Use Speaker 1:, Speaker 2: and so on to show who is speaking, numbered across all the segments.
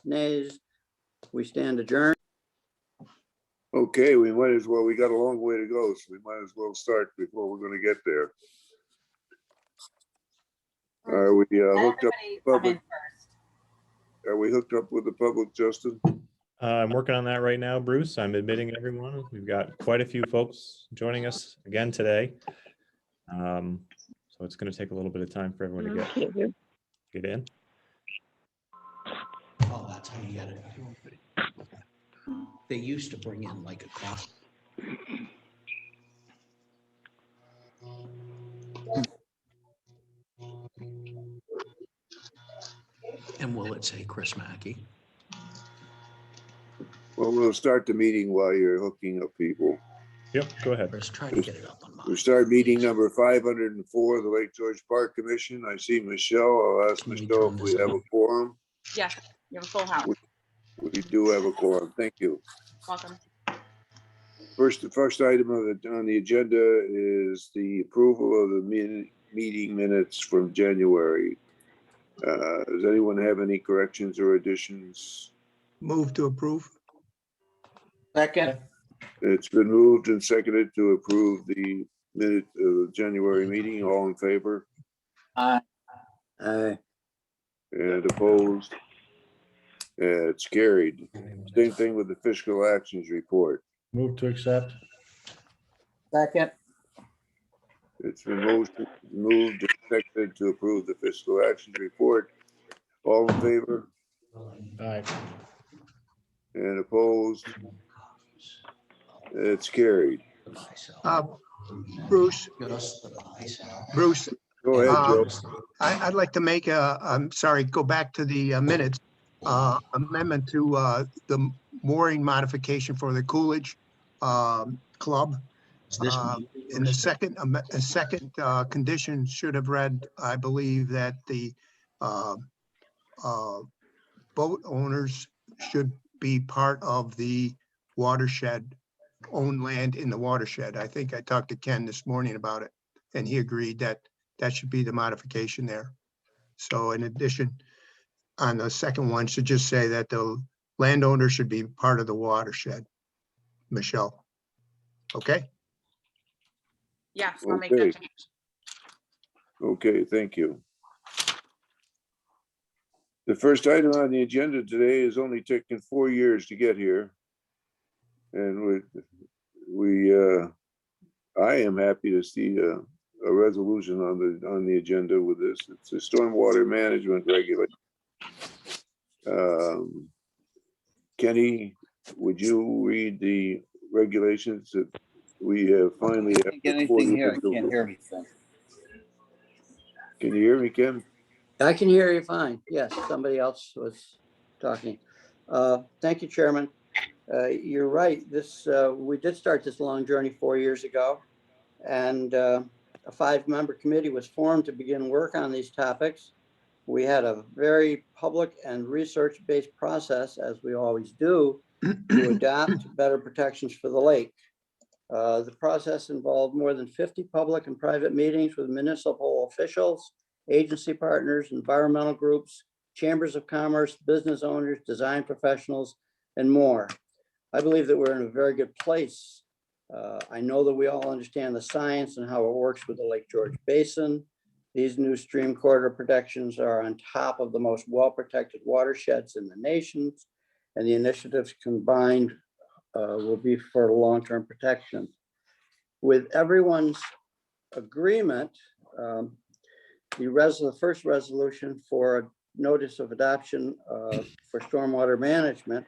Speaker 1: nays. We stand adjourned.
Speaker 2: Okay, we might as well, we got a long way to go, so we might as well start before we're gonna get there. Are we hooked up?
Speaker 3: Come in first.
Speaker 2: Are we hooked up with the public, Justin?
Speaker 4: I'm working on that right now, Bruce. I'm admitting everyone. We've got quite a few folks joining us again today. So it's going to take a little bit of time for everyone to get in.
Speaker 5: Oh, that's how you get it. They used to bring in like a cost. And will it say Chris Mackey?
Speaker 2: Well, we'll start the meeting while you're hooking up people.
Speaker 4: Yep, go ahead.
Speaker 5: Chris, try to get it up on mine.
Speaker 2: We start meeting number 504 of the Lake George Park Commission. I see Michelle. I'll ask
Speaker 5: Can we
Speaker 2: Michelle
Speaker 5: turn
Speaker 2: if
Speaker 5: this
Speaker 2: we have a
Speaker 5: on?
Speaker 2: quorum.
Speaker 3: Yeah, you have a full house.
Speaker 2: We do have a quorum. Thank you.
Speaker 3: Welcome.
Speaker 2: The first item on the agenda is the approval of the meeting minutes from January. Does anyone have any corrections or additions?
Speaker 6: Move to approve.
Speaker 1: Second.
Speaker 2: It's been moved and seconded to approve the minute of the January meeting. All in favor?
Speaker 1: Aye.
Speaker 2: And opposed? It's carried. Same thing with the fiscal actions report.
Speaker 7: Move to accept.
Speaker 1: Second.
Speaker 2: It's been moved and seconded to approve the fiscal actions report. All in favor?
Speaker 7: Aye.
Speaker 2: And opposed? It's carried.
Speaker 6: Bruce, Bruce,
Speaker 2: Go ahead, Joe.
Speaker 6: I'd like to make go back to the minutes, amendment to the mooring modification for the Coolidge Club. In the second condition should have read, I believe, that the boat owners should be part of the watershed, own land in the watershed. I think I talked to Ken this morning about it, and he agreed that that should be the modification there. So in addition, on the second one, should just say that the landowner should be part of the watershed. Michelle. Okay?
Speaker 3: Yeah, I'll make
Speaker 2: Okay.
Speaker 3: that change.
Speaker 2: Okay, thank you. The first item on the agenda today is only taken 4 years to get here. And I am happy to see a resolution on the agenda with this. It's a stormwater management regulation. Kenny, would you read the regulations that we have finally?
Speaker 1: I can't get anything here. I can't hear anything.
Speaker 2: Can you hear me, Ken?
Speaker 1: I can hear you fine. Yes, somebody else was talking. Thank you, Chairman. You're right. We did start this long journey 4 years ago, and a 5-member committee was formed to begin work on these topics. We had a very public and research-based process, as we always do, to adopt better protections for the lake. The process involved more than 50 public and private meetings with municipal officials, agency partners, environmental groups, chambers of commerce, business owners, design professionals, and more. I believe that we're in a very good place. I know that we all understand the science and how it works with the Lake George Basin. These new stream corridor protections are on top of the most well-protected watersheds in the nation, and the initiatives combined will be for long-term protection. With everyone's agreement, the first resolution for a notice of adoption for stormwater management,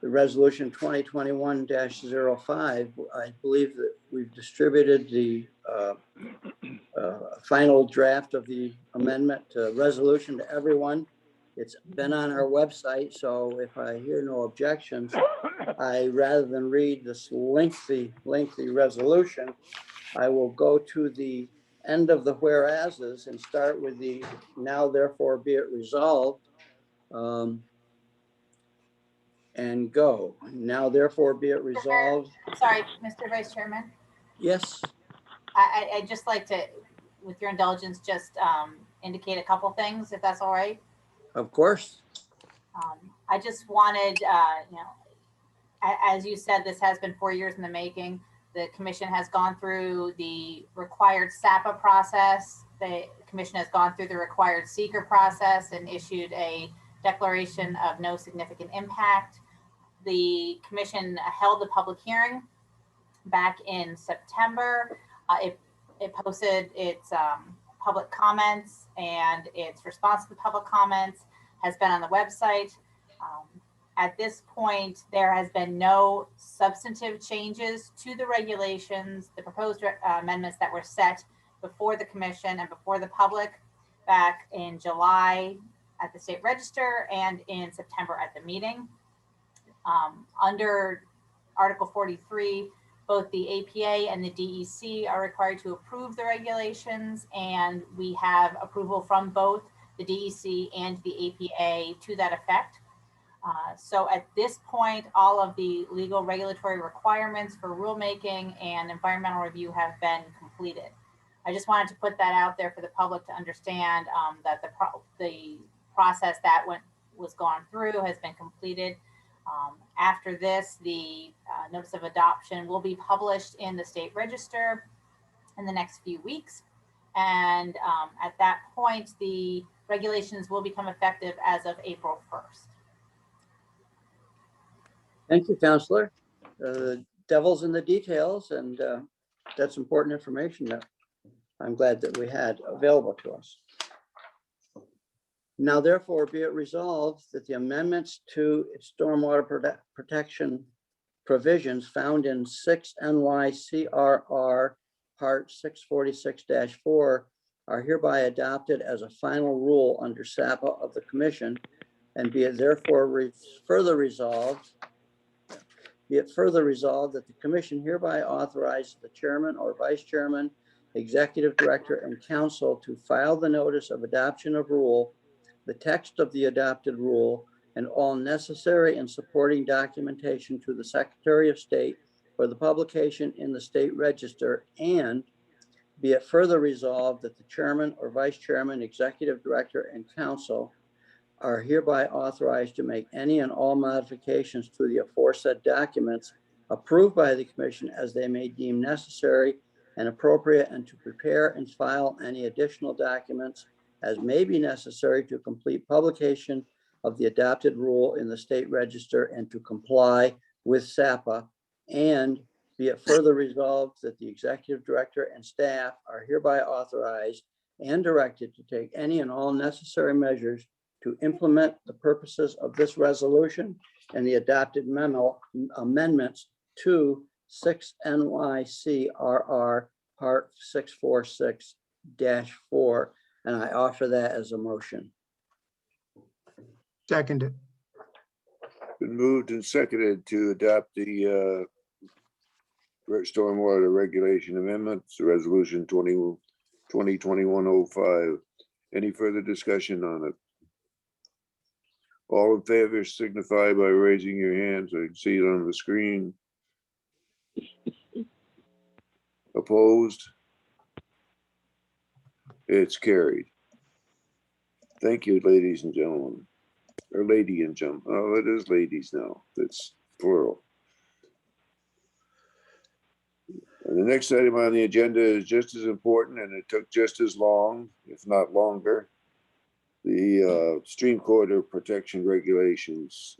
Speaker 1: the resolution 2021-05, I believe that we've distributed the final draft of the amendment resolution to everyone. It's been on our website, so if I hear no objections, rather than read this lengthy resolution, I will go to the end of the whereases and start with the now therefore be it resolved, and go. Now therefore be it resolved.
Speaker 3: Sorry, Mr. Vice Chairman.
Speaker 1: Yes.
Speaker 3: I'd just like to, with your indulgence, just indicate a couple things, if that's all right.
Speaker 1: Of course.
Speaker 3: I just wanted, as you said, this has been 4 years in the making. The commission has gone through the required SAPA process. The commission has gone through the required seeker process and issued a declaration of no significant impact. The commission held the public hearing back in September. It posted its public comments, and its response to the public comments has been on the website. At this point, there has been no substantive changes to the regulations, the proposed amendments that were set before the commission and before the public back in July at the state register and in September at the meeting. Under Article 43, both the APA and the DEC are required to approve the regulations, and we have approval from both the DEC and the APA to that effect. So at this point, all of the legal regulatory requirements for rulemaking and environmental review have been completed. I just wanted to put that out there for the public to understand that the process that was gone through has been completed. After this, the notice of adoption will be published in the state register in the next few weeks. And at that point, the regulations will become effective as of April 1st.
Speaker 1: Thank you, Counselor. The devil's in the details, and that's important information that I'm glad that we had available to us. Now, therefore, be it resolved that the amendments to stormwater protection provisions found in 6 NYCRR Part 646-4 are hereby adopted as a final rule under SAPA of the Commission, and be it therefore further resolved that the Commission hereby authorizes the chairman or vice chairman, executive director, and council to file the notice of adoption of rule, the text of the adopted rule, and all necessary and supporting documentation to the Secretary of State for the publication in the state register, and be it further resolved that the chairman or vice chairman, executive director, and council are hereby authorized to make any and all modifications to the aforesaid documents approved by the Commission as they may deem necessary and appropriate, and to prepare and file any additional documents as may be necessary to complete publication of the adopted rule in the state register and to comply with SAPA. And be it further resolved that the executive director and staff are hereby authorized and directed to take any and all necessary measures to implement the purposes of this resolution and the adopted amendments to 6 NYCRR Part 646-4. And I offer that as a motion.
Speaker 6: Seconded.
Speaker 2: Been moved and seconded to adopt the stormwater regulation amendments, resolution 2021-05. Any further discussion on it? All in favor signify by raising your hands. I can see it on the screen. Opposed? It's carried. Thank you, ladies and gentlemen. Or lady and gentlemen. Oh, it is ladies now. It's plural. And the next item on the agenda is just as important, and it took just as long, if not longer. The stream corridor protection regulations.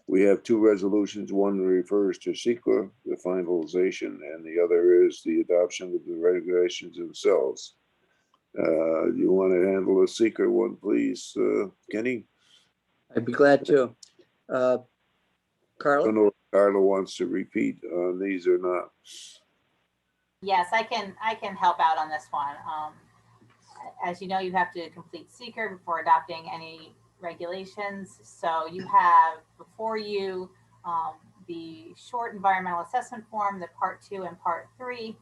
Speaker 2: We have two resolutions. One refers to SEQA, the finalization, and the other is the adoption of the regulations themselves. You want to handle the SEQA one, please, Kenny?
Speaker 1: I'd be glad to.
Speaker 2: I
Speaker 1: Carla?
Speaker 2: don't know if Carla wants to repeat on these or not.
Speaker 3: Yes, I can help out on this one. As you know, you have to complete seeker before adopting any regulations. So you have before you the short environmental assessment form, the part 2 and part 3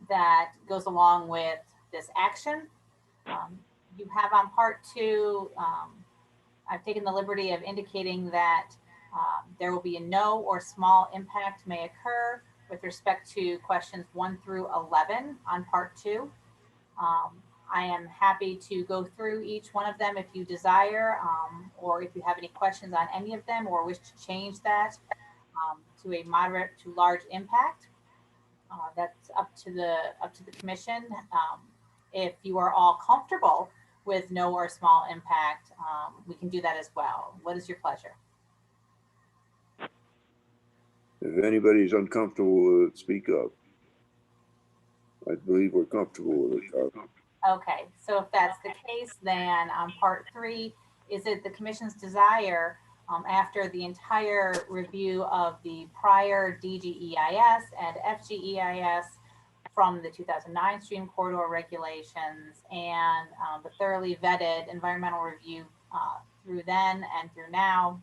Speaker 3: that goes along with this action. You have on part 2, I've taken the liberty of indicating that there will be a no or small impact may occur with respect to questions 1 through 11 on part 2. I am happy to go through each one of them if you desire, or if you have any questions on any of them or wish to change that to a moderate to large impact. That's up to the commission. If you are all comfortable with no or small impact, we can do that as well. What is your pleasure?
Speaker 2: If anybody's uncomfortable, speak up. I believe we're comfortable with it.
Speaker 3: Okay, so if that's the case, then part 3, is it the commission's desire after the entire review of the prior DGEIS and FGEIS from the 2009 Stream Corridor regulations and the thoroughly vetted environmental review through then and through now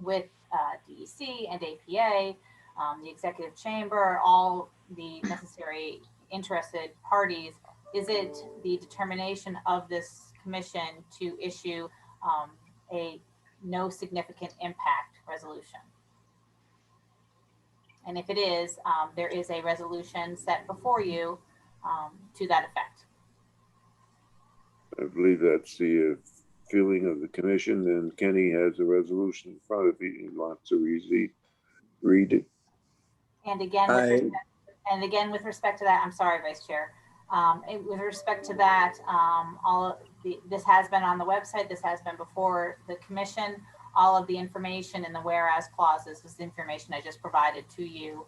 Speaker 3: with DEC and APA, the executive chamber, all the necessary interested parties, is it the determination of this commission to issue a no significant impact resolution? And if it is, there is a resolution set before you to that effect.
Speaker 2: I believe that's the feeling of the commission, and Kenny has a resolution in front of him. He wants to read it.
Speaker 3: And again, with respect to that, I'm sorry, Vice Chair. With respect to that, this has been on the website. This has been before the commission. All of the information in the whereas clauses was the information I just provided to you.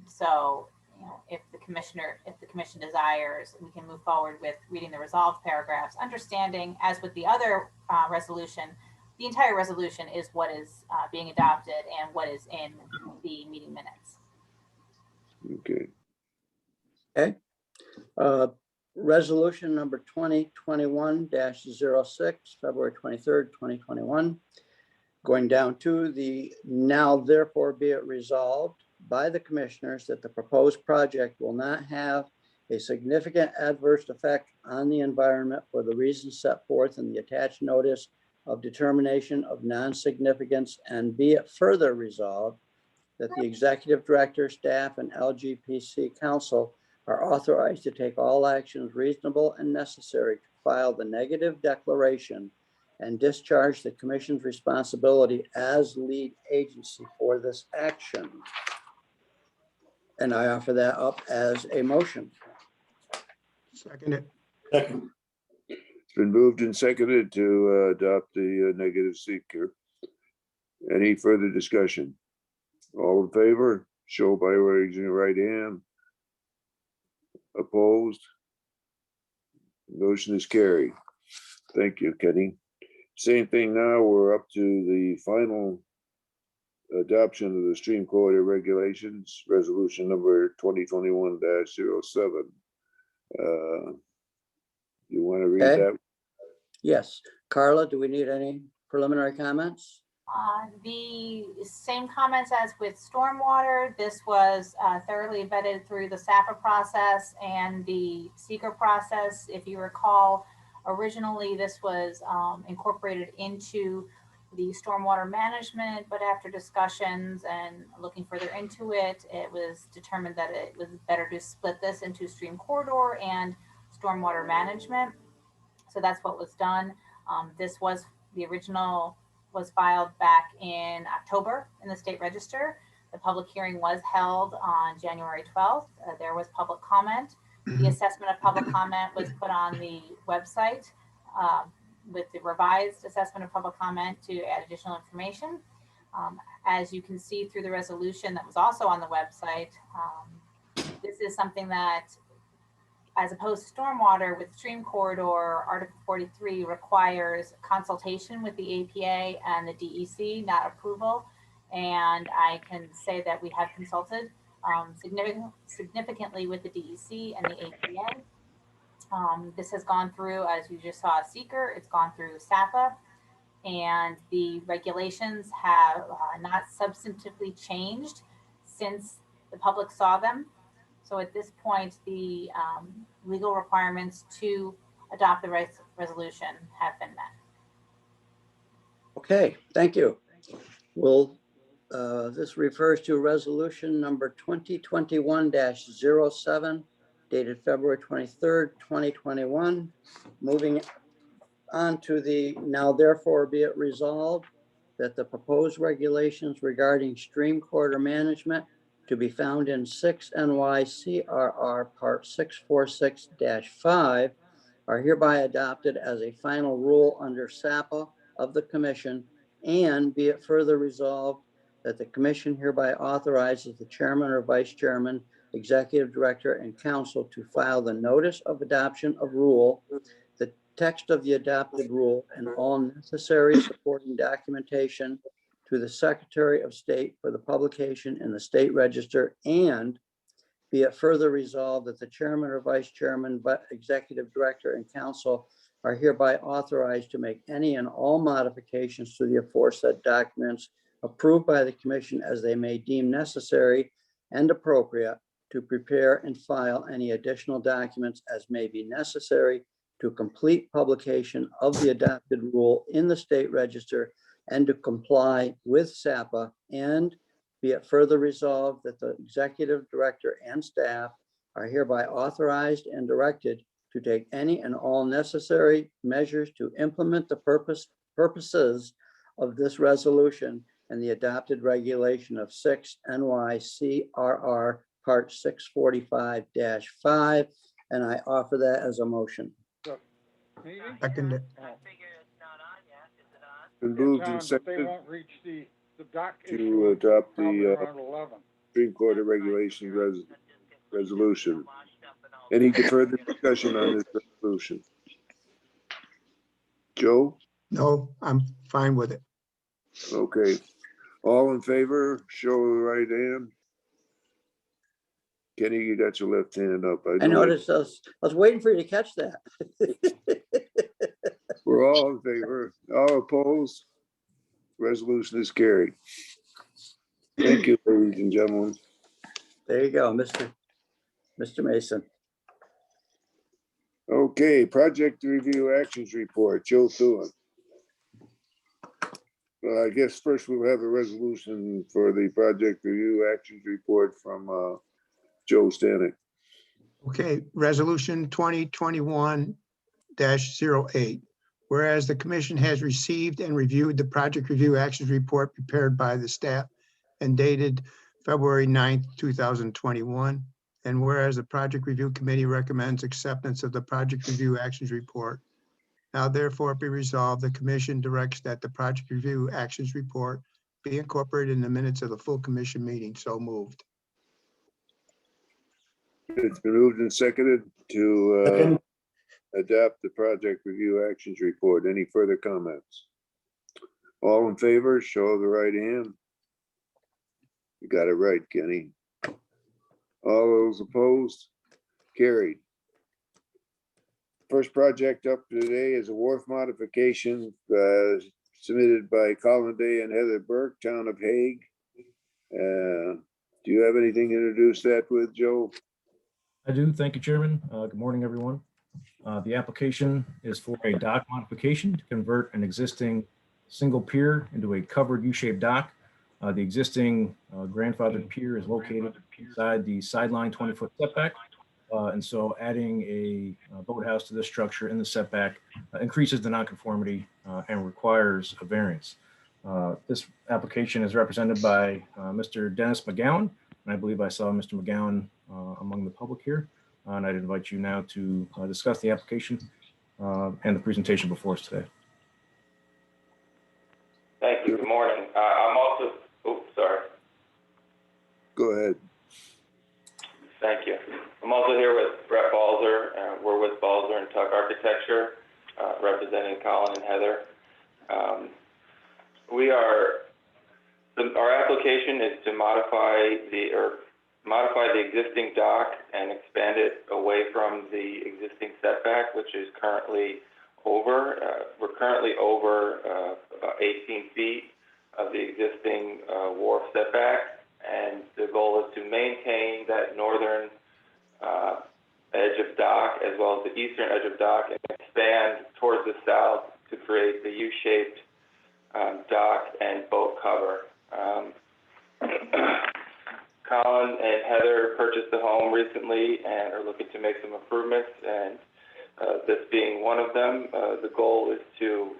Speaker 3: So, you know, if the commission desires, we can move forward with reading the resolved paragraphs, understanding, as with the other resolution, the entire resolution is what is being adopted and what is in the meeting minutes.
Speaker 2: Okay.
Speaker 1: Okay. Resolution number 2021-06, February 23rd, 2021. Going down to the now therefore be it resolved by the commissioners that the proposed project will not have a significant adverse effect on the environment for the reasons set forth in the attached notice of determination of non-significance, and be it further resolved that the executive director, staff, and LGPC council are authorized to take all actions reasonable and necessary to file the negative declaration and discharge the commission's responsibility as lead agency for this action. And I offer that up as a motion.
Speaker 6: Second it.
Speaker 7: Second.
Speaker 2: It's been moved and seconded to adopt the negative seeker. Any further discussion? All in favor, show by raising your right hand. Opposed? Motion is carried. Thank you, Kenny. Same thing now, we're up to the final adoption of the stream corridor regulations, resolution number 2021-07. You want to read
Speaker 1: Okay.
Speaker 2: that?
Speaker 1: Yes. Carla, do we need any preliminary comments?
Speaker 3: The same comments as with stormwater. This was thoroughly vetted through the SAPA process and the seeker process. If you recall, originally this was incorporated into the stormwater management, but after discussions and looking further into it, it was determined that it was better to split this into stream corridor and stormwater management. So that's what was done. This was the original was filed back in October in the state register. The public hearing was held on January 12th. There was public comment. The assessment of public comment was put on the website with the revised assessment of public comment to add additional information. As you can see through the resolution that was also on the website, this is something that, as opposed to stormwater with stream corridor, Article 43 requires consultation with the APA and the DEC, not approval. And I can say that we have consulted significantly with the DEC and the APA. This has gone through, as you just saw, seeker, it's gone through SAPA, and the regulations have not substantively changed since the public saw them. So at this point, the legal requirements to adopt the resolution have been met.
Speaker 1: Okay, thank you. Well, this refers to resolution number 2021-07, dated February 23rd, 2021. Moving on to the now therefore be it resolved that the proposed regulations regarding stream corridor management to be found in 6 NYCRR Part 646-5 are hereby adopted as a final rule under SAPA of the Commission, and be it further resolved that the Commission hereby authorizes the Chairman or Vice Chairman, Executive Director, and Council to file the notice of adoption of rule, the text of the adopted rule, and all necessary supporting documentation to the Secretary of State for the publication in the State Register, and be it further resolved that the Chairman or Vice Chairman, but Executive Director and Council are hereby authorized to make any and all modifications to the aforesaid documents approved by the Commission as they may deem necessary and appropriate to prepare and file any additional documents as may be necessary to complete publication of the adopted rule in the State Register and to comply with SAPA, and be it further resolved that the Executive Director and staff are hereby authorized and directed to take any and all necessary measures to implement the purposes of this resolution and the adopted regulation of 6 NYCRR Part 645-5, and I offer that as a motion.
Speaker 6: Second it.
Speaker 2: Been moved and seconded to adopt the Supreme Court of Regulation resolution. Any further discussion on this resolution? Joe?
Speaker 6: No, I'm fine with it.
Speaker 2: Okay. All in favor, show the right hand. Kenny, you got your left hand up.
Speaker 1: I noticed, I was waiting for you to catch that.
Speaker 2: We're all in favor. All opposed? Resolution is carried. Thank you, ladies and gentlemen.
Speaker 1: There you go, Mr. Mason.
Speaker 2: Okay, project review actions report, Joe Thulin. Well, I guess first we'll have a resolution for the project review actions report from Joe Stanek.
Speaker 6: Okay, resolution 2021-08. Whereas the commission has received and reviewed the project review actions report prepared by the staff and dated February 9th, 2021. And whereas the project review committee recommends acceptance of the project review actions report. Now therefore be resolved, the commission directs that the project review actions report be incorporated in the minutes of the full commission meeting. So moved.
Speaker 2: It's been moved and seconded to adopt the project review actions report. Any further comments? All in favor, show the right hand. You got it right, Kenny. All those opposed? Carried. First project up today is a wharf modification submitted by Colin Day and Heather Burke, Town of Hague. Do you have anything to introduce that with, Joe?
Speaker 8: I do. Thank you, Chairman. Good morning, everyone. The application is for a dock modification to convert an existing single pier into a covered U-shaped dock. The existing grandfathered pier is located inside the sideline 20-foot setback. And so adding a boathouse to this structure in the setback increases the nonconformity and requires a variance. This application is represented by Mr. Dennis Mcdowell, and I believe I saw Mr. Mcdowell among the public here. And I'd invite you now to discuss the application and the presentation before us today.
Speaker 9: Thank you. Good morning. I'm also, sorry.
Speaker 2: Go ahead.
Speaker 9: Thank you. I'm also here with Brett Balzer. We're with Balzer and Tuck Architecture, representing Colin and Heather. Our application is to modify the existing dock and expand it away from the existing setback, which is currently over. We're currently over about 18 feet of the existing wharf setback, and the goal is to maintain that northern edge of dock as well as the eastern edge of dock and expand towards the south to create the U-shaped dock and boat cover. Colin and Heather purchased a home recently and are looking to make some improvements, and this being one of them. The goal is to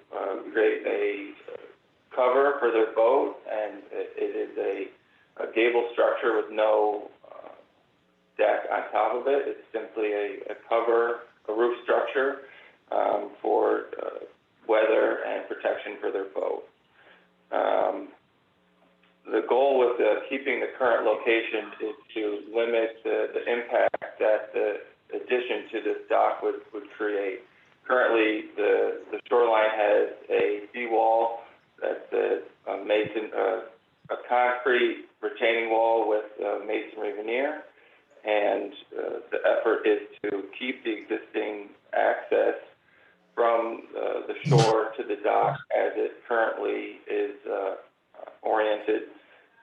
Speaker 9: create a cover for their boat, and it is a gable structure with no deck on top of it. It's simply a cover, a roof structure for weather and protection for their boat. The goal with keeping the current location is to limit the impact that the addition to this dock would create. Currently, the shoreline has a seawall that's a concrete retaining wall with masonry veneer, and the effort is to keep the existing access from the shore to the dock as it currently is oriented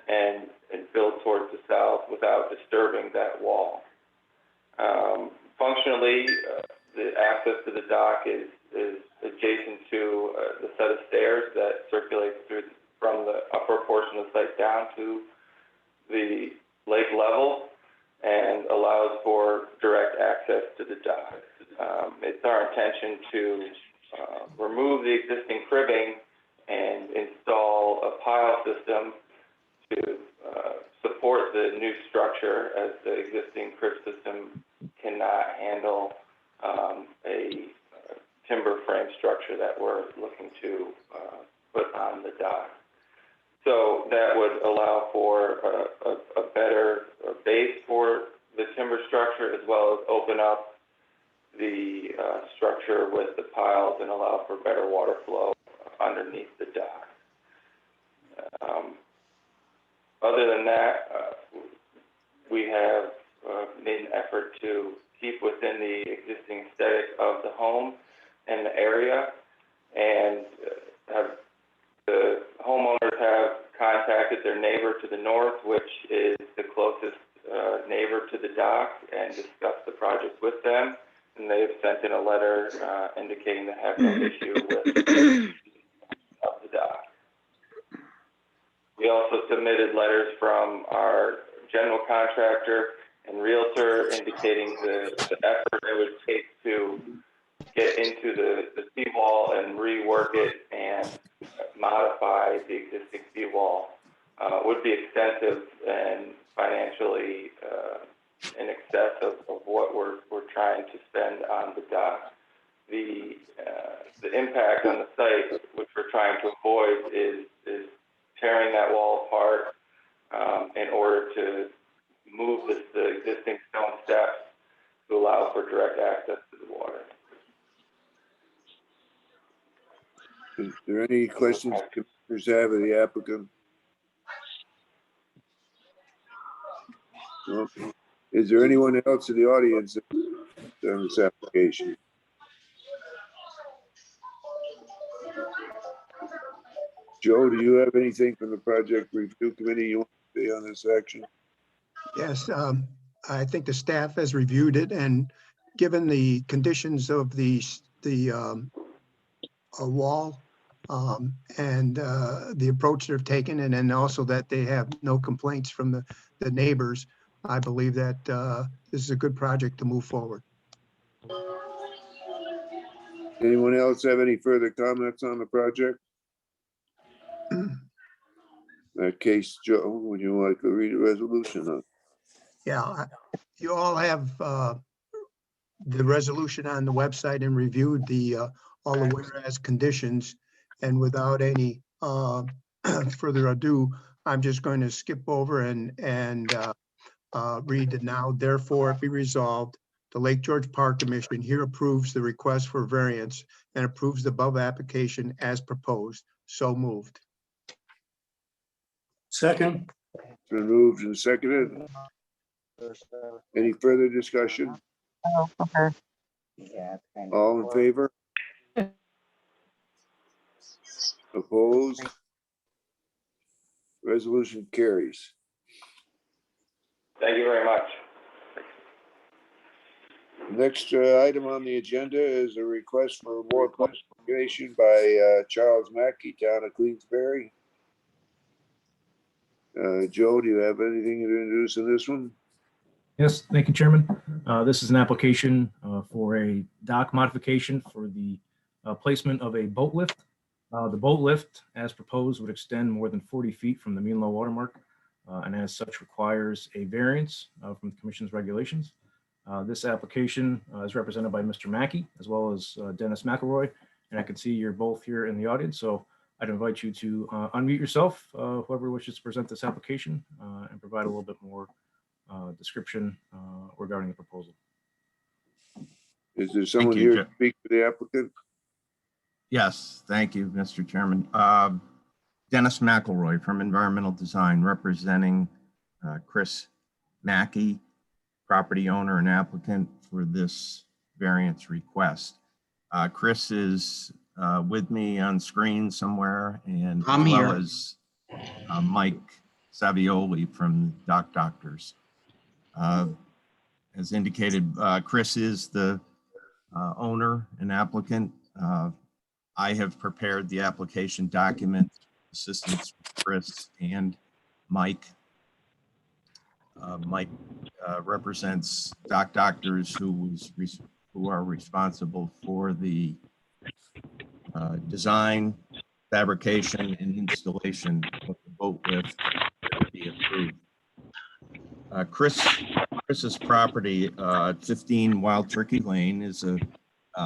Speaker 9: and built towards the south without disturbing that wall. Functionally, the access to the dock is adjacent to the set of stairs that circulates from the upper portion of the site down to the lake level and allows for direct access to the dock. It's our intention to remove the existing cribbing and install a pile system to support the new structure, as the existing crib system cannot handle a timber frame structure that we're looking to put on the dock. So that would allow for a better base for the timber structure, as well as open up the structure with the piles and allow for better water flow underneath the dock. Other than that, we have made an effort to keep within the existing aesthetic of the home and the area, and the homeowners have contacted their neighbor to the north, which is the closest neighbor to the dock, and discussed the project with them, and they have sent in a letter indicating they have no issue with the dock. We also submitted letters from our general contractor and realtor indicating the effort it would take to get into the seawall and rework it and modify the existing seawall. Would be extensive and financially in excess of what we're trying to spend on the dock. The impact on the site, which we're trying to avoid, is tearing that wall apart in order to move the existing stone steps to allow for direct access to the water.
Speaker 2: Is there any questions commissioners have of the applicant? No? Is there anyone else in the audience on this application? Joe, do you have anything from the project review committee you want to say on this action?
Speaker 6: Yes, I think the staff has reviewed it, and given the conditions of the wall and the approach they've taken, and then also that they have no complaints from the neighbors, I believe that this is a good project to move forward.
Speaker 2: Anyone else have any further comments on the project? In that case, Joe, would you like to read the resolution?
Speaker 6: Yeah, you all have the resolution on the website and reviewed all the whereas conditions, and without any further ado, I'm just going to skip over and read it now. Therefore, it be resolved, the Lake George Park Commission here approves the request for variance and approves the above application as proposed. So moved.
Speaker 7: Second.
Speaker 2: It's been moved and seconded. Any further discussion? All in favor? Opposed? Resolution carries.
Speaker 9: Thank you very much.
Speaker 2: Next item on the agenda is a request for more clarification by Charles Mackey, town of Queensbury. Joe, do you have anything to introduce in this one?
Speaker 8: Yes, thank you, Chairman. This is an application for a dock modification for the placement of a boat lift. The boat lift, as proposed, would extend more than 40 feet from the mean low water mark, and as such requires a variance from the Commission's regulations. This application is represented by Mr. Mackey as well as Dennis McElroy, and I can see you're both here in the audience, so I'd invite you to unmute yourself, whoever wishes to present this application, and provide a little bit more description regarding the proposal.
Speaker 2: Is there someone
Speaker 10: you,
Speaker 2: here to speak for the applicant?
Speaker 10: Yes, thank you, Mr. Chairman. Dennis McElroy from Environmental Design, representing Chris Mackey, property owner and applicant for this variance request. Chris is with me on screen somewhere, and
Speaker 5: I'm
Speaker 10: as well
Speaker 5: here.
Speaker 10: as Mike Savioli from Dock Doctors. As indicated, Chris is the owner and applicant. I have prepared the application document, assistance with Chris and Mike. Mike represents Dock Doctors, who are responsible for the design, fabrication, and installation of the boat lift that would be approved. Chris's property, 15 Wild Turkey Lane, is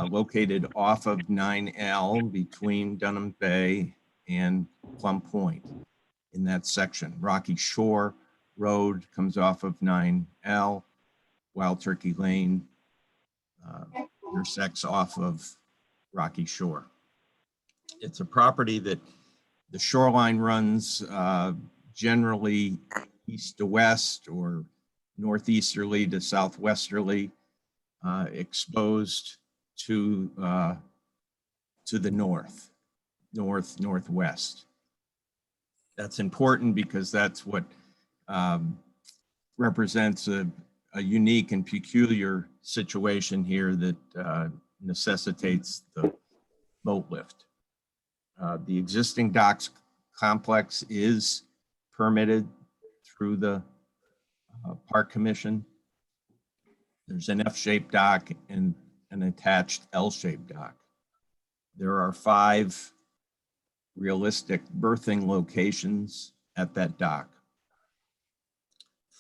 Speaker 10: located off of 9L between Dunham Bay and Plum Point in that section. Rocky Shore Road comes off of 9L. Wild Turkey Lane intersects off of Rocky Shore. It's a property that the shoreline runs generally east to west or northeasterly to southwesterly, exposed to the northwest. That's important because that's what represents a unique and peculiar situation here that necessitates the boat lift. The existing docks complex is permitted through the Park Commission. There's an F-shaped dock and an attached L-shaped dock. There are 5 realistic berthing locations at that dock.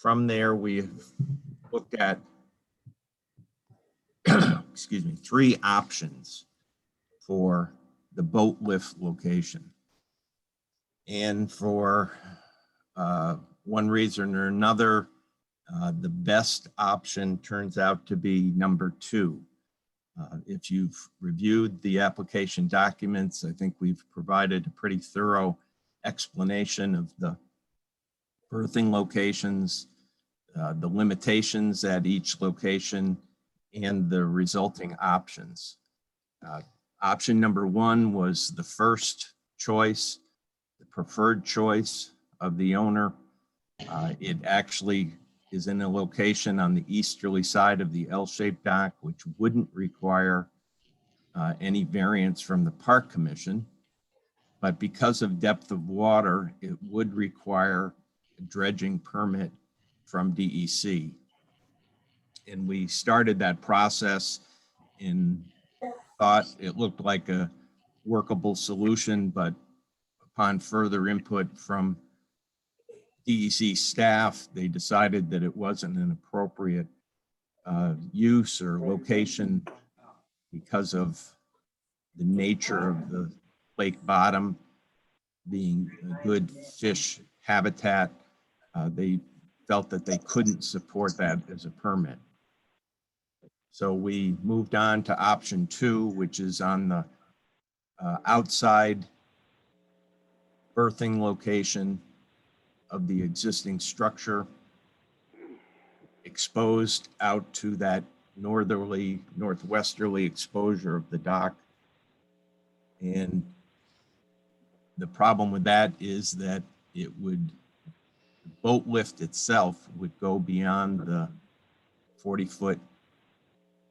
Speaker 10: From there, we've looked at, excuse me, 3 options for the boat lift location. And for one reason or another, the best option turns out to be number 2. If you've reviewed the application documents, I think we've provided a pretty thorough explanation of the berthing locations, the limitations at each location, and the resulting options. Option number 1 was the first choice, the preferred choice of the owner. It actually is in a location on the easterly side of the L-shaped dock, which wouldn't require any variance from the Park Commission. But because of depth of water, it would require a dredging permit from DEC. And we started that process and thought it looked like a workable solution, but upon further input from DEC staff, they decided that it wasn't an appropriate use or location because of the nature of the lake bottom being a good fish habitat. They felt that they couldn't support that as a permit. So we moved on to option 2, which is on the outside berthing location of the existing structure, exposed out to that northwesterly exposure of the dock. And the problem with that is that the boat lift itself would go beyond the 40-foot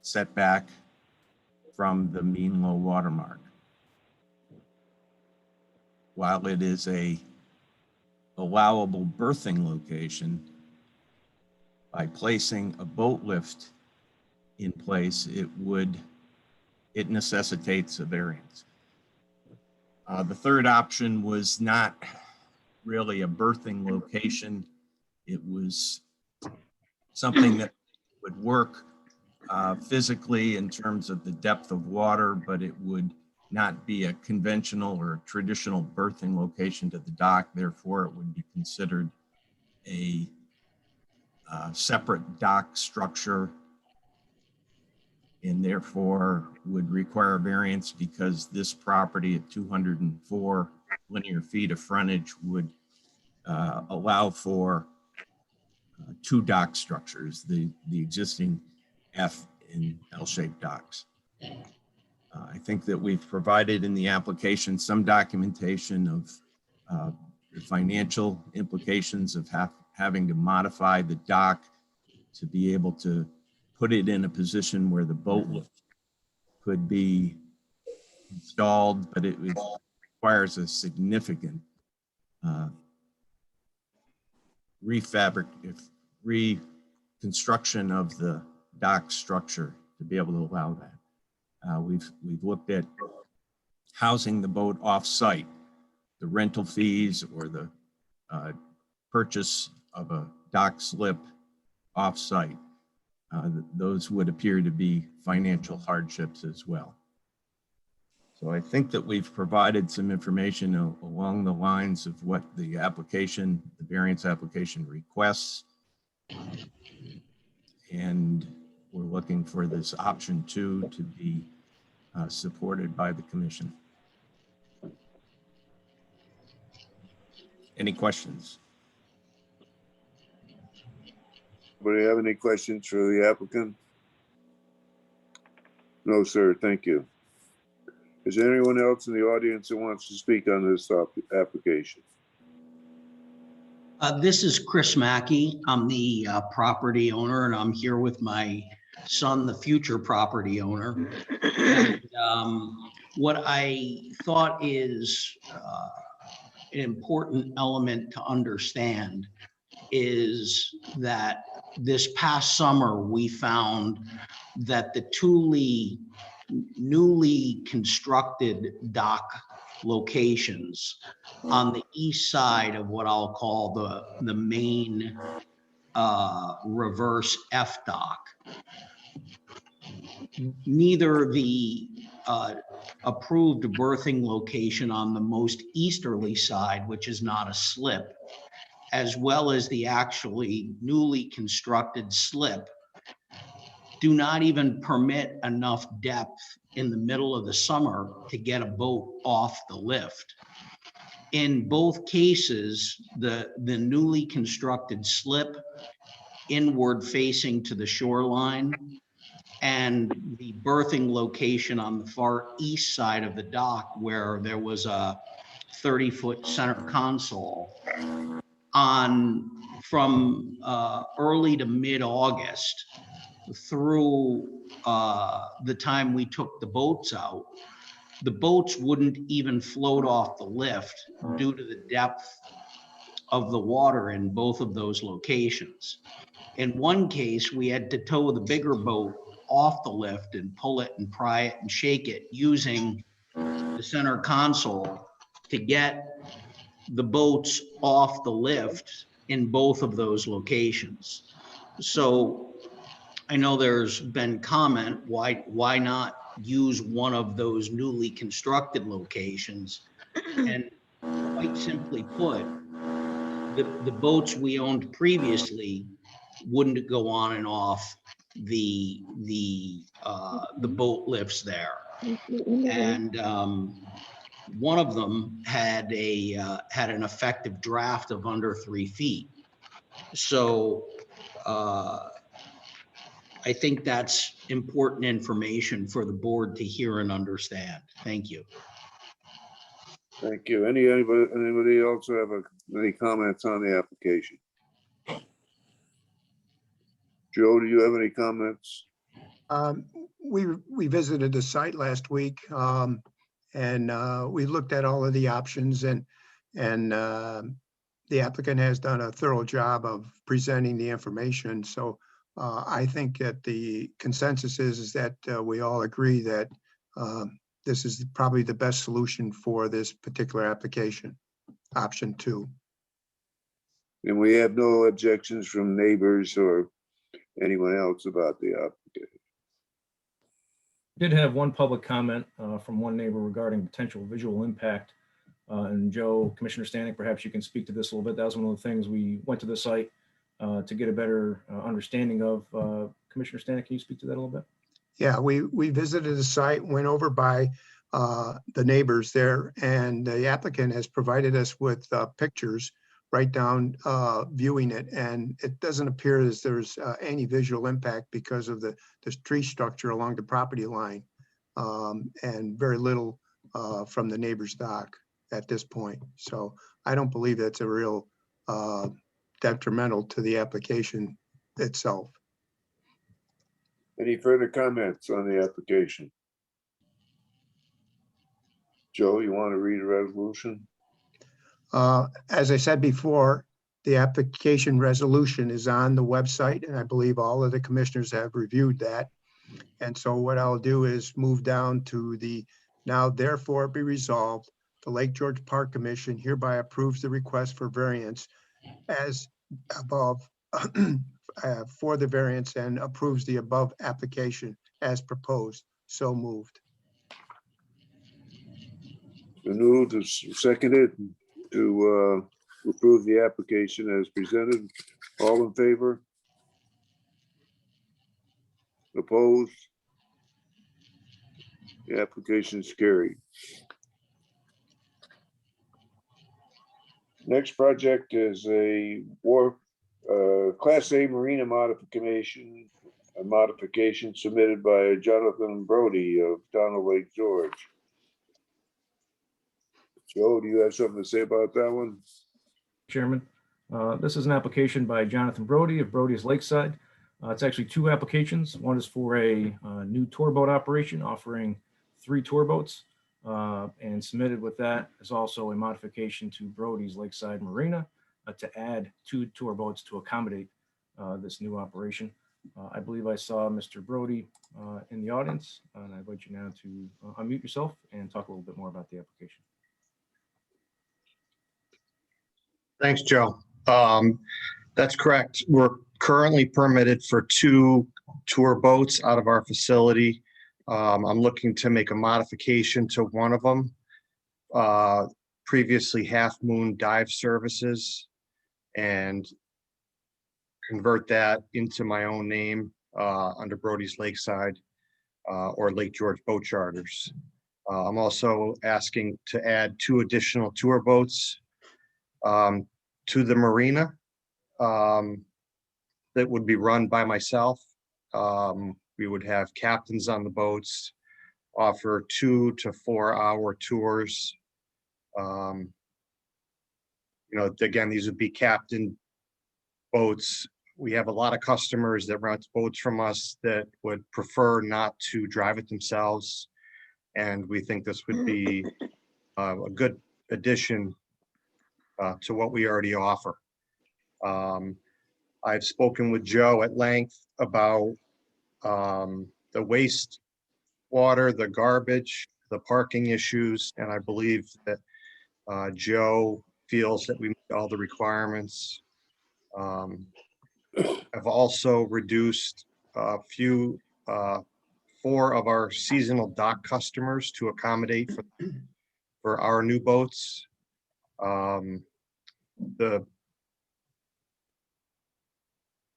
Speaker 10: setback from the mean low water mark. While it is a allowable berthing location, by placing a boat lift in place, it necessitates a variance. The third option was not really a berthing location. It was something that would work physically in terms of the depth of water, but it would not be a conventional or traditional berthing location to the dock. Therefore, it would be considered a separate dock structure, and therefore would require variance because this property at 204 linear feet of frontage would allow for two dock structures, the existing F and L-shaped docks. I think that we've provided in the application some documentation of the financial implications of having to modify the dock to be able to put it in a position where the boat lift could be installed, but it requires a significant reconstruction of the dock structure to be able to allow that. We've looked at housing the boat off-site, the rental fees or the purchase of a dock slip off-site. Those would appear to be financial hardships as well. So I think that we've provided some information along the lines of what the application, the variance application requests. And we're looking for this option 2 to be supported by the commission. Any questions?
Speaker 2: Anybody have any questions for the applicant? No, sir. Thank you. Is there anyone else in the audience who wants to speak on this application?
Speaker 5: This is Chris Mackey. I'm the property owner, and I'm here with my son, the future property owner. And, what I thought is an important element to understand is that this past summer, we found that the newly constructed dock locations on the east side of what I'll call the main reverse F dock, neither the approved berthing location on the most easterly side, which is not a slip, as well as the actually newly constructed slip, do not even permit enough depth in the middle of the summer to get a boat off the lift. In both cases, the newly constructed slip inward facing to the shoreline and the berthing location on the far east side of the dock where there was a 30-foot center console from early to mid-August through the time we took the boats out, the boats wouldn't even float off the lift due to the depth of the water in both of those locations. In one case, we had to tow the bigger boat off the lift and pull it and pry it and shake it using the center console to get the boats off the lift in both of those locations. So I know there's been comment, why not use one of those newly constructed locations? And quite simply put, the boats we owned previously wouldn't go on and off the boat lifts there. And one of them had an effective draft of under 3 feet. So I think that's important information for the board to hear and understand. Thank you.
Speaker 2: Thank you. Anybody else have any comments on the application? Joe, do you have any comments?
Speaker 6: We visited the site last week, and we looked at all of the options, and the the applicant has done a thorough job of presenting the information. So I think that the consensus is that we all agree that this is probably the best solution for this particular application, option 2.
Speaker 2: And we have no objections from neighbors or anyone else about the application.
Speaker 8: Did have one public comment from one neighbor regarding potential visual impact. And Joe, Commissioner Stanek, perhaps you can speak to this a little bit. That was one of the things we went to the site to get a better understanding of. Commissioner Stanek, can you speak to that a little bit?
Speaker 6: Yeah, we visited the site, went over by the neighbors there, and the applicant has provided us with pictures right down viewing it, and it doesn't appear as there's any visual impact because of the tree structure along the property line, and very little from the neighbor's dock at this point. So I don't believe that's a real detrimental to the application itself.
Speaker 2: Any further comments on the application? Joe, you want to read a resolution?
Speaker 6: As I said before, the application resolution is on the website, and I believe all of the commissioners have reviewed that. And so what I'll do is move down to the now therefore be resolved. The Lake George Park Commission hereby approves the request for variance as above for the variance and approves the above application as proposed. So moved.
Speaker 2: The moved is seconded to approve the application as presented. All in favor? Opposed? The application is carried. Next project is a Class A Marina modification, a modification submitted by Jonathan Brody of Town of Lake George. Joe, do you have something to say about that one?
Speaker 8: Chairman, this is an application by Jonathan Brody of Brody's Lakeside. It's actually 2 applications. One is for a new tour boat operation offering 3 tour boats. And submitted with that is also a modification to Brody's Lakeside Marina to add 2 tour boats to accommodate this new operation. I believe I saw Mr. Brody in the audience, and I invite you now to unmute yourself and talk a little bit more about the application.
Speaker 11: Thanks, Joe. That's correct. We're currently permitted for 2 tour boats out of our facility. I'm looking to make a modification to one of them. Previously Half Moon Dive Services, and convert that into my own name under Brody's Lakeside or Lake George Boat Charters. I'm also asking to add 2 additional tour boats to the marina that would be run by myself. We would have captains on the boats, offer 2 to 4 hour tours. Again, these would be captain boats. We have a lot of customers that rent boats from us that would prefer not to drive it themselves. And we think this would be a good addition to what we already offer. I've spoken with Joe at length about the waste water, the garbage, the parking issues, and I believe that Joe feels that we meet all the requirements. I've also reduced a few 4 of our seasonal dock customers to accommodate for our new boats. The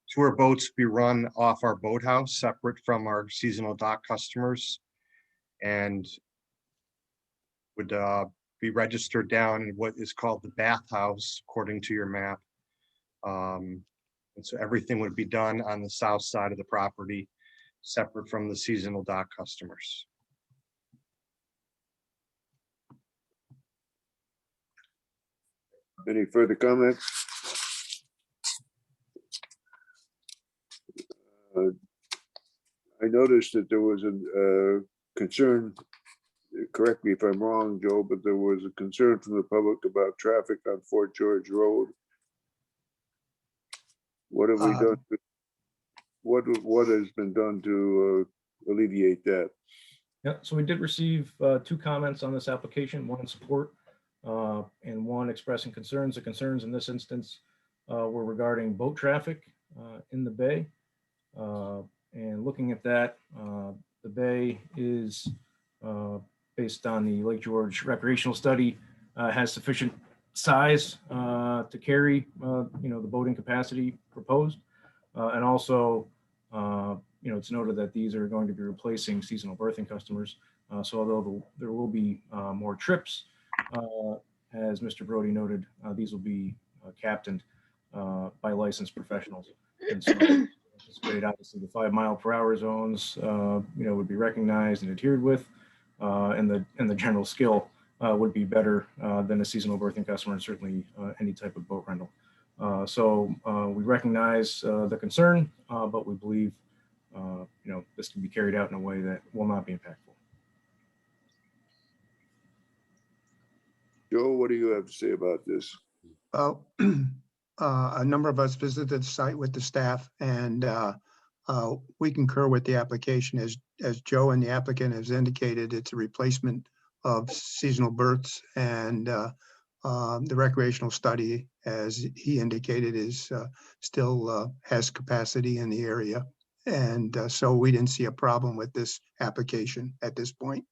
Speaker 11: tour boats be run off our boathouse, separate from our seasonal dock customers, and would be registered down in what is called the bathhouse, according to your map. And so everything would be done on the south side of the property, separate from the seasonal dock customers.
Speaker 2: Any further comments? I noticed that there was a concern, correct me if I'm wrong, Joe, but there was a concern from the public about traffic on Fort George Road What have we done? What has been done to alleviate that?
Speaker 8: Yeah, so we did receive 2 comments on this application, one in support and one expressing concerns. The concerns in this instance were regarding boat traffic in the bay. And looking at that, the bay is based on the Lake George recreational study, has sufficient size to carry, the boating capacity proposed. And also, it's noted that these are going to be replacing seasonal berthing customers. So although there will be more trips, as Mr. Brody noted, these will be captained by licensed professionals. And so anticipate obviously the 5 mph zones, would be recognized and adhered with, and the general skill would be better than a seasonal berthing customer, and certainly any type of boat rental. So we recognize the concern, but we believe this can be carried out in a way that will not be impactful.
Speaker 2: Joe, what do you have to say about this?
Speaker 6: Well, a number of us visited the site with the staff, and we concur with the application. As Joe and the applicant has indicated, it's a replacement of seasonal berths, and the recreational study, as he indicated, is still has capacity in the area. And so we didn't see a problem with this application at this point.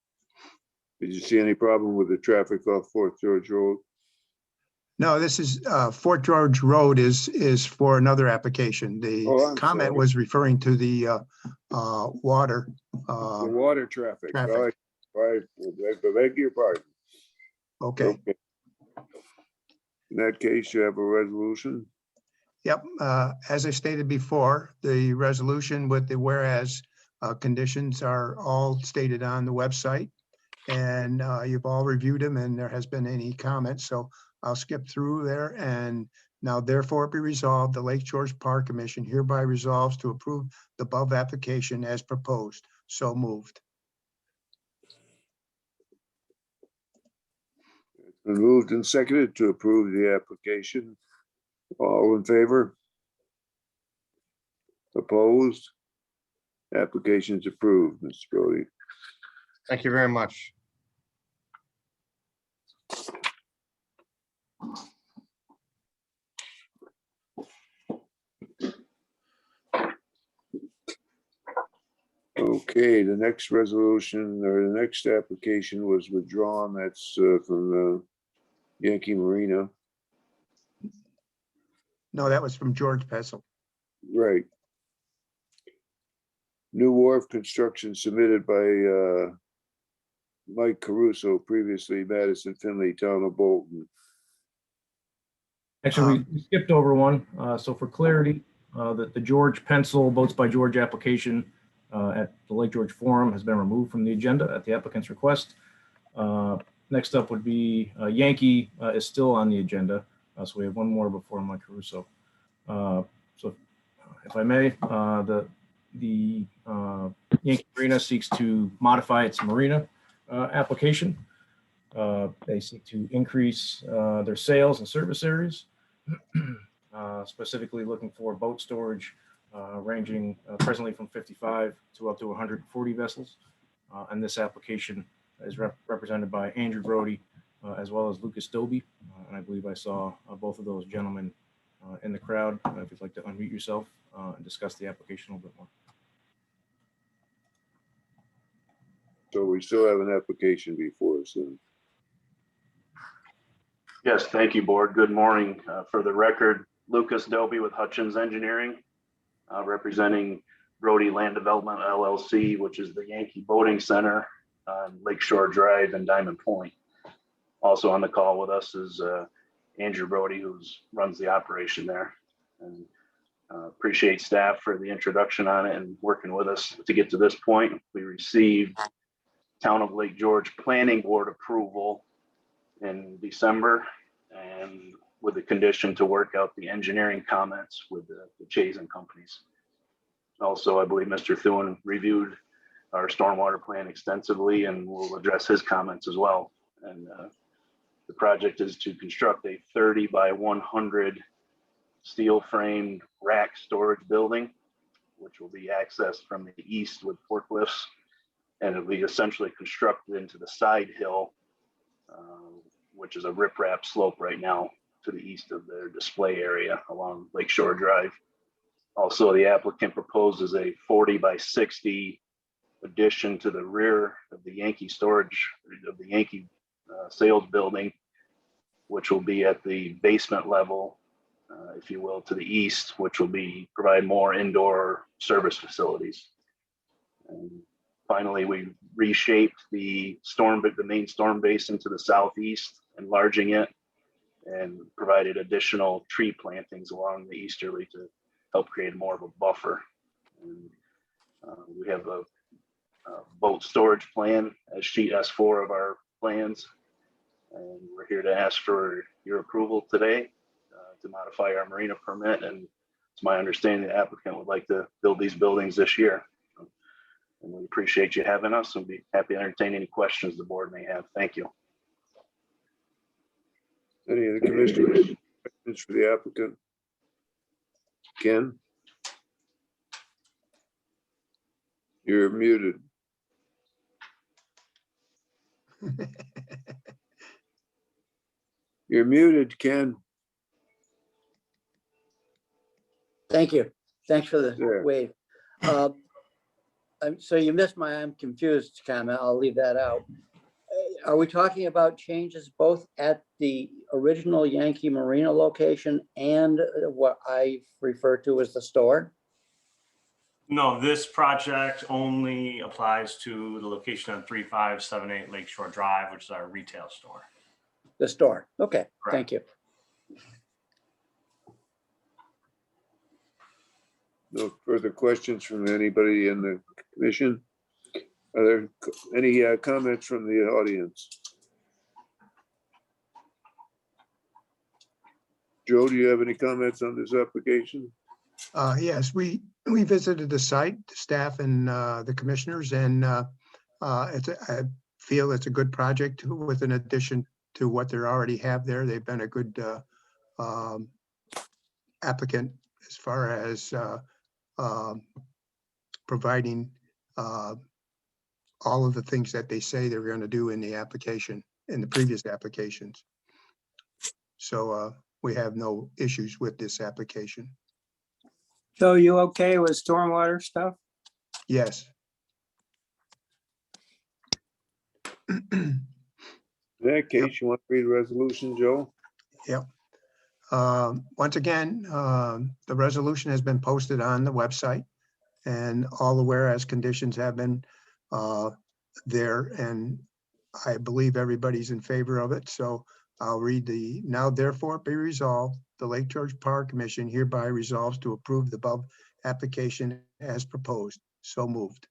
Speaker 2: Did you see any problem with the traffic off Fort George Road?
Speaker 6: No, this is Fort George Road is for another application. The comment
Speaker 2: sorry.
Speaker 6: was referring to the water.
Speaker 2: The water traffic.
Speaker 6: traffic.
Speaker 2: All right. I beg your pardon.
Speaker 6: Okay.
Speaker 2: In that case, you have a resolution.
Speaker 6: Yep. As I stated before, the resolution with the whereas conditions are all stated on the website, and you've all reviewed them, and there has been any comments. So I'll skip through there. And now therefore be resolved, the Lake George Park Commission hereby resolves to approve the above application as proposed. So moved.
Speaker 2: It's been moved and seconded to approve the application. All in favor? Opposed? Application's approved, Mr. Brody.
Speaker 11: Thank you very much.
Speaker 2: Okay, the next resolution or the next application was withdrawn. That's from Yankee Marina.
Speaker 6: No, that was from George Pessel.
Speaker 2: Right. New wharf construction submitted by Mike Caruso, previously Madison Finley, Town of Bolton.
Speaker 8: Actually, we skipped over one. So for clarity, the George Pencil Boats by George application at the Lake George Forum has been removed from the agenda at the applicant's request. Next up would be Yankee is still on the agenda. So we have one more before Mike Caruso. So if I may, the Yankee Marina seeks to modify its marina application. They seek to increase their sales and service areas, specifically looking for boat storage ranging presently from 55 to up to 140 vessels. And this application is represented by Andrew Brody as well as Lucas Doby. And I believe I saw both of those gentlemen in the crowd. If you'd like to unmute yourself and discuss the application a little bit more.
Speaker 2: So we still have an application before us. Then.
Speaker 12: Yes, thank you, board. Good morning. For the record, Lucas Doby with Hutchins Engineering, representing Brody Land Development LLC, which is the Yankee Boating Center on Lakeshore Drive and Diamond Point. Also on the call with us is Andrew Brody, who runs the operation there. And appreciate staff for the introduction on it and working with us to get to this point. We received Town of Lake George Planning Board approval in December, and with the condition to work out the engineering comments with the Chazen companies. Also, I believe Mr. Thune reviewed our stormwater plan extensively and will address his comments as well. And the project is to construct a 30 by 100 steel framed rack storage building, which will be accessed from the east with forklifts, and it'll be essentially constructed into the side hill, which is a riprap slope right now to the east of their display area along Lakeshore Drive. Also, the applicant proposes a 40 by 60 addition to the rear of the Yankee storage, of the Yankee sales building, which will be at the basement level, if you will, to the east, which will provide more indoor service facilities. And finally, we reshaped the main storm basin to the southeast, enlarging it, and provided additional tree plantings along the easterly to help create more of a buffer. And we have a boat storage plan as sheet S4 of our plans. And we're here to ask for your approval today to modify our marina permit. And it's my understanding the applicant would like to build these buildings this year. And we appreciate you having us and be happy to entertain any questions the board may have. Thank you.
Speaker 2: Any of the commissioners, questions for the applicant? Ken? You're muted. You're muted, Ken.
Speaker 1: Thank you. Thanks for the
Speaker 2: Sure.
Speaker 1: wave. So you missed my I'm confused comment. I'll leave that out. Are we talking about changes both at the original Yankee Marina location and what I refer to as the store?
Speaker 13: No, this project only applies to the location on 3578 Lakeshore Drive, which is our retail store.
Speaker 1: The store. Okay, thank you.
Speaker 2: No further questions from anybody in the commission? Are there any comments from the audience? Joe, do you have any comments on this application?
Speaker 6: Yes, we visited the site, the staff and the commissioners, and I feel it's a good project with an addition to what they already have there. They've been a good applicant as far as providing all of the things that they say they're going to do in the application, in the previous applications. So we have no issues with this application.
Speaker 14: So you okay with stormwater stuff?
Speaker 6: Yes.
Speaker 2: In that case, you want to read the resolution, Joe?
Speaker 6: Yep. Once again, the resolution has been posted on the website, and all the whereas conditions have been there, and I believe everybody's in favor of it. So I'll read the now therefore be resolved. The Lake George Power Commission hereby resolves to approve the above application as proposed. So moved.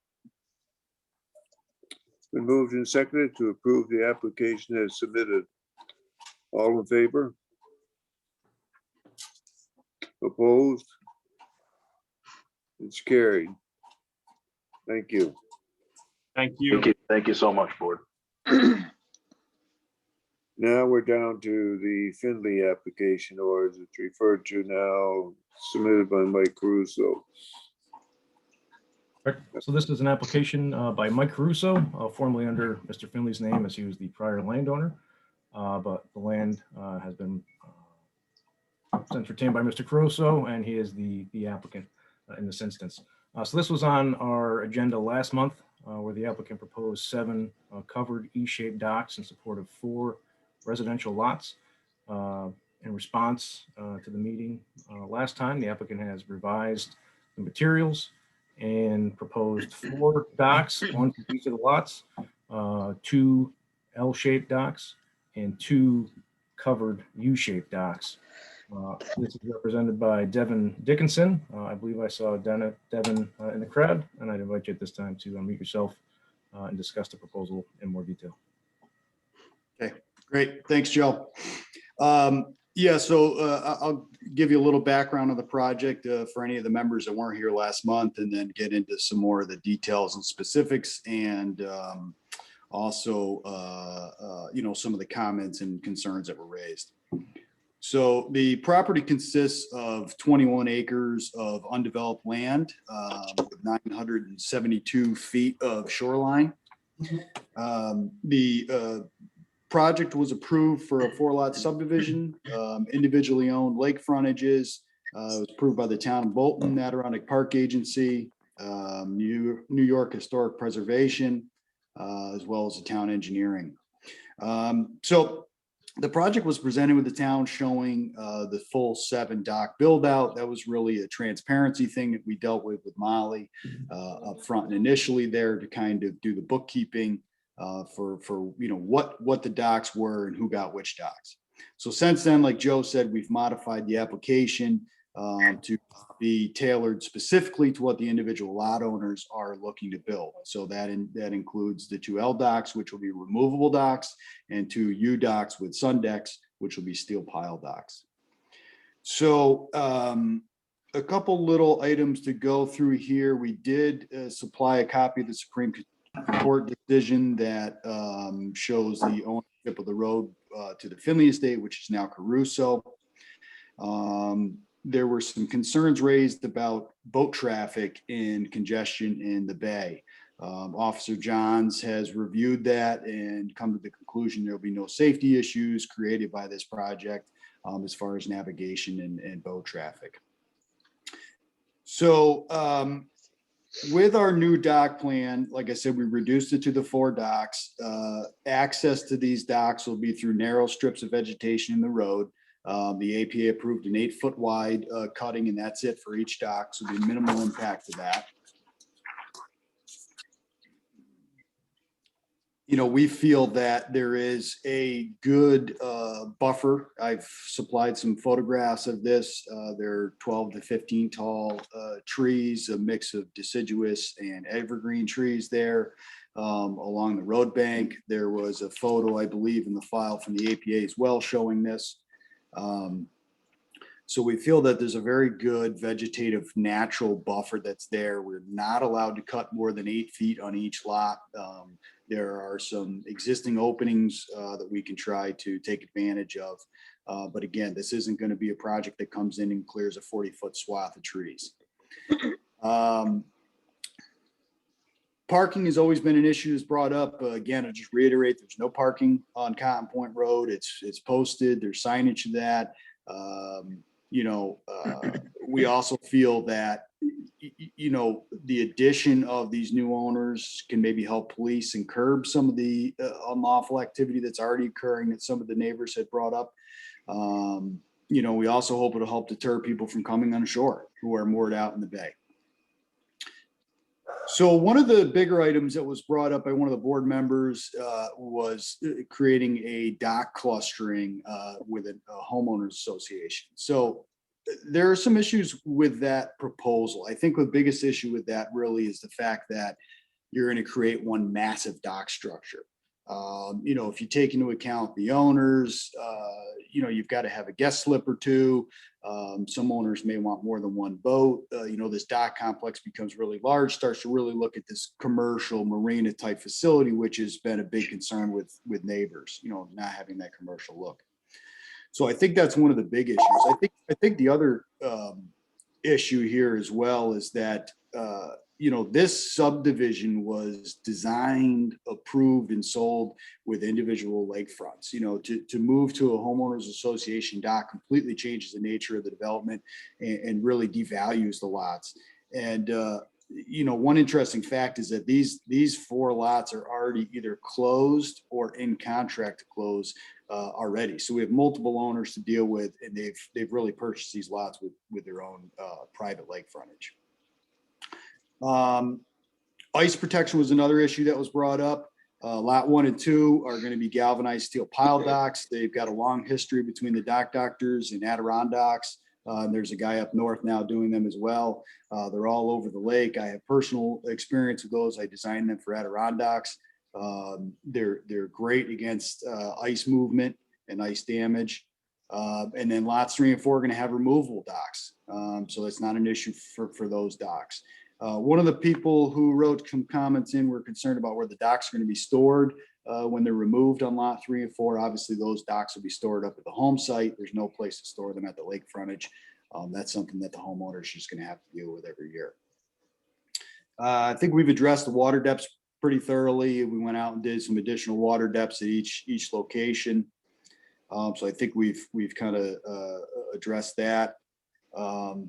Speaker 2: Been moved and seconded to approve the application as submitted. All in favor? Opposed? It's carried. Thank you.
Speaker 13: Thank you.
Speaker 12: Thank you so much, board.
Speaker 2: Now we're down to the Findlay application, or as it's referred to now, submitted by Mike Caruso.
Speaker 8: Correct. So this is an application by Mike Caruso, formerly under Mr. Finley's name, as he was the prior landowner. But the land has been since retained by Mr. Caruso, and he is the applicant in this instance. So this was on our agenda last month, where the applicant proposed 7 covered E-shaped docks in support of 4 residential lots. In response to the meeting last time, the applicant has revised the materials and proposed 4 docks, 1 for each of the lots, 2 L-shaped docks, and 2 covered U-shaped docks. This is represented by Devin Dickinson. I believe I saw Devin in the crowd, and I'd invite you at this time to unmute yourself and discuss the proposal in more detail.
Speaker 15: Okay, great. Thanks, Joe. Yeah, so I'll give you a little background of the project for any of the members that weren't here last month, and then get into some more of the details and specifics, and also, you know, some of the comments and concerns that were raised. So the property consists of 21 acres of undeveloped land, with 972 feet of shoreline. The project was approved for a 4-lot subdivision, individually owned lake frontages. It was approved by the town of Bolton, Adirondack Park Agency, New York Historic Preservation, as well as the town engineering. So the project was presented with the town showing the full 7 dock build out. That was really a transparency thing that we dealt with Molly up front and initially there to kind of do the bookkeeping for what the docks were and who got which docks. So since then, like Joe said, we've modified the application to be tailored specifically to what the individual lot owners are looking to build. So that includes the 2 L docks, which will be removable docks, and 2 U docks with sun decks, which will be steel pile docks. So a couple little items to go through here. We did supply a copy of the Supreme Court decision that shows the ownership of the road to the Finley estate, which is now Caruso. There were some concerns raised about boat traffic and congestion in the bay. Officer Johns has reviewed that and come to the conclusion there will be no safety issues created by this project as far as navigation and boat traffic. So with our new dock plan, like I said, we reduced it to the 4 docks. Access to these docks will be through narrow strips of vegetation in the road. The APA approved an 8-foot wide cutting, and that's it for each dock. So there'll be minimal impact to that. We feel that there is a good buffer. I've supplied some photographs of this. There are 12 to 15 tall trees, a mix of deciduous and evergreen trees there along the road bank. There was a photo, I believe, in the file from the APA as well showing this. So we feel that there's a very good vegetative natural buffer that's there. We're not allowed to cut more than 8 feet on each lot. There are some existing openings that we can try to take advantage of. But again, this isn't going to be a project that comes in and clears a 40-foot swath of trees. Parking has always been an issue that's brought up. Again, I'll just reiterate, there's no parking on Cotton Point Road. It's posted, there's signage to that. We also feel that, the addition of these new owners can maybe help police and curb some of the unlawful activity that's already occurring that some of the neighbors had brought up. We also hope it'll help deter people from coming on shore who are moored out in the bay. So one of the bigger items that was brought up by one of the board members was creating a dock clustering with a homeowners association. So there are some issues with that proposal. I think the biggest issue with that really is the fact that you're going to create one massive dock structure. If you take into account the owners, you've got to have a guest slip or 2. Some owners may want more than 1 boat. This dock complex becomes really large, starts to really look at this commercial marina type facility, which has been a big concern with neighbors, not having that commercial look. So I think that's one of the big issues. I think the other issue here as well is that, this subdivision was designed, approved, and sold with individual lakefronts. To move to a homeowners association dock completely changes the nature of the development and really devalues the lots. And one interesting fact is that these 4 lots are already either closed or in contract to close already. So we have multiple owners to deal with, and they've really purchased these lots with their own private lake frontage. Ice protection was another issue that was brought up. Lot 1 and 2 are going to be galvanized steel pile docks. They've got a long history between the dock doctors and Adirondacks. There's a guy up north now doing them as well. They're all over the lake. I have personal experience with those. I designed them for Adirondacks. They're great against ice movement and ice damage. And then lots 3 and 4 are going to have removable docks. So that's not an issue for those docks. One of the people who wrote some comments in were concerned about where the docks are going to be stored. when they're removed on lot 3 and 4. Obviously, those docks will be stored up at the home site. There's no place to store them at the lake frontage. That's something that the homeowner is just going to have to deal with every year. I think we've addressed the water depths pretty thoroughly. We went out and did some additional water depths at each location. So I think we've kind of addressed that.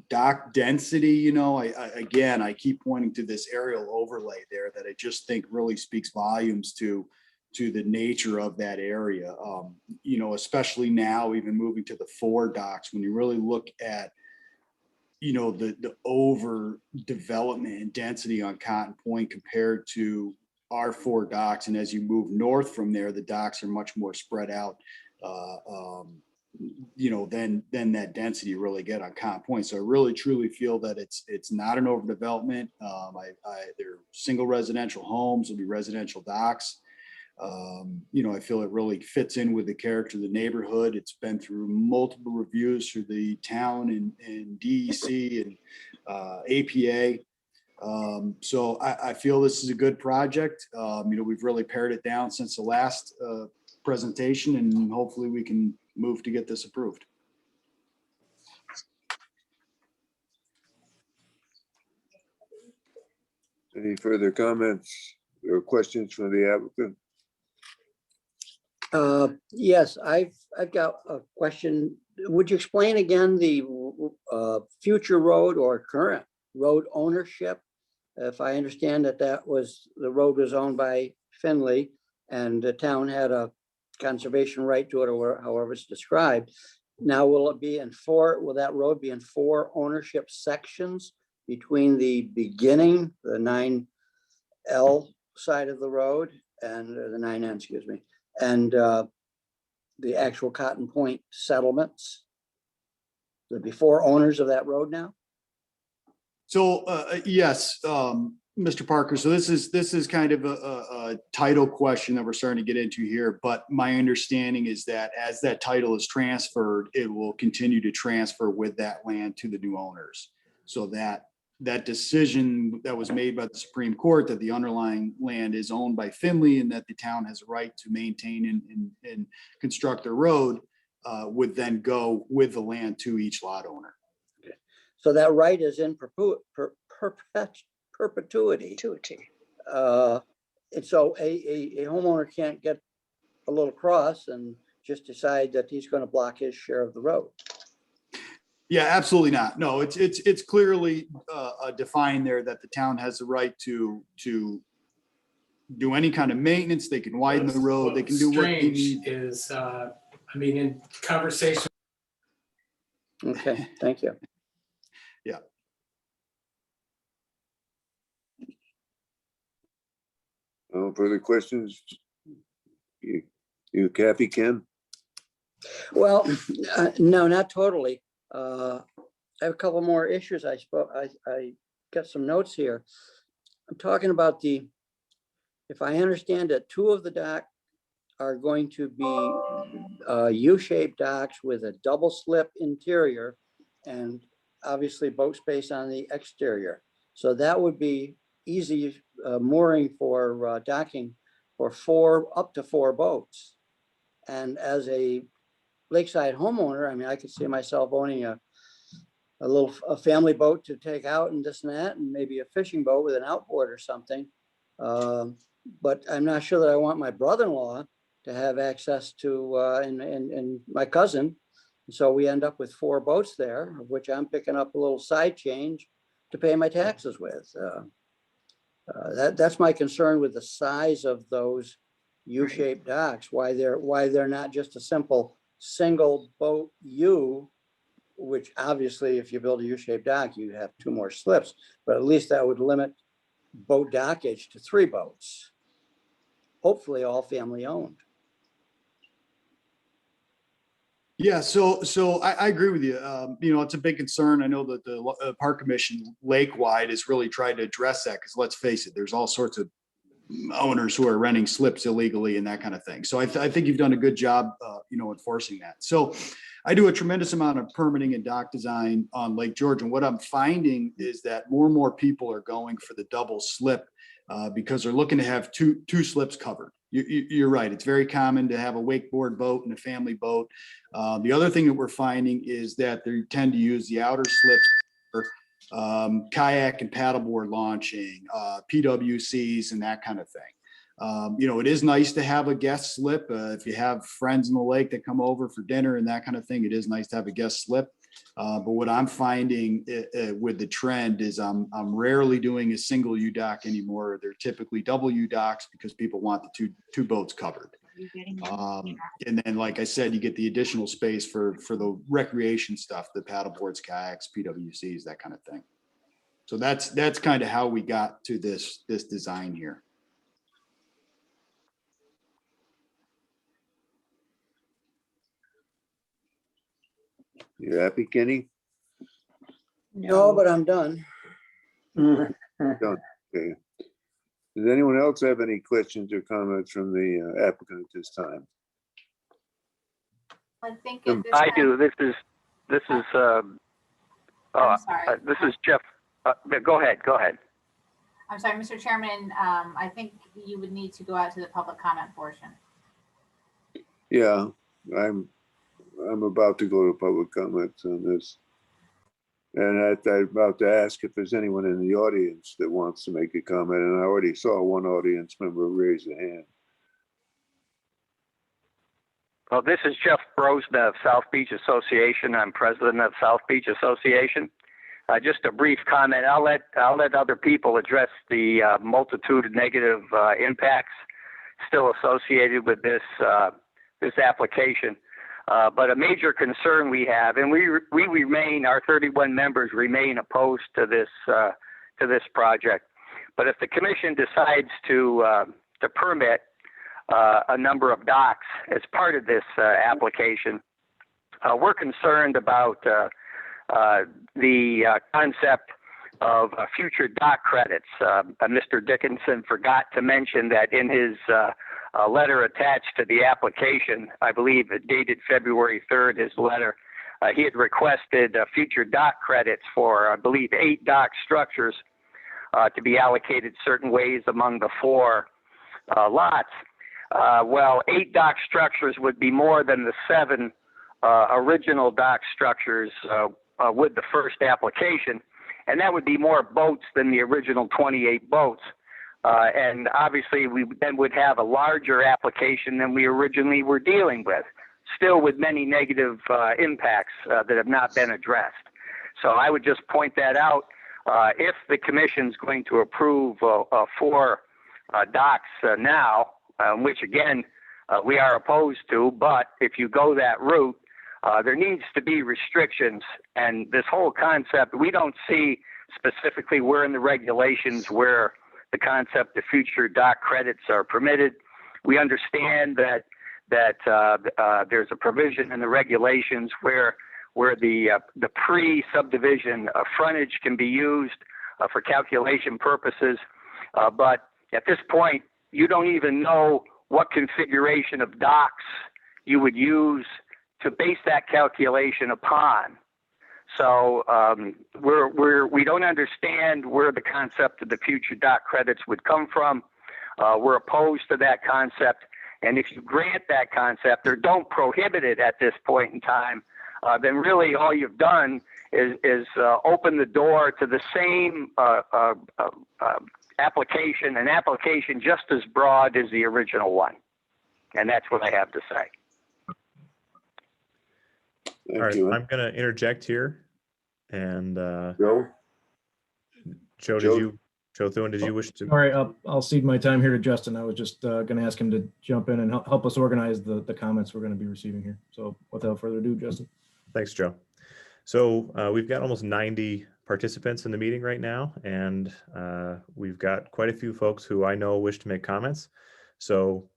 Speaker 15: Dock density, I keep pointing to this aerial overlay there that I just think really speaks volumes to the nature of that area. Especially now, even moving to the 4 docks, when you really look at the over development and density on Cotton Point compared to our 4 docks. And as you move north from there, the docks are much more spread out, than that density you really get on Cotton Point. So I really truly feel that it's not an overdevelopment. They're single residential homes, will be residential docks. I feel it really fits in with the character of the neighborhood. It's been through multiple reviews through the town and DEC and APA. So I feel this is a good project. We've really pared it down since the last presentation, and hopefully we can move to get this approved.
Speaker 2: Any further comments or questions from the applicant?
Speaker 1: Yes, I've got a question. Would you explain again the future road or current road ownership? If I understand that the road was owned by Finley and the town had a conservation right to it, or however it's described. Now, will that road be in 4 ownership sections between the beginning, the 9L side of the road, and the 9N, excuse me, and the actual Cotton Point settlements? There'll be 4 owners of that road now?
Speaker 15: So yes, Mr. Parker. So this is kind of a title question that we're starting to get into here. But my understanding is that as that title is transferred, it will continue to transfer with that land to the new owners. So that decision that was made by the Supreme Court that the underlying land is owned by Finley and that the town has a right to maintain and construct a road would then go with the land to each lot owner.
Speaker 1: Okay. So that right is in perpetuity. And so a homeowner can't get a little cross and just decide that he's going to block his share of the road.
Speaker 15: Yeah, absolutely not. No, it's clearly defined there that the town has the right to do any kind of maintenance. They can widen the road. They can do what they need.
Speaker 14: Is in conversation.
Speaker 1: Okay, thank you.
Speaker 15: Yeah.
Speaker 2: No further questions? You Kathy, Ken?
Speaker 1: Well, no, not totally. I have a couple more issues. I got some notes here. I'm talking about if I understand it, 2 of the dock are going to be U-shaped docks with a double slip interior and obviously boat space on the exterior. So that would be easy mooring for docking for up to 4 boats. And as a lakeside homeowner, I could see myself owning a family boat to take out and this and that, and maybe a fishing boat with an outboard or something. But I'm not sure that I want my brother-in-law to have access to and my cousin. So we end up with 4 boats there, of which I'm picking up a little side change to pay my taxes with. That's my concern with the size of those U-shaped docks. Why they're not just a simple single boat U, which obviously if you build a U-shaped dock, you have 2 more slips, but at least that would limit boat dockage to 3 boats. Hopefully all family owned.
Speaker 15: Yeah, so I agree with you. It's a big concern. I know that the Park Commission lake-wide has really tried to address that because let's face it, there's all sorts of owners who are renting slips illegally and that kind of thing. So I think you've done a good job, enforcing that. So I do a tremendous amount of permitting and dock design on Lake George. And what I'm finding is that more and more people are going for the double slip because they're looking to have two slips covered. You're right. It's very common to have a wakeboard boat and a family boat. The other thing that we're finding is that they tend to use the outer slips for kayak and paddleboard launching, PWCs and that kind of thing. You know, it is nice to have a guest slip. If you have friends in the lake that come over for dinner and that kind of thing, it is nice to have a guest slip. But what I'm finding with the trend is I'm rarely doing a single U dock anymore. They're typically double U docks because people want the two boats covered. And then, like I said, you get the additional space for the recreation stuff, the paddle boards, kayaks, PWCs, that kind of thing. So that's kind of how we got to this design here.
Speaker 2: You happy, Kenny?
Speaker 1: No, but I'm done.
Speaker 2: Done. Okay. Does anyone else have any questions or comments from the applicant at this time?
Speaker 3: I think at this
Speaker 16: I
Speaker 3: time-
Speaker 16: do. This is
Speaker 3: I'm sorry.
Speaker 16: this is Jeff. Go ahead.
Speaker 3: I'm sorry, Mr. Chairman, I think you would need to go out to the public comment portion.
Speaker 2: Yeah, I'm about to go to public comments on this. And I'm about to ask if there's anyone in the audience that wants to make a comment, and I already saw one audience member raise a hand.
Speaker 16: Well, this is Jeff Brosna of South Beach Association. I'm president of South Beach Association. Just a brief comment. I'll let other people address the multitude of negative impacts still associated with this application. But a major concern we have, and we remain, our 31 members remain opposed to this project. But if the commission decides to permit a number of docks as part of this application, we're concerned about the concept of future dock credits. Mr. Dickinson forgot to mention that in his letter attached to the application, I believe it dated February 3rd, his letter, he had requested future dock credits for, I believe, 8 dock structures to be allocated certain ways among the 4 lots. Well, 8 dock structures would be more than the 7 original dock structures with the first application, and that would be more boats than the original 28 boats. And obviously, we then would have a larger application than we originally were dealing with, still with many negative impacts that have not been addressed. So I would just point that out. If the commission's going to approve 4 docks now, which again, we are opposed to, but if you go that route, there needs to be restrictions. And this whole concept, we don't see specifically where in the regulations where the concept of future dock credits are permitted. We understand that there's a provision in the regulations where the pre-subdivision frontage can be used for calculation purposes. But at this point, you don't even know what configuration of docks you would use to base that calculation upon. So we don't understand where the concept of the future dock credits would come from. We're opposed to that concept. And if you grant that concept or don't prohibit it at this point in time, then really all you've done is open the door to the same application, an application just as broad as the original one. And that's what I have to say.
Speaker 2: Thank
Speaker 4: All right,
Speaker 2: you.
Speaker 4: I'm going to interject here. And
Speaker 2: Joe?
Speaker 4: Joe Thune, did you wish to?
Speaker 8: All right, I'll cede my time here to Justin. I was just going to ask him to jump in and help us organize the comments we're going to be receiving here. So without further ado, Justin.
Speaker 4: Thanks, Joe. So we've got almost 90 participants in the meeting right now, and we've got quite a few folks who I know wish to make comments. So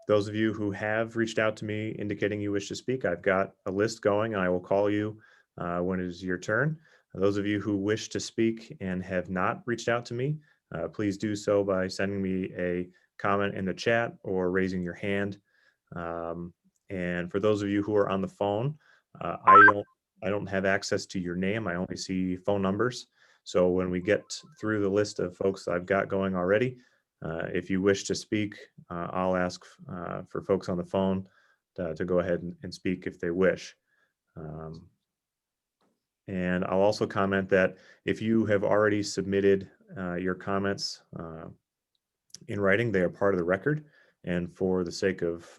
Speaker 4: those of you who have reached out to me indicating you wish to speak, I've got a list going, and I will call you when it is your turn. Those of you who wish to speak and have not reached out to me, please do so by sending me a comment in the chat or raising your hand. And for those of you who are on the phone, I don't have access to your name. I only see phone numbers. So when we get through the list of folks I've got going already, if you wish to speak, I'll ask for folks on the phone to go ahead and speak if they wish. And I'll also comment that if you have already submitted your comments in writing, they are part of the record. And for the sake of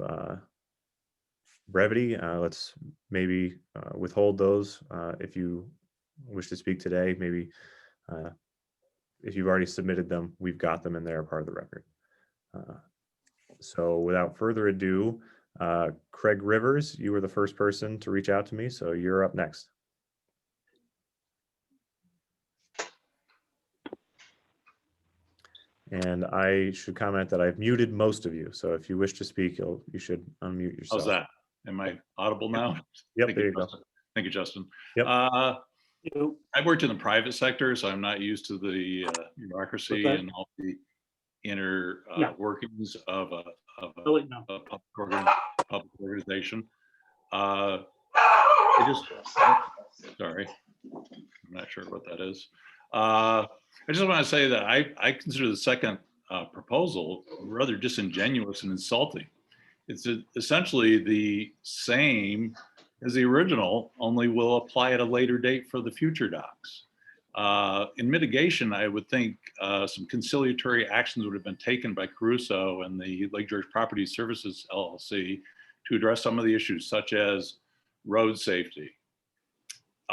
Speaker 4: brevity, let's maybe withhold those if you wish to speak today. Maybe if you've already submitted them, we've got them and they're part of the record. So without further ado, Craig Rivers, you were the first person to reach out to me, so you're up next. And I should comment that I've muted most of you. So if you wish to speak, you should unmute yourself.
Speaker 17: How's that? Am I audible now?
Speaker 4: Yep, there you go.
Speaker 17: Thank you, Justin.
Speaker 4: Yep.
Speaker 17: I've worked in the private sector, so I'm not used to the bureaucracy and all the inner workings of a public organization. Sorry, I'm not sure what that is. I just want to say that I consider the second proposal rather disingenuous and insulting. It's essentially the same as the original, only will apply at a later date for the future docks. In mitigation, I would think some conciliatory actions would have been taken by Caruso and the Lake George Property Services LLC to address some of the issues such as road safety.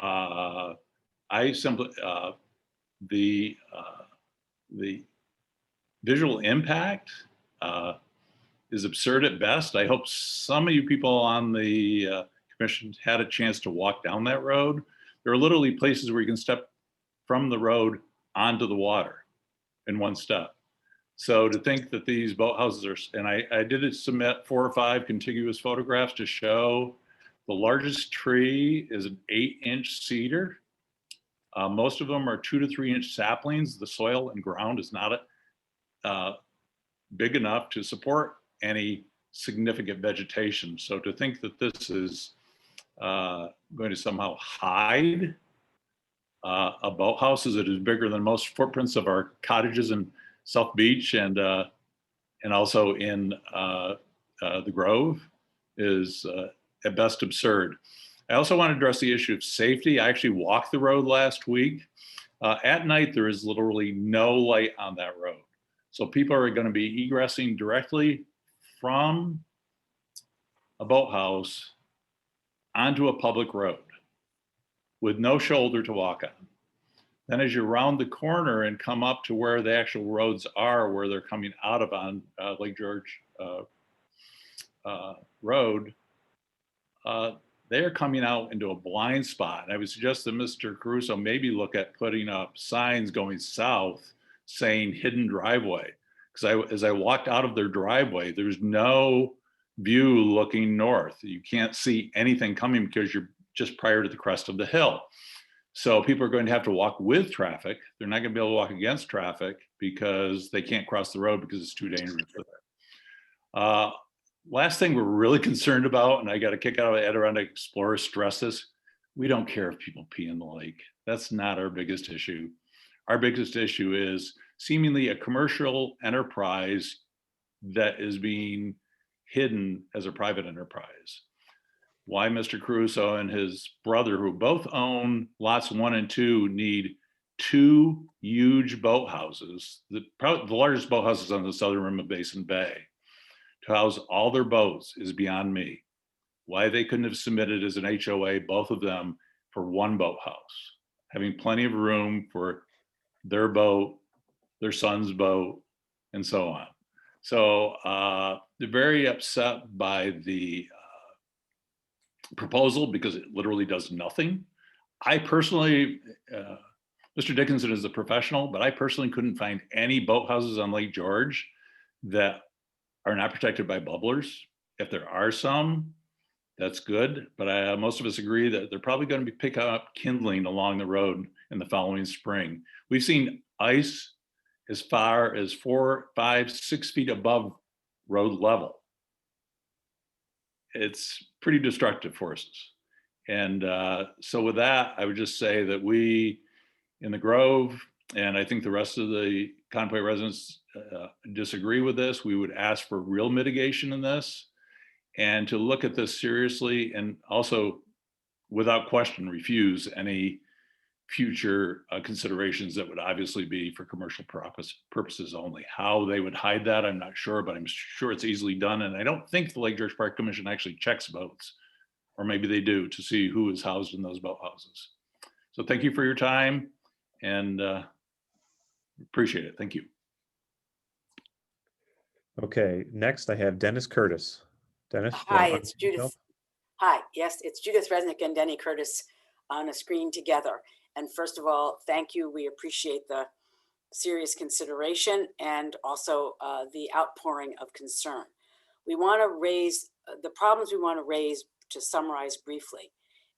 Speaker 17: I simply, the visual impact is absurd at best. I hope some of you people on the commission had a chance to walk down that road. There are literally places where you can step from the road onto the water in one step. So to think that these boathouses are, and I did submit 4 or 5 contiguous photographs to show the largest tree is an 8-inch cedar. Most of them are 2 to 3 inch saplings. The soil and ground is not big enough to support any significant vegetation. So to think that this is going to somehow hide a boathouse as it is bigger than most footprints of our cottages in South Beach and also in the Grove is at best absurd. I also want to address the issue of safety. I actually walked the road last week. At night, there is literally no light on that road. So people are going to be egressing directly from a boathouse onto a public road with no shoulder to walk on. Then as you round the corner and come up to where the actual roads are, where they're coming out of on Lake George Road, they are coming out into a blind spot. I would suggest that Mr. Caruso maybe look at putting up signs going south saying hidden driveway. Because as I walked out of their driveway, there's no view looking north. You can't see anything coming because you're just prior to the crest of the hill. So people are going to have to walk with traffic. They're not going to be able to walk against traffic because they can't cross the road because it's too dangerous for them. Last thing we're really concerned about, and I got a kick out of Adirondack Explorer stresses, we don't care if people pee in the lake. That's not our biggest issue. Our biggest issue is seemingly a commercial enterprise that is being hidden as a private enterprise. Why Mr. Caruso and his brother, who both own lots 1 and 2, need 2 huge boathouses, the largest boathouses on the southern rim of Basin Bay, to house all their boats is beyond me. Why they couldn't have submitted as an HOA, both of them, for 1 boathouse, having plenty of room for their boat, their son's boat, and so on. So they're very upset by the proposal because it literally does nothing. I personally, Mr. Dickinson is a professional, but I personally couldn't find any boathouses on Lake George that are not protected by bubblers. If there are some, that's good. But most of us agree that they're probably going to be picking up kindling along the road in the following spring. We've seen ice as far as 4, 5, 6 feet above road level. It's pretty destructive forces. And so with that, I would just say that we in the Grove, and I think the rest of the Conway residents disagree with this, we would ask for real mitigation in this and to look at this seriously, and also without question refuse any future considerations that would obviously be for commercial purposes only. How they would hide that, I'm not sure, but I'm sure it's easily done. And I don't think the Lake George Park Commission actually checks boats, or maybe they do, to see who is housed in those boathouses. So thank you for your time, and appreciate it. Thank you.
Speaker 4: Okay, next I have Dennis Curtis. Dennis? do you
Speaker 18: Hi,
Speaker 4: want
Speaker 18: it's
Speaker 4: to unmute
Speaker 18: Judith.
Speaker 4: yourself?
Speaker 18: Hi, yes, it's Judith Resnick and Denny Curtis on a screen together. And first of all, thank you. We appreciate the serious consideration and also the outpouring of concern. We want to raise the problems we want to raise, to summarize briefly,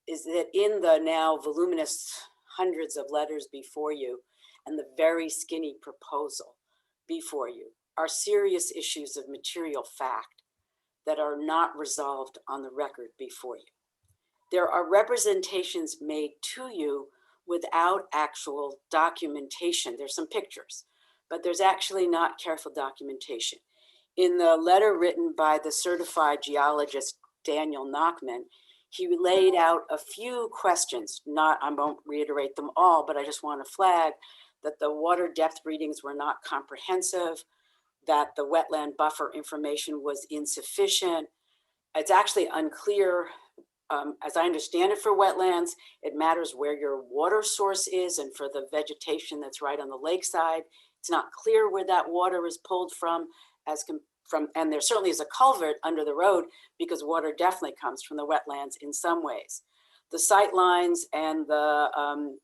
Speaker 18: is that in the now voluminous hundreds of letters before you and the very skinny proposal before you are serious issues of material fact that are not resolved on the record before you. There are representations made to you without actual documentation. There's some pictures, but there's actually not careful documentation. In the letter written by the certified geologist, Daniel Nachman, he laid out a few questions. I won't reiterate them all, but I just want to flag that the water depth readings were not comprehensive, that the wetland buffer information was insufficient. It's actually unclear, as I understand it, for wetlands, it matters where your water source is, and for the vegetation that's right on the lakeside, it's not clear where that water is pulled from, and there certainly is a culvert under the road because water definitely comes from the wetlands in some ways. The sight lines and the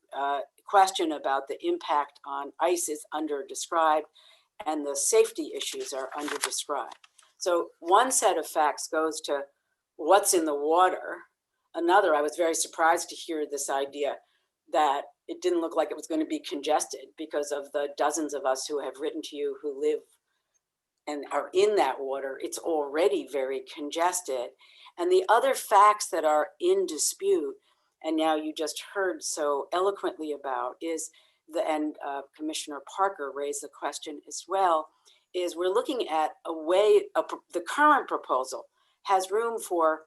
Speaker 18: question about the impact on ice is under-described, and the safety issues are under-described. So one set of facts goes to what's in the water. Another, I was very surprised to hear this idea that it didn't look like it was going to be congested because of the dozens of us who have written to you who live and are in that water. It's already very congested. And the other facts that are in dispute, and now you just heard so eloquently about, is and Commissioner Parker raised the question as well, is we're looking at the current proposal has room for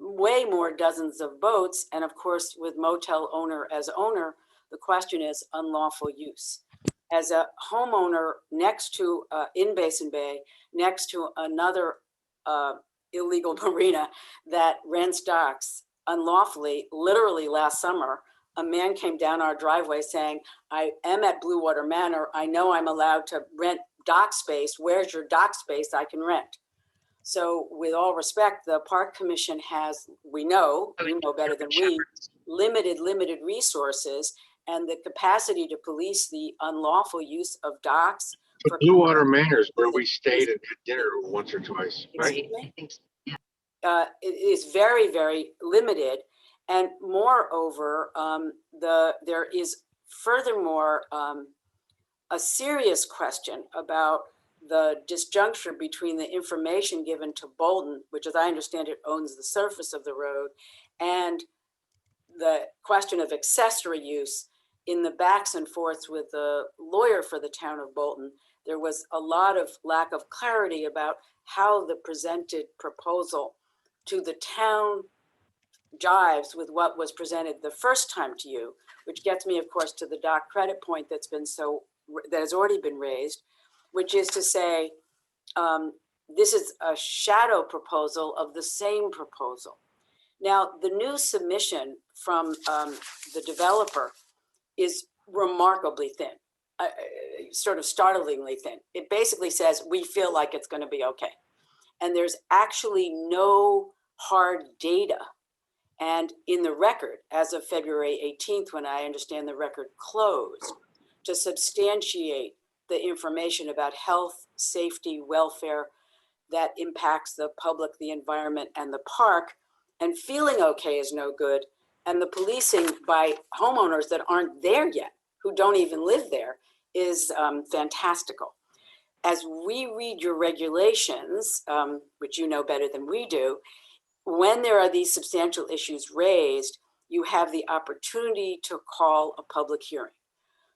Speaker 18: way more dozens of boats. And of course, with motel owner as owner, the question is unlawful use. As a homeowner next to, in Basin Bay, next to another illegal marina that rents docks unlawfully, literally last summer, a man came down our driveway saying, I am at Blue Water Manor. I know I'm allowed to rent dock space. Where's your dock space I can rent? So with all respect, the Park Commission has, you know better than we, limited resources and the capacity to police the unlawful use of docks.
Speaker 19: But Blue Water Manor is where we stayed and had dinner once or twice, right?
Speaker 18: It is very, very limited. And moreover, there is furthermore a serious question about the disjuncture between the information given to Bolton, which as I understand it owns the surface of the road, and the question of accessory use. In the backs and forths with the lawyer for the town of Bolton, there was a lot of lack of clarity about how the presented proposal to the town jives with what was presented the first time to you, which gets me, of course, to the dock credit point that has already been raised, which is to say, this is a shadow proposal of the same proposal. Now, the new submission from the developer is remarkably thin, sort of startlingly thin. It basically says, we feel like it's going to be okay. And there's actually no hard data. And in the record, as of February 18th, when I understand the record closed, to substantiate the information about health, safety, welfare that impacts the public, the environment, and the park, and feeling okay is no good. And the policing by homeowners that aren't there yet, who don't even live there, is fantastical. As we read your regulations, which you know better than we do, when there are these substantial issues raised, you have the opportunity to call a public hearing.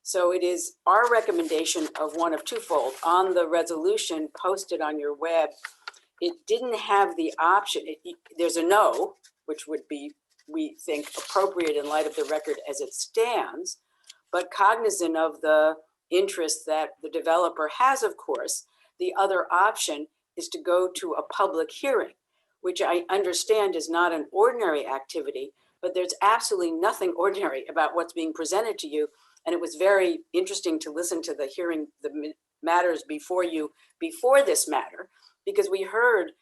Speaker 18: So it is our recommendation of one of twofold. On the resolution posted on your web, it didn't have the option. There's a no, which would be, we think, appropriate in light of the record as it stands, but cognizant of the interest that the developer has, of course, the other option is to go to a public hearing, which I understand is not an ordinary activity, but there's absolutely nothing ordinary about what's being presented to you. And it was very interesting to listen to the hearing, the matters before you, before this matter, because we heard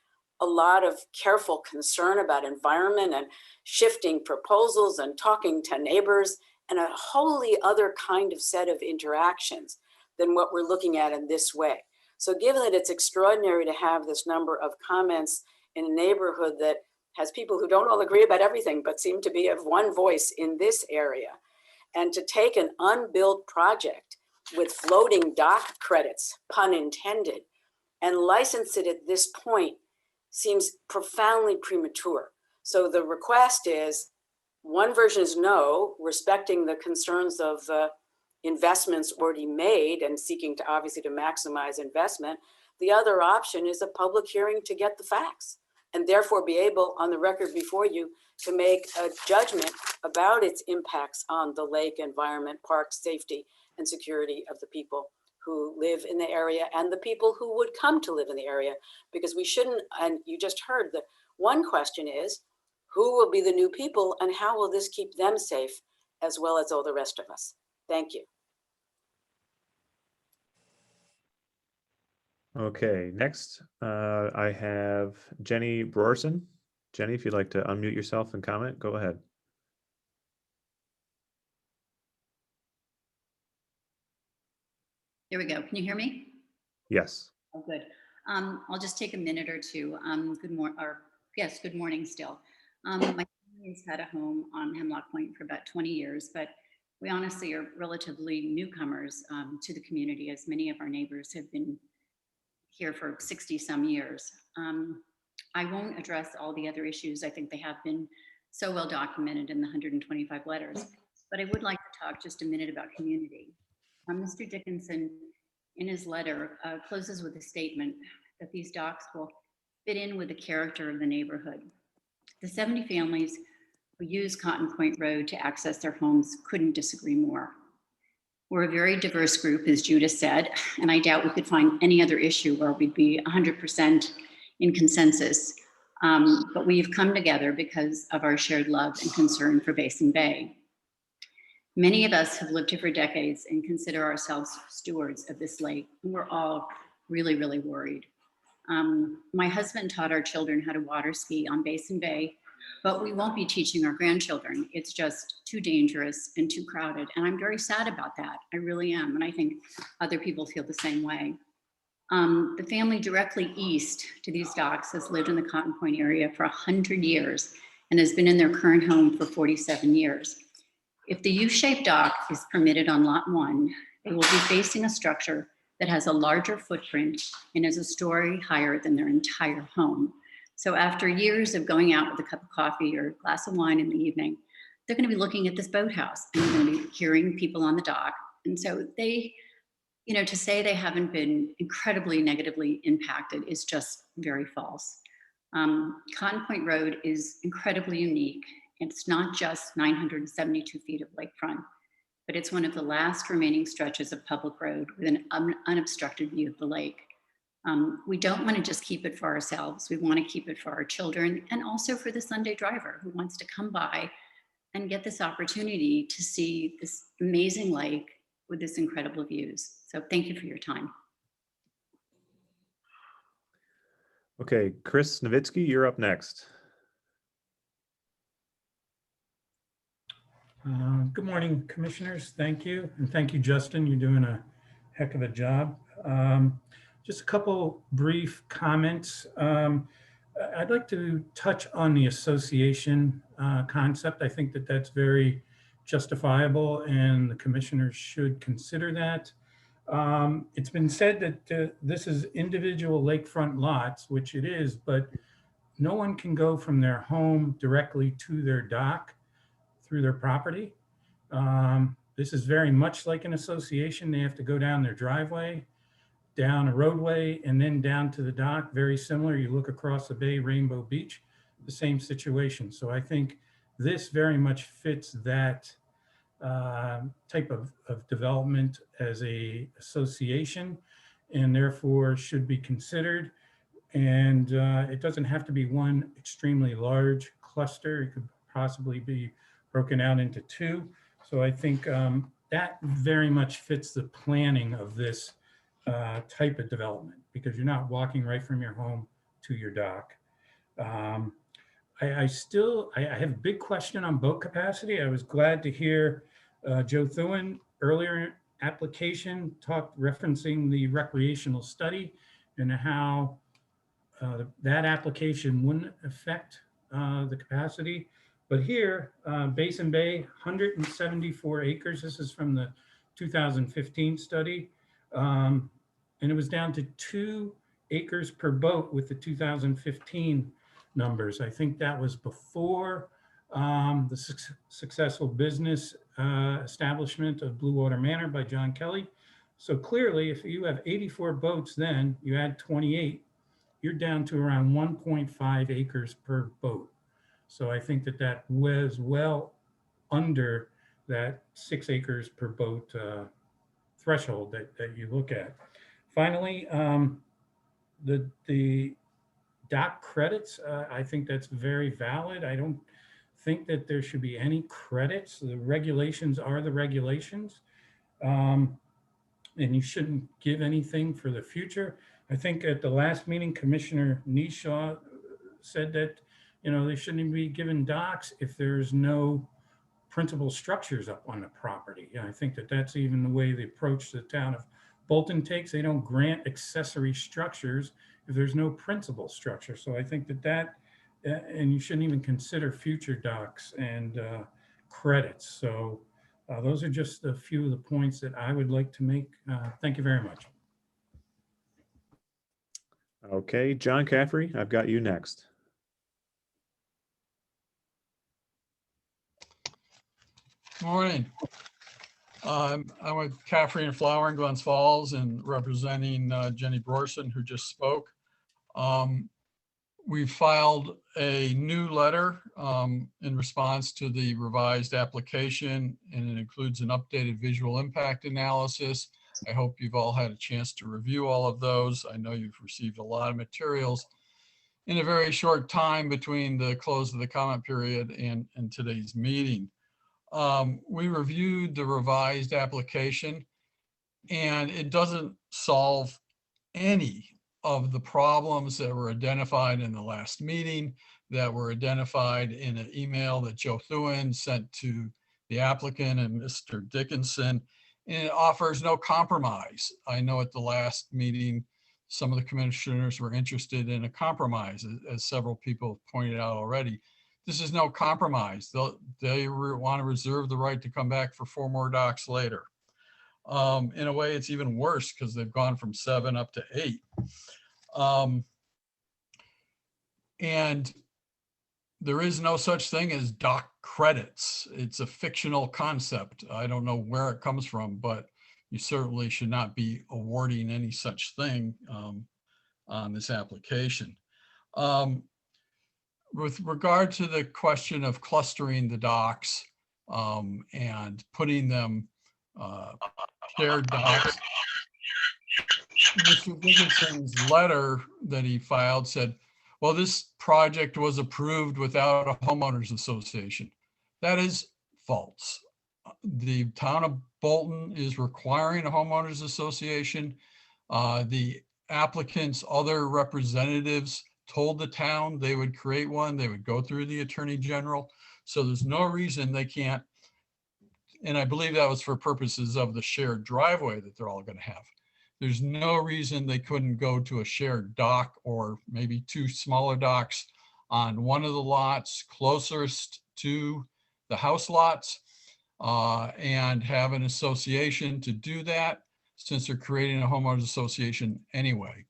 Speaker 18: a lot of careful concern about environment and shifting proposals and talking to neighbors and a wholly other kind of set of interactions than what we're looking at in this way. So given that it's extraordinary to have this number of comments in a neighborhood that has people who don't all agree about everything, but seem to be of one voice in this area, and to take an unbuilt project with floating dock credits, pun intended, and license it at this point seems profoundly premature. So the request is, one version is no, respecting the concerns of investments already made and seeking to obviously to maximize investment. The other option is a public hearing to get the facts and therefore be able on the record before you to make a judgment about its impacts on the lake, environment, park, safety, and security of the people who live in the area and the people who would come to live in the area. Because we shouldn't, and you just heard the one question is, who will be the new people and how will this keep them safe as well as all the rest of us? Thank you.
Speaker 4: Okay, next I have Jenny Brorson. Jenny, if you'd like to unmute yourself and comment, go ahead.
Speaker 20: There we go. Can you hear me?
Speaker 4: Yes.
Speaker 20: Oh, good. I'll just take a minute or two. Good morning still. My family has had a home on Hemlock Point for about 20 years, but we honestly are relatively newcomers to the community, as many of our neighbors have been here for 60 some years. I won't address all the other issues. I think they have been so well documented in the 125 letters, but I would like to talk just a minute about community. Mr. Dickinson, in his letter, closes with a statement that these docks will fit in with the character of the neighborhood. The 70 families who use Cotton Point Road to access their homes couldn't disagree more. We're a very diverse group, as Judah said, and I doubt we could find any other issue where we'd be 100% in consensus. But we've come together because of our shared love and concern for Basin Bay. Many of us have lived here for decades and consider ourselves stewards of this lake. And we're all really, really worried. My husband taught our children how to water ski on Basin Bay, but we won't be teaching our grandchildren. It's just too dangerous and too crowded. And I'm very sad about that. I really am. And I think other people feel the same way. The family directly east to these docks has lived in the Cotton Point area for 100 years and has been in their current home for 47 years. If the U-shaped dock is permitted on Lot 1, they will be facing a structure that has a larger footprint and is a story higher than their entire home. So after years of going out with a cup of coffee or a glass of wine in the evening, they're going to be looking at this boathouse and they're going to be hearing people on the dock. And so they, to say they haven't been incredibly negatively impacted is just very false. Cotton Point Road is incredibly unique. It's not just 972 feet of lakefront, but it's one of the last remaining stretches of public road with an unobstructed view of the lake. We don't want to just keep it for ourselves. We want to keep it for our children and also for the Sunday driver who wants to come by and get this opportunity to see this amazing lake with this incredible views. So thank you for your time.
Speaker 4: Okay, Chris Nowitzki, you're up next.
Speaker 21: Good morning, commissioners. Thank you. And thank you, Justin. You're doing a heck of a job. Just a couple brief comments. I'd like to touch on the association concept. I think that that's very justifiable and the commissioners should consider that. It's been said that this is individual lakefront lots, which it is, but no one can go from their home directly to their dock through their property. This is very much like an association. They have to go down their driveway, down a roadway, and then down to the dock. Very similar. You look across the bay, Rainbow Beach, the same situation. So I think this very much fits that type of development as a association, and therefore should be considered. And it doesn't have to be one extremely large cluster. It could possibly be broken out into two. So I think that very much fits the planning of this type of development, because you're not walking right from your home to your dock. I have a big question on boat capacity. I was glad to hear Joe Thuen earlier application referencing the recreational study and how that application wouldn't affect the capacity. But here, Basin Bay, 174 acres. This is from the 2015 study. And it was down to 2 acres per boat with the 2015 numbers. I think that was before the successful business establishment of Blue Water Manor by John Kelly. So clearly, if you have 84 boats, then you add 28, you're down to around 1.5 acres per boat. So I think that that was well under that 6 acres per boat threshold that you look at. Finally, the dock credits, I think that's very valid. I don't think that there should be any credits. The regulations are the regulations. And you shouldn't give anything for the future. I think at the last meeting, Commissioner Nishaw said that, you know, they shouldn't be given docks if there's no principal structures up on the property. I think that that's even the way the approach the town of Bolton takes. They don't grant accessory structures if there's no principal structure. So I think that and you shouldn't even consider future docks and credits. So those are just a few of the points that I would like to make. Thank you very much.
Speaker 4: Okay, John Caffrey, I've got you next.
Speaker 7: Morning. I'm with Caffrey and Flower in Glens Falls and representing Jenny Brorson, who just spoke. We filed a new letter in response to the revised application, and it includes an updated visual impact analysis. I hope you've all had a chance to review all of those. I know you've received a lot of materials in a very short time between the close of the comment period and today's meeting. We reviewed the revised application, and it doesn't solve any of the problems that were identified in the last meeting, that were identified in an email that Joe Thuen sent to the applicant and Mr. Dickinson, and it offers no compromise. I know at the last meeting, some of the commissioners were interested in a compromise, as several people pointed out already. This is no compromise. They want to reserve the right to come back for 4 more docks later. In a way, it's even worse because they've gone from 7 up to 8. And there is no such thing as dock credits. It's a fictional concept. I don't know where it comes from, but you certainly should not be awarding any such thing on this application. With regard to the question of clustering the docks and putting them shared docks, Mr. Dickinson's letter that he filed said, well, this project was approved without a homeowners association. That is false. The town of Bolton is requiring a homeowners association. The applicant's other representatives told the town they would create one. They would go through the Attorney General. So there's no reason they can't. And I believe that was for purposes of the shared driveway that they're all going to have. There's no reason they couldn't go to a shared dock or maybe 2 smaller docks on one of the lots closest to the house lots and have an association to do that, since they're creating a homeowners association anyway.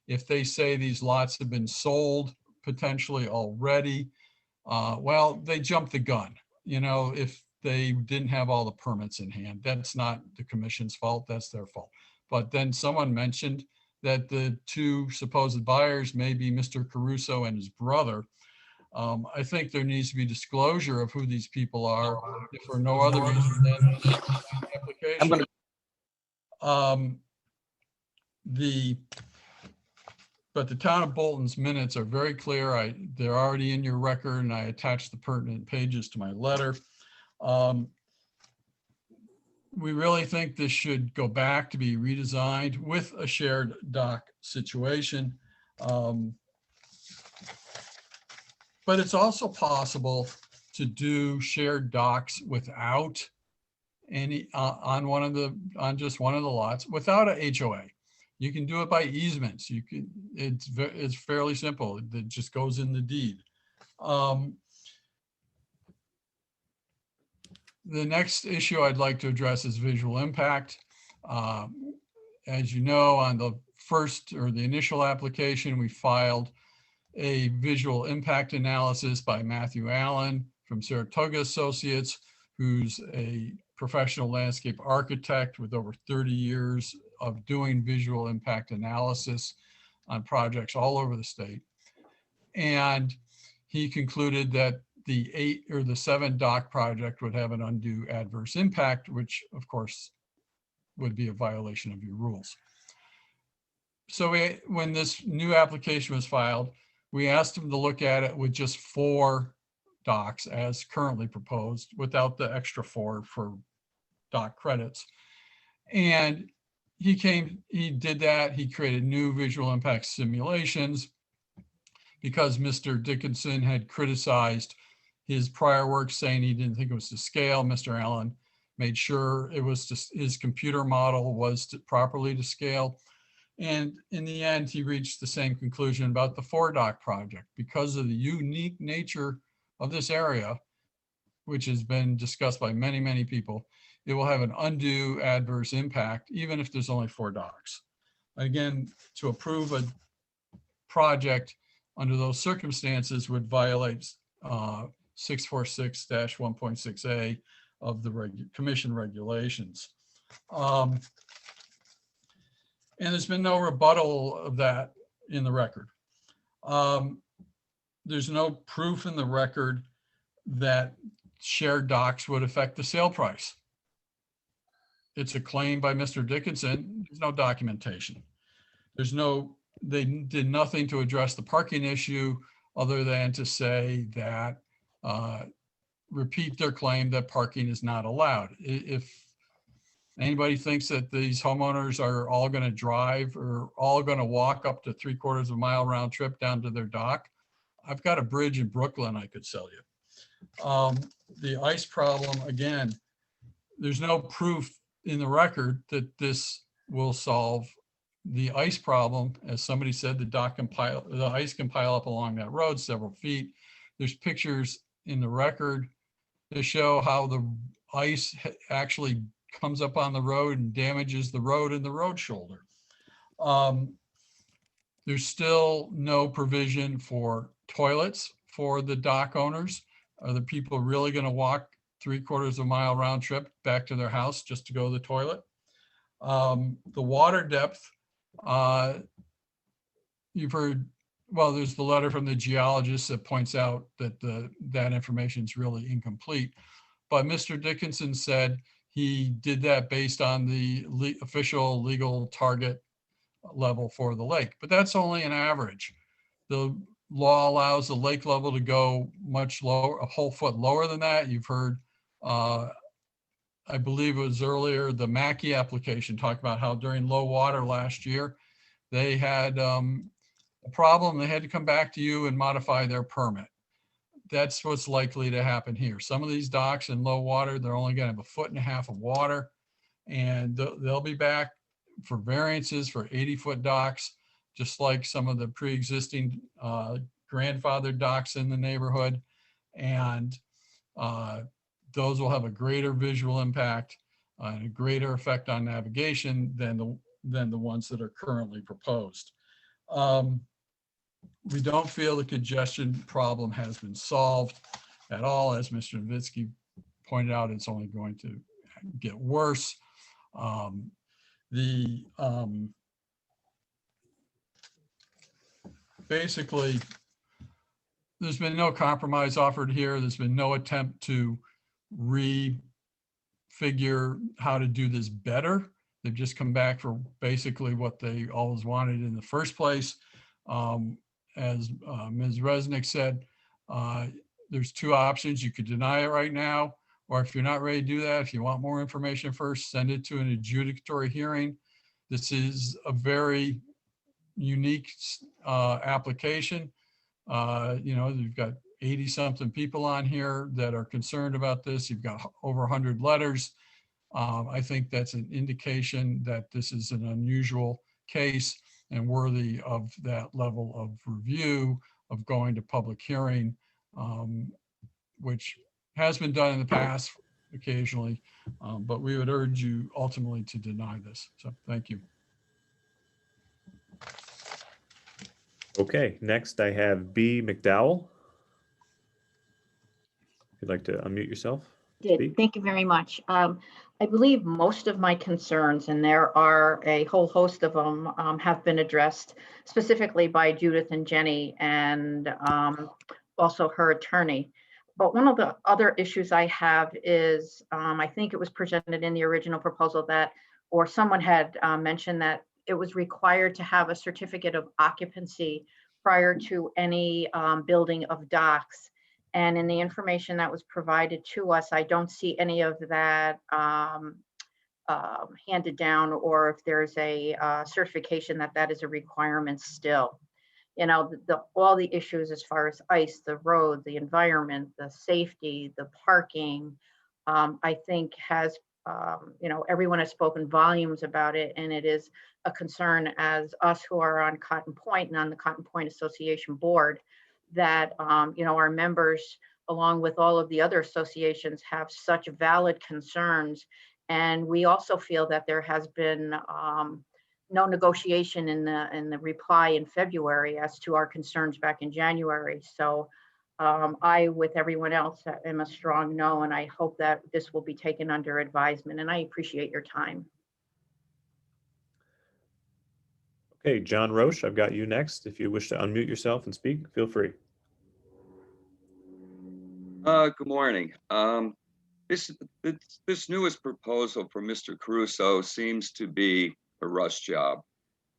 Speaker 7: If they say these lots have been sold potentially already, well, they jumped the gun. You know, if they didn't have all the permits in hand. That's not the commission's fault, that's their fault. But then someone mentioned that the two supposed buyers may be Mr. Caruso and his brother. I think there needs to be disclosure of who these people are, if for no other reason than application. But the town of Bolton's minutes are very clear. They're already in your record, and I attached the pertinent pages to my letter. We really think this should go back to be redesigned with a shared dock situation. But it's also possible to do shared docks without any, on just one of the lots, without a HOA. You can do it by easements. It's fairly simple. It just goes in the deed. The next issue I'd like to address is visual impact. As you know, on the initial application, we filed a visual impact analysis by Matthew Allen from Saratoga Associates, who's a professional landscape architect with over 30 years of doing visual impact analysis on projects all over the state. And he concluded that the 8 or the 7 dock project would have an undue adverse impact, which of course would be a violation of your rules. So when this new application was filed, we asked him to look at it with just 4 docks as currently proposed, without the extra 4 for dock credits. And he did that. He created new visual impact simulations because Mr. Dickinson had criticized his prior work, saying he didn't think it was to scale. Mr. Allen made sure it was his computer model was properly to scale. And in the end, he reached the same conclusion about the 4 dock project. Because of the unique nature of this area, which has been discussed by many, many people, it will have an undue adverse impact, even if there's only 4 docks. Again, to approve a project under those circumstances would violate 646-1.6A of the commission regulations. And there's been no rebuttal of that in the record. There's no proof in the record that shared docks would affect the sale price. It's a claim by Mr. Dickinson. There's no documentation. They did nothing to address the parking issue other than to say that, repeat their claim that parking is not allowed. If anybody thinks that these homeowners are all going to drive or all going to walk up to 3/4 mile round trip down to their dock, I've got a bridge in Brooklyn I could sell you. The ice problem, again, there's no proof in the record that this will solve the ice problem. As somebody said, the ice can pile up along that road several feet. There's pictures in the record to show how the ice actually comes up on the road and damages the road and the road shoulder. There's still no provision for toilets for the dock owners. Are the people really going to walk 3/4 mile round trip back to their house just to go to the toilet? The water depth, you've heard, well, there's the letter from the geologist that points out that that information is really incomplete. But Mr. Dickinson said he did that based on the official legal target level for the lake, but that's only an average. The law allows the lake level to go much lower, a whole foot lower than that. You've heard, I believe it was earlier, the Mackey application talked about how during low water last year, they had a problem. They had to come back to you and modify their permit. That's what's likely to happen here. Some of these docks in low water, they're only going to have 1.5 feet of water, and they'll be back for variances for 80-foot docks, just like some of the pre-existing grandfathered docks in the neighborhood. And those will have a greater visual impact and a greater effect on navigation than the ones that are currently proposed. We don't feel the congestion problem has been solved at all, as Mr. Nowitzki pointed out, it's only going to get worse. Basically, there's been no compromise offered here. There's been no attempt to refigure how to do this better. They've just come back for basically what they always wanted in the first place. As Ms. Resnick said, there's two options. You could deny it right now, or if you're not ready to do that, if you want more information first, send it to an adjudicatory hearing. This is a very unique application. You've got 80 something people on here that are concerned about this. You've got over 100 letters. I think that's an indication that this is an unusual case and worthy of that level of review, of going to public hearing, which has been done in the past occasionally, but we would urge you ultimately to deny this. So thank you.
Speaker 4: Okay, next I have B. Mcdowell. If you'd like to unmute yourself.
Speaker 9: Thank you very much. I believe most of my concerns, and there are a whole host of them, have been addressed specifically by Judith and Jenny and also her attorney. But one of the other issues I have is, I think it was presented in the original proposal that, or someone had mentioned that it was required to have a certificate of occupancy prior to any building of docks. And in the information that was provided to us, I don't see any of that handed down, or if there's a certification that that is a requirement still. All the issues as far as ice, the road, the environment, the safety, the parking, I think has, everyone has spoken volumes about it, and it is a concern as us who are on Cotton Point and on the Cotton Point Association board, that our members, along with all of the other associations, have such valid concerns. And we also feel that there has been no negotiation in the reply in February as to our concerns back in January. So I, with everyone else, am a strong no, and I hope that this will be taken under advisement, and I appreciate your time.
Speaker 4: Okay, John Roche, I've got you next. If you wish to unmute yourself and speak, feel free.
Speaker 22: Good morning. This newest proposal from Mr. Caruso seems to be a rush job.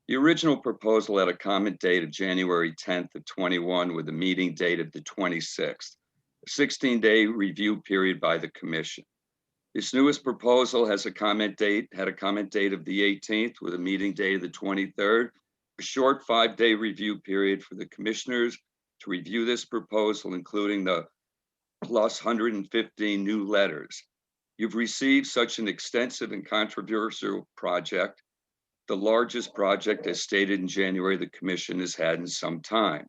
Speaker 22: The original proposal had a comment date of January 10th of 21 with a meeting date of the 26th, a 16-day review period by the commission. This newest proposal had a comment date of the 18th with a meeting date of the 23rd, a short 5-day review period for the commissioners to review this proposal, including the plus 115 new letters. You've received such an extensive and controversial project, the largest project, as stated in January, the commission has had in some time.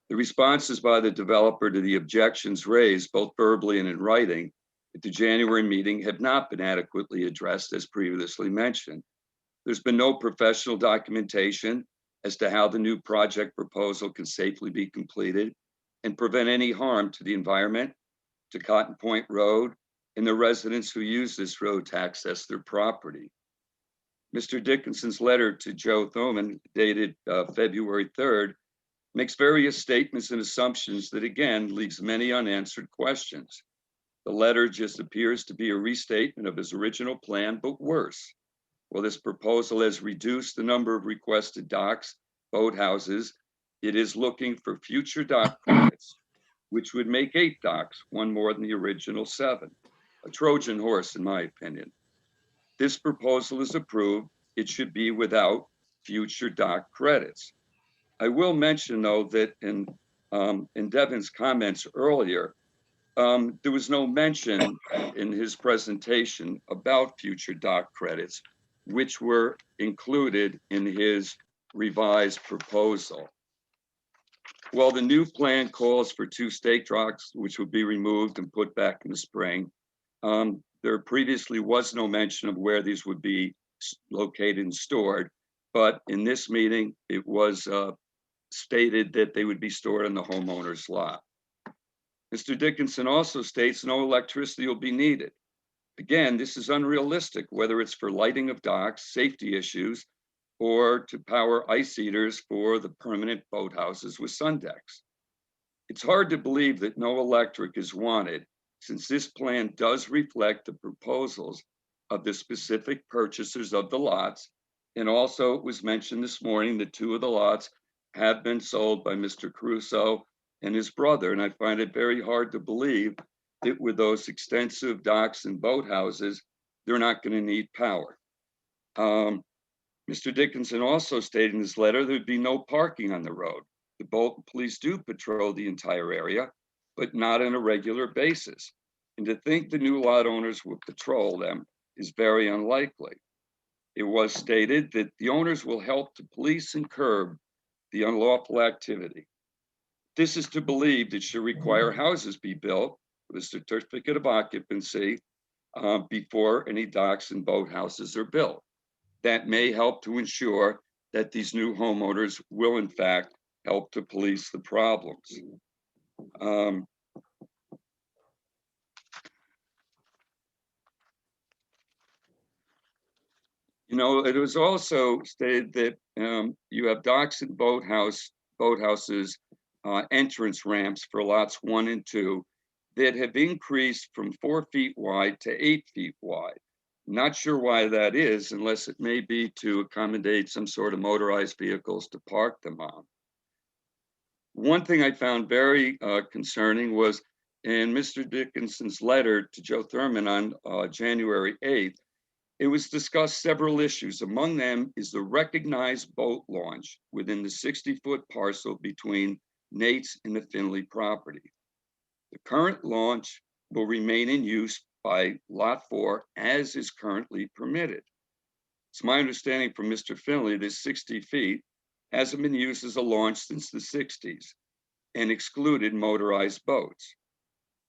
Speaker 22: The responses by the developer to the objections raised, both verbally and in writing, at the January meeting have not been adequately addressed, as previously mentioned. There's been no professional documentation as to how the new project proposal can safely be completed and prevent any harm to the environment, to Cotton Point Road, and the residents who use this road to access their property. Mr. Dickinson's letter to Joe Thoman, dated February 3rd, makes various statements and assumptions that again leaves many unanswered questions. The letter just appears to be a restatement of his original plan, but worse. While this proposal has reduced the number of requested docks, boathouses, it is looking for future dock credits, which would make 8 docks, one more than the original 7. A Trojan horse, in my opinion. This proposal is approved. It should be without future dock credits. I will mention, though, that in Devin's comments earlier, there was no mention in his presentation about future dock credits, which were included in his revised proposal. While the new plan calls for 2 stake docks, which would be removed and put back in the spring, there previously was no mention of where these would be located and stored, but in this meeting, it was stated that they would be stored on the homeowner's lot. Mr. Dickinson also states no electricity will be needed. Again, this is unrealistic, whether it's for lighting of docks, safety issues, or to power ice heaters for the permanent boathouses with sun decks. It's hard to believe that no electric is wanted, since this plan does reflect the proposals of the specific purchasers of the lots. And also it was mentioned this morning that 2 of the lots have been sold by Mr. Caruso and his brother. And I find it very hard to believe that with those extensive docks and boathouses, they're not going to need power. Mr. Dickinson also stated in his letter there'd be no parking on the road. The Bolton police do patrol the entire area, but not on a regular basis. And to think the new lot owners will patrol them is very unlikely. It was stated that the owners will help to police and curb the unlawful activity. This is to believe that should require houses be built with a certificate of occupancy before any docks and boathouses are built. That may help to ensure that these new homeowners will in fact help to police the problems. You know, it was also stated that you have docks and boathouses entrance ramps for lots 1 and 2 that have increased from 4 feet wide to 8 feet wide. Not sure why that is, unless it may be to accommodate some sort of motorized vehicles to park them on. One thing I found very concerning was in Mr. Dickinson's letter to Joe Thurman on January 8th, it was discussed several issues. Among them is the recognized boat launch within the 60-foot parcel between Nate's and the Finley property. The current launch will remain in use by Lot 4 as is currently permitted. It's my understanding from Mr. Finley that 60 feet hasn't been used as a launch since the 60s and excluded motorized boats.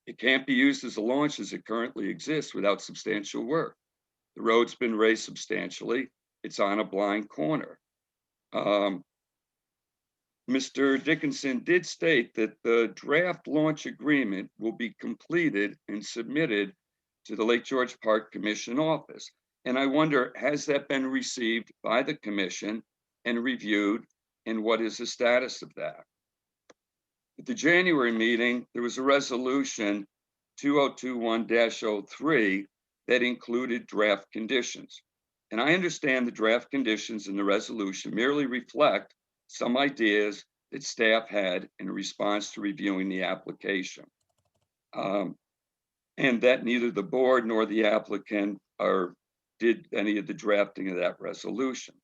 Speaker 22: It can't be used as a launch as it currently exists without substantial work. The road's been raised substantially. It's on a blind corner. Mr. Dickinson did state that the draft launch agreement will be completed and submitted to the Lake George Park Commission office. And I wonder, has that been received by the commission and reviewed, and what is the status of that? At the January meeting, there was a resolution 2021-03 that included draft conditions. And I understand the draft conditions in the resolution merely reflect some ideas that staff had in response to reviewing the application. And that neither the board nor the applicant did any of the drafting of that resolution.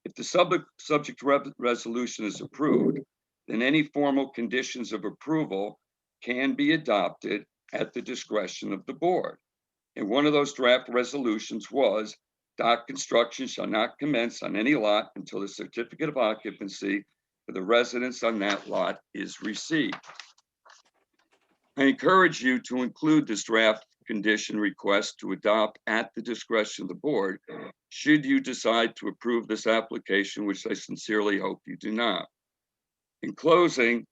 Speaker 22: If the subject resolution is approved, then any formal conditions of approval can be adopted at the discretion of the board. And one of those draft resolutions was dock construction shall not commence on any lot until the certificate of occupancy for the residents on that lot is received. I encourage you to include this draft condition request to adopt at the discretion of the board, should you decide to approve this application, which I sincerely hope you do not. In closing,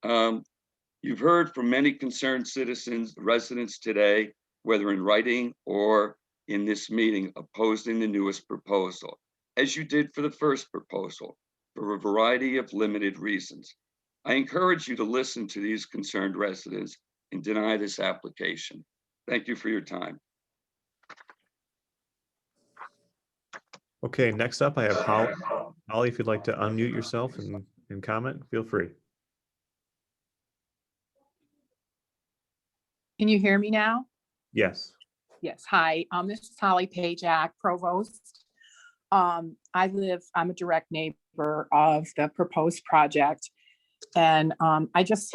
Speaker 22: you've heard from many concerned citizens, residents today, whether in writing or in this meeting, opposing the newest proposal, as you did for the first proposal, for a variety of limited reasons. I encourage you to listen to these concerned residents and deny this application. Thank you for your time.
Speaker 4: Okay, next up I have Holly. Holly, if you'd like to unmute yourself and comment, feel free.
Speaker 5: Can you hear me now?
Speaker 4: Yes.
Speaker 5: Yes. Hi, this is Holly Pajak, Provost. I'm a direct neighbor of the proposed project. And I guess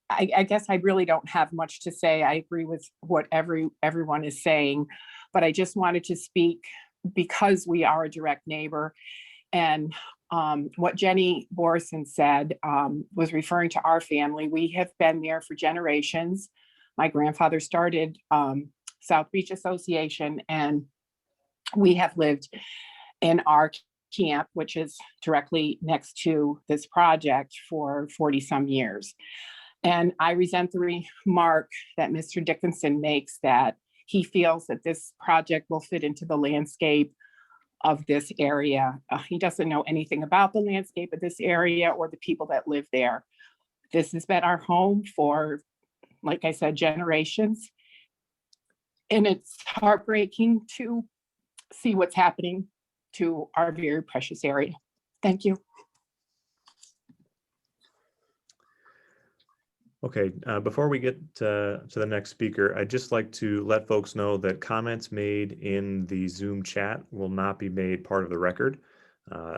Speaker 5: I really don't have much to say. I agree with what everyone is saying, but I just wanted to speak because we are a direct neighbor. And what Jenny Borson said was referring to our family. We have been there for generations. My grandfather started South Beach Association, and we have lived in our camp, which is directly next to this project, for 40 some years. And I resent the remark that Mr. Dickinson makes that he feels that this project will fit into the landscape of this area. He doesn't know anything about the landscape of this area or the people that live there. This has been our home for, like I said, generations. And it's heartbreaking to see what's happening to our very precious area. Thank you.
Speaker 4: Okay, before we get to the next speaker, I'd just like to let folks know that comments made in the Zoom chat will not be made part of the record.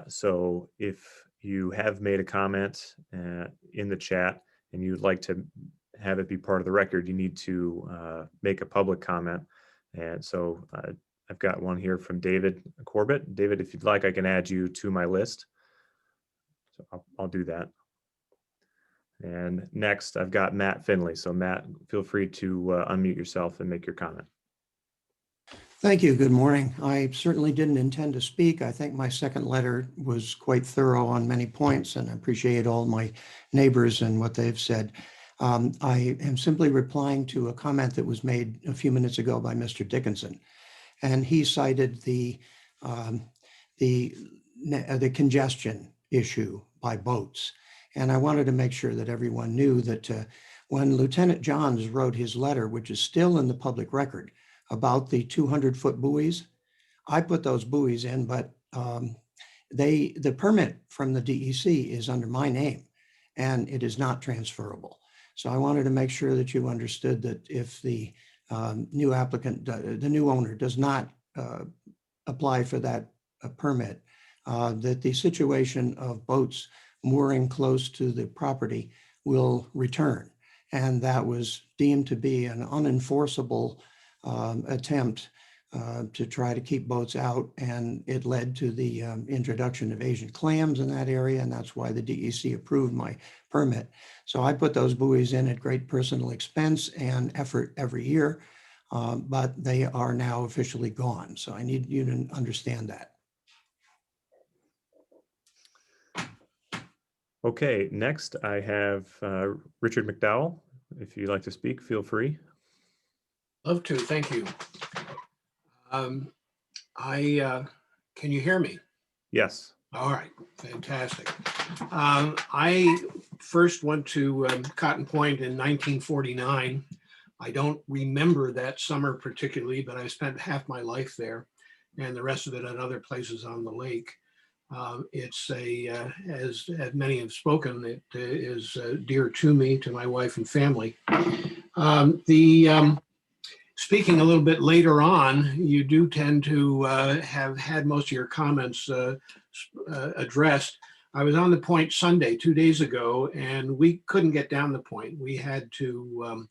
Speaker 4: So if you have made a comment in the chat and you'd like to have it be part of the record, you need to make a public comment. And so I've got one here from David Corbett. David, if you'd like, I can add you to my list. So I'll do that. And next, I've got Matt Finley. So Matt, feel free to unmute yourself and make your comment.
Speaker 10: Thank you. Good morning. I certainly didn't intend to speak. I think my second letter was quite thorough on many points, and I appreciate all my neighbors and what they've said. I am simply replying to a comment that was made a few minutes ago by Mr. Dickinson, and he cited the congestion issue by boats. And I wanted to make sure that everyone knew that when Lieutenant Johns wrote his letter, which is still in the public record, about the 200-foot buoys, I put those buoys in, but the permit from the DEC is under my name, and it is not transferable. So I wanted to make sure that you understood that if the new applicant, the new owner does not apply for that permit, that the situation of boats mooring close to the property will return. And that was deemed to be an unenforceable attempt to try to keep boats out. And it led to the introduction of Asian clams in that area. And that's why the DEC approved my permit. So I put those buoys in at great personal expense and effort every year, but they are now officially gone. So I need you to understand that.
Speaker 4: Okay, next I have Richard McDowell. If you'd like to speak, feel free.
Speaker 11: Love to, thank you. Can you hear me?
Speaker 4: Yes.
Speaker 11: All right, fantastic. I first went to Cotton Point in 1949. I don't remember that summer particularly, but I spent half my life there and the rest of it at other places on the lake. It's as many have spoken, it is dear to me, to my wife and family. Speaking a little bit later on, you do tend to have had most of your comments addressed. I was on the point Sunday, 2 days ago, and we couldn't get down the point. We had to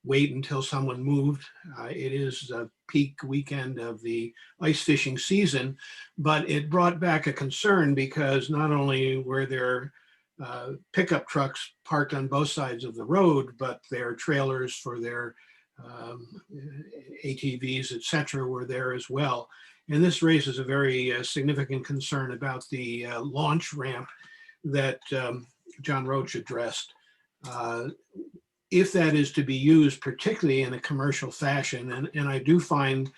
Speaker 11: wait until someone moved. It is a peak weekend of the ice fishing season, but it brought back a concern because not only were there pickup trucks parked on both sides of the road, but their trailers for their ATVs, et cetera, were there as well. And this raises a very significant concern about the launch ramp that John Roach addressed. If that is to be used, particularly in a commercial fashion, and I do find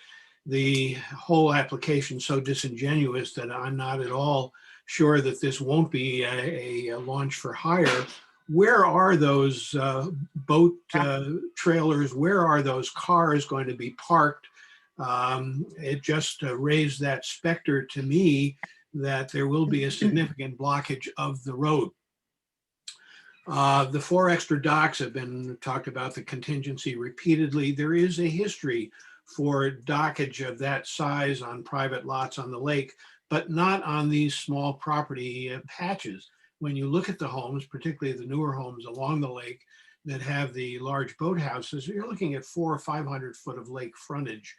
Speaker 11: the whole application so disingenuous that I'm not at all sure that this won't be a launch for hire. Where are those boat trailers? Where are those cars going to be parked? It just raised that specter to me that there will be a significant blockage of the road. The 4 extra docks have been talked about, the contingency repeatedly. There is a history for dockage of that size on private lots on the lake, but not on these small property patches. When you look at the homes, particularly the newer homes along the lake that have the large boathouses, you're looking at 400 or 500 foot of lake frontage,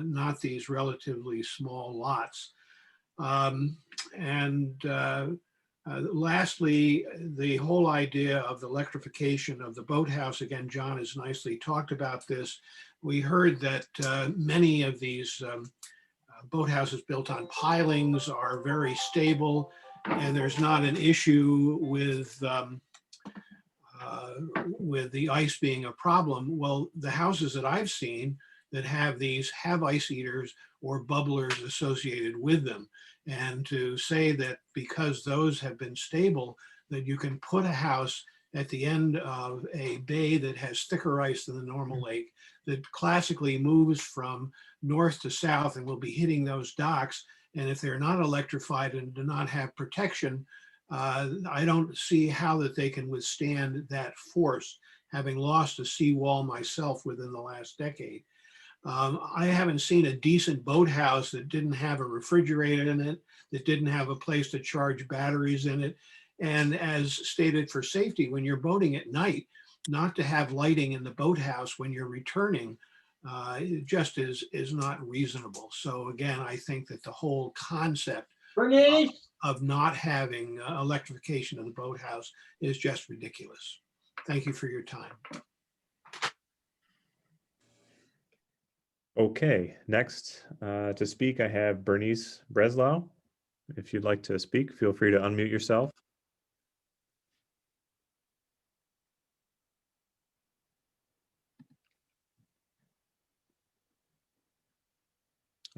Speaker 11: not these relatively small lots. Lastly, the whole idea of the electrification of the boathouse, again, John has nicely talked about this. We heard that many of these boathouses built on pilings are very stable, and there's not an issue with with the ice being a problem. Well, the houses that I've seen that have these have ice eaters or bubblers associated with them. And to say that because those have been stable, that you can put a house at the end of a bay that has thicker ice than the normal lake, that classically moves from north to south and will be hitting those docks. And if they're not electrified and do not have protection, I don't see how that they can withstand that force, having lost a seawall myself within the last decade. I haven't seen a decent boathouse that didn't have a refrigerator in it, that didn't have a place to charge batteries in it. And as stated for safety, when you're boating at night, not to have lighting in the boathouse when you're returning, it just is not reasonable. So again, I think that the whole concept of not having electrification of the boathouse is just ridiculous. Thank you for your time.
Speaker 4: Okay, next to speak, I have Bernice Breslau. If you'd like to speak, feel free to unmute yourself.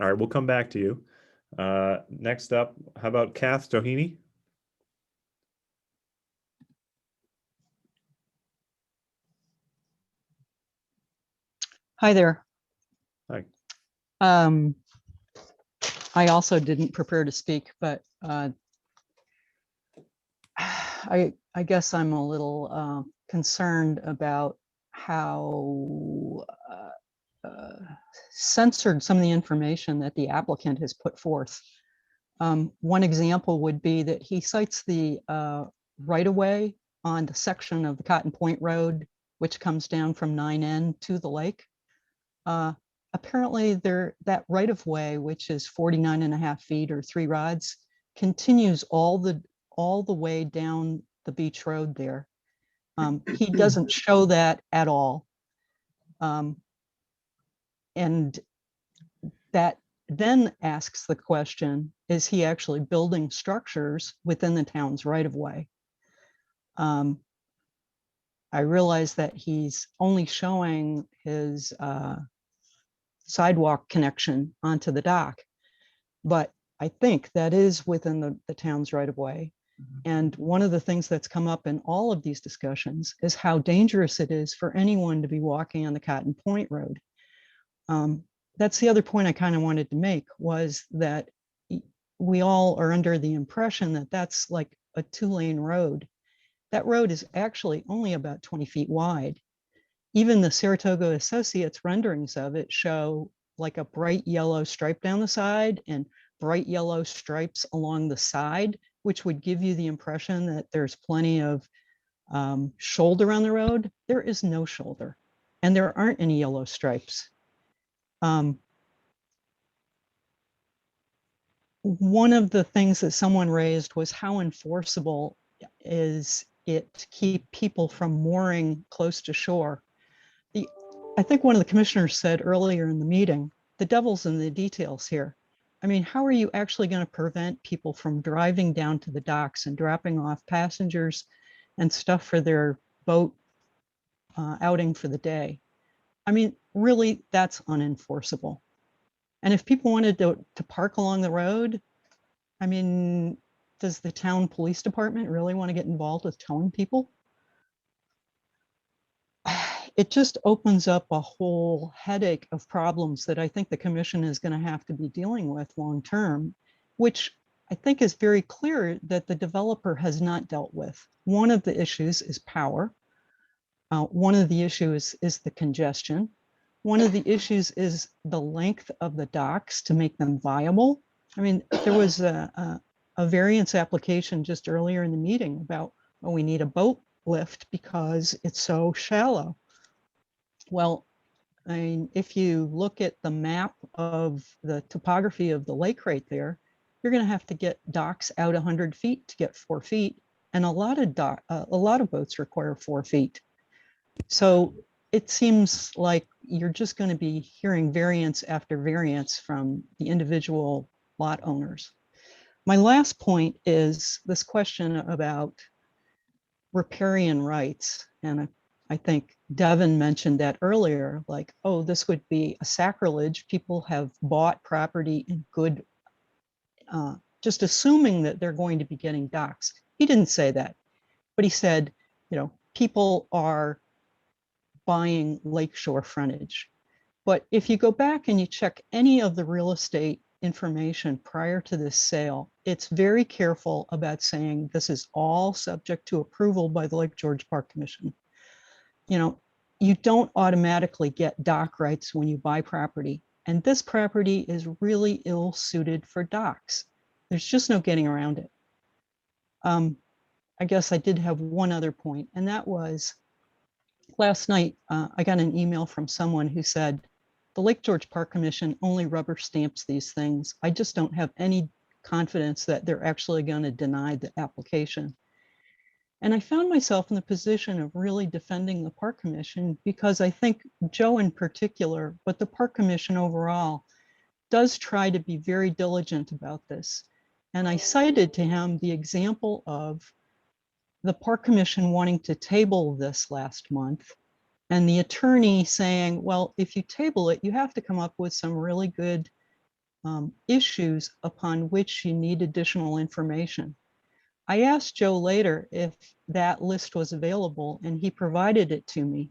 Speaker 4: All right, we'll come back to you. Next up, how about Kath Doheny?
Speaker 6: Hi there.
Speaker 4: Hi.
Speaker 6: I also didn't prepare to speak, but I guess I'm a little concerned about how censored some of the information that the applicant has put forth. One example would be that he cites the right-of-way on the section of the Cotton Point Road, which comes down from 9N to the lake. Apparently that right-of-way, which is 49.5 feet or 3 rods, continues all the way down the beach road there. He doesn't show that at all. And that then asks the question, is he actually building structures within the town's right-of-way? I realize that he's only showing his sidewalk connection onto the dock, but I think that is within the town's right-of-way. And one of the things that's come up in all of these discussions is how dangerous it is for anyone to be walking on the Cotton Point Road. That's the other point I kind of wanted to make, was that we all are under the impression that that's like a 2-lane road. That road is actually only about 20 feet wide. Even the Saratoga Associates renderings of it show like a bright yellow stripe down the side and bright yellow stripes along the side, which would give you the impression that there's plenty of shoulder on the road. There is no shoulder, and there aren't any yellow stripes. One of the things that someone raised was how enforceable is it to keep people from mooring close to shore. I think one of the commissioners said earlier in the meeting, the devil's in the details here. I mean, how are you actually going to prevent people from driving down to the docks and dropping off passengers and stuff for their boat outing for the day? I mean, really, that's unenforceable. And if people wanted to park along the road, I mean, does the town police department really want to get involved with towing people? It just opens up a whole headache of problems that I think the commission is going to have to be dealing with long term, which I think is very clear that the developer has not dealt with. One of the issues is power. One of the issues is the congestion. One of the issues is the length of the docks to make them viable. I mean, there was a variance application just earlier in the meeting about, oh, we need a boat lift because it's so shallow. Well, I mean, if you look at the map of the topography of the lake right there, you're going to have to get docks out 100 feet to get 4 feet, and a lot of boats require 4 feet. So it seems like you're just going to be hearing variance after variance from the individual lot owners. My last point is this question about riparian rights. And I think Devin mentioned that earlier, like, oh, this would be a sacrilege. People have bought property in good, just assuming that they're going to be getting docks. He didn't say that, but he said, you know, people are buying lakeshore frontage. But if you go back and you check any of the real estate information prior to this sale, it's very careful about saying this is all subject to approval by the Lake George Park Commission. You know, you don't automatically get dock rights when you buy property. And this property is really ill suited for docks. There's just no getting around it. I guess I did have one other point, and that was last night, I got an email from someone who said, the Lake George Park Commission only rubber stamps these things. I just don't have any confidence that they're actually going to deny the application. And I found myself in the position of really defending the Park Commission because I think Joe in particular, but the Park Commission overall, does try to be very diligent about this. And I cited to him the example of the Park Commission wanting to table this last month, and the attorney saying, well, if you table it, you have to come up with some really good issues upon which you need additional information. I asked Joe later if that list was available, and he provided it to me.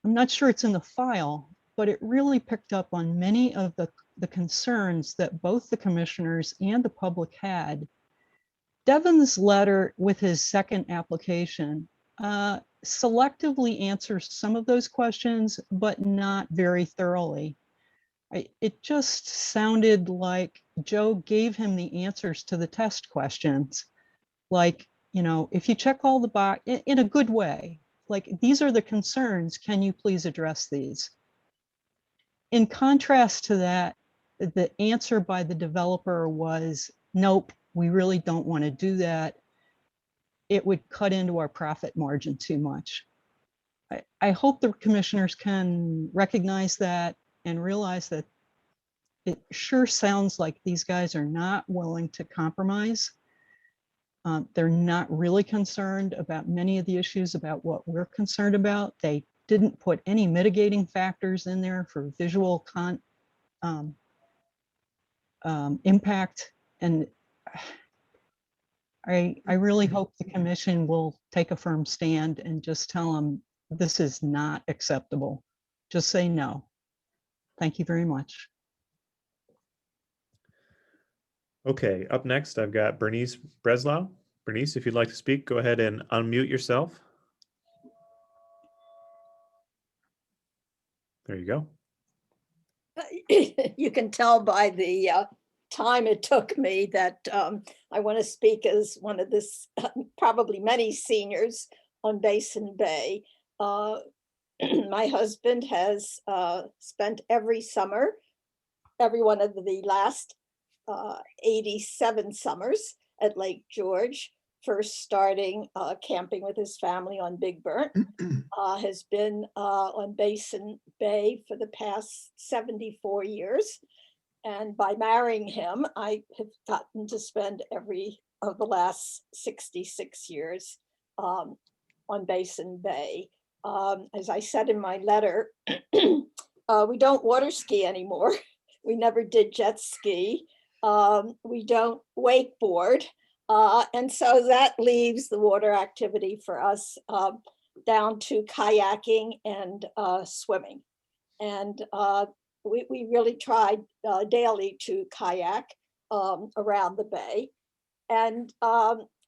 Speaker 6: I'm not sure it's in the file, but it really picked up on many of the concerns that both the commissioners and the public had. Devin's letter with his second application selectively answers some of those questions, but not very thoroughly. It just sounded like Joe gave him the answers to the test questions. Like, you know, if you check all the box in a good way, like, these are the concerns, can you please address these? In contrast to that, the answer by the developer was, nope, we really don't want to do that. It would cut into our profit margin too much. I hope the commissioners can recognize that and realize that it sure sounds like these guys are not willing to compromise. They're not really concerned about many of the issues about what we're concerned about. They didn't put any mitigating factors in there for visual impact. And I really hope the commission will take a firm stand and just tell them this is not acceptable. Just say no. Thank you very much.
Speaker 4: Okay, up next, I've got Bernice Breslau. Bernice, if you'd like to speak, go ahead and unmute yourself. There you go.
Speaker 12: You can tell by the time it took me that I want to speak as one of this probably many seniors on Basin Bay. My husband has spent every summer, every one of the last 87 summers at Lake George, first starting camping with his family on Big Burnt, has been on Basin Bay for the past 74 years. And by marrying him, I have gotten to spend every of the last 66 years on Basin Bay. As I said in my letter, we don't water ski anymore. We never did jet ski. We don't wakeboard. And so that leaves the water activity for us down to kayaking and swimming. And we really tried daily to kayak around the bay. And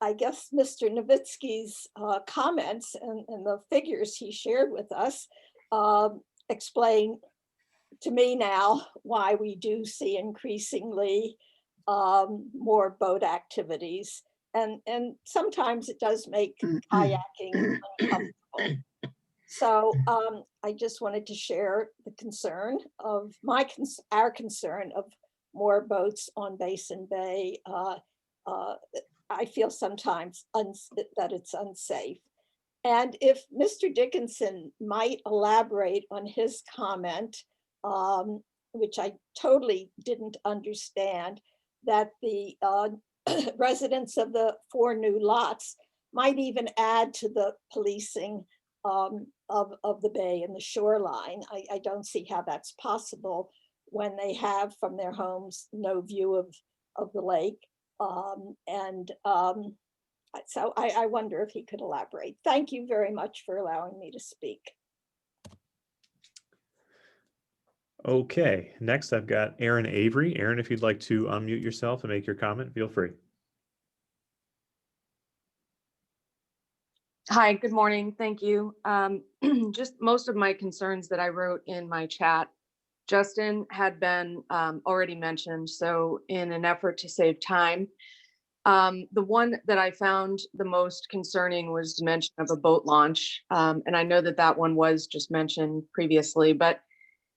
Speaker 12: I guess Mr. Nowitzki's comments and the figures he shared with us explain to me now why we do see increasingly more boat activities. And sometimes it does make kayaking uncomfortable. So I just wanted to share the concern of our concern of more boats on Basin Bay. I feel sometimes that it's unsafe. And if Mr. Dickinson might elaborate on his comment, which I totally didn't understand, that the residents of the 4 new lots might even add to the policing of the bay and the shoreline. I don't see how that's possible when they have from their homes no view of the lake. So I wonder if he could elaborate. Thank you very much for allowing me to speak.
Speaker 4: Okay, next I've got Aaron Avery. Aaron, if you'd like to unmute yourself and make your comment, feel free.
Speaker 13: Hi, good morning. Thank you. Just most of my concerns that I wrote in my chat, Justin had been already mentioned. So in an effort to save time, the one that I found the most concerning was the mention of a boat launch. And I know that that one was just mentioned previously, but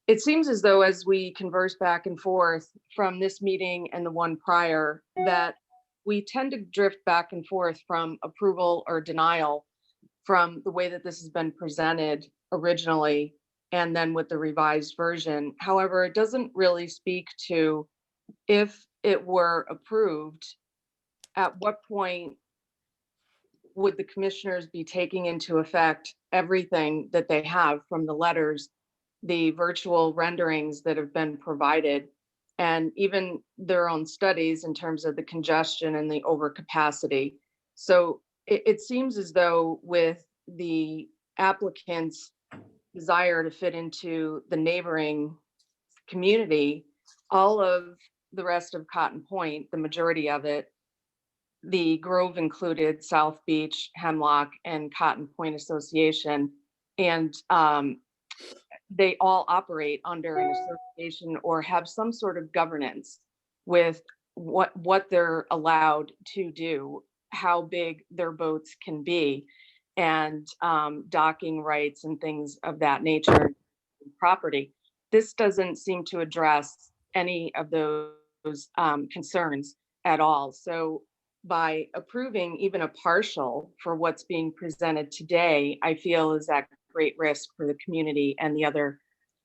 Speaker 13: it seems as though as we converse back and forth from this meeting and the one prior, that we tend to drift back and forth from approval or denial from the way that this has been presented originally and then with the revised version. However, it doesn't really speak to if it were approved, at what point would the commissioners be taking into effect everything that they have from the letters, the virtual renderings that have been provided, and even their own studies in terms of the congestion and the overcapacity. So it seems as though with the applicant's desire to fit into the neighboring community, all of the rest of Cotton Point, the majority of it, the Grove included, South Beach, Hemlock, and Cotton Point Association, and they all operate under an association or have some sort of governance with what they're allowed to do, how big their boats can be, and docking rights and things of that nature, property. This doesn't seem to address any of those concerns at all. So by approving even a partial for what's being presented today, I feel is at great risk for the community and the other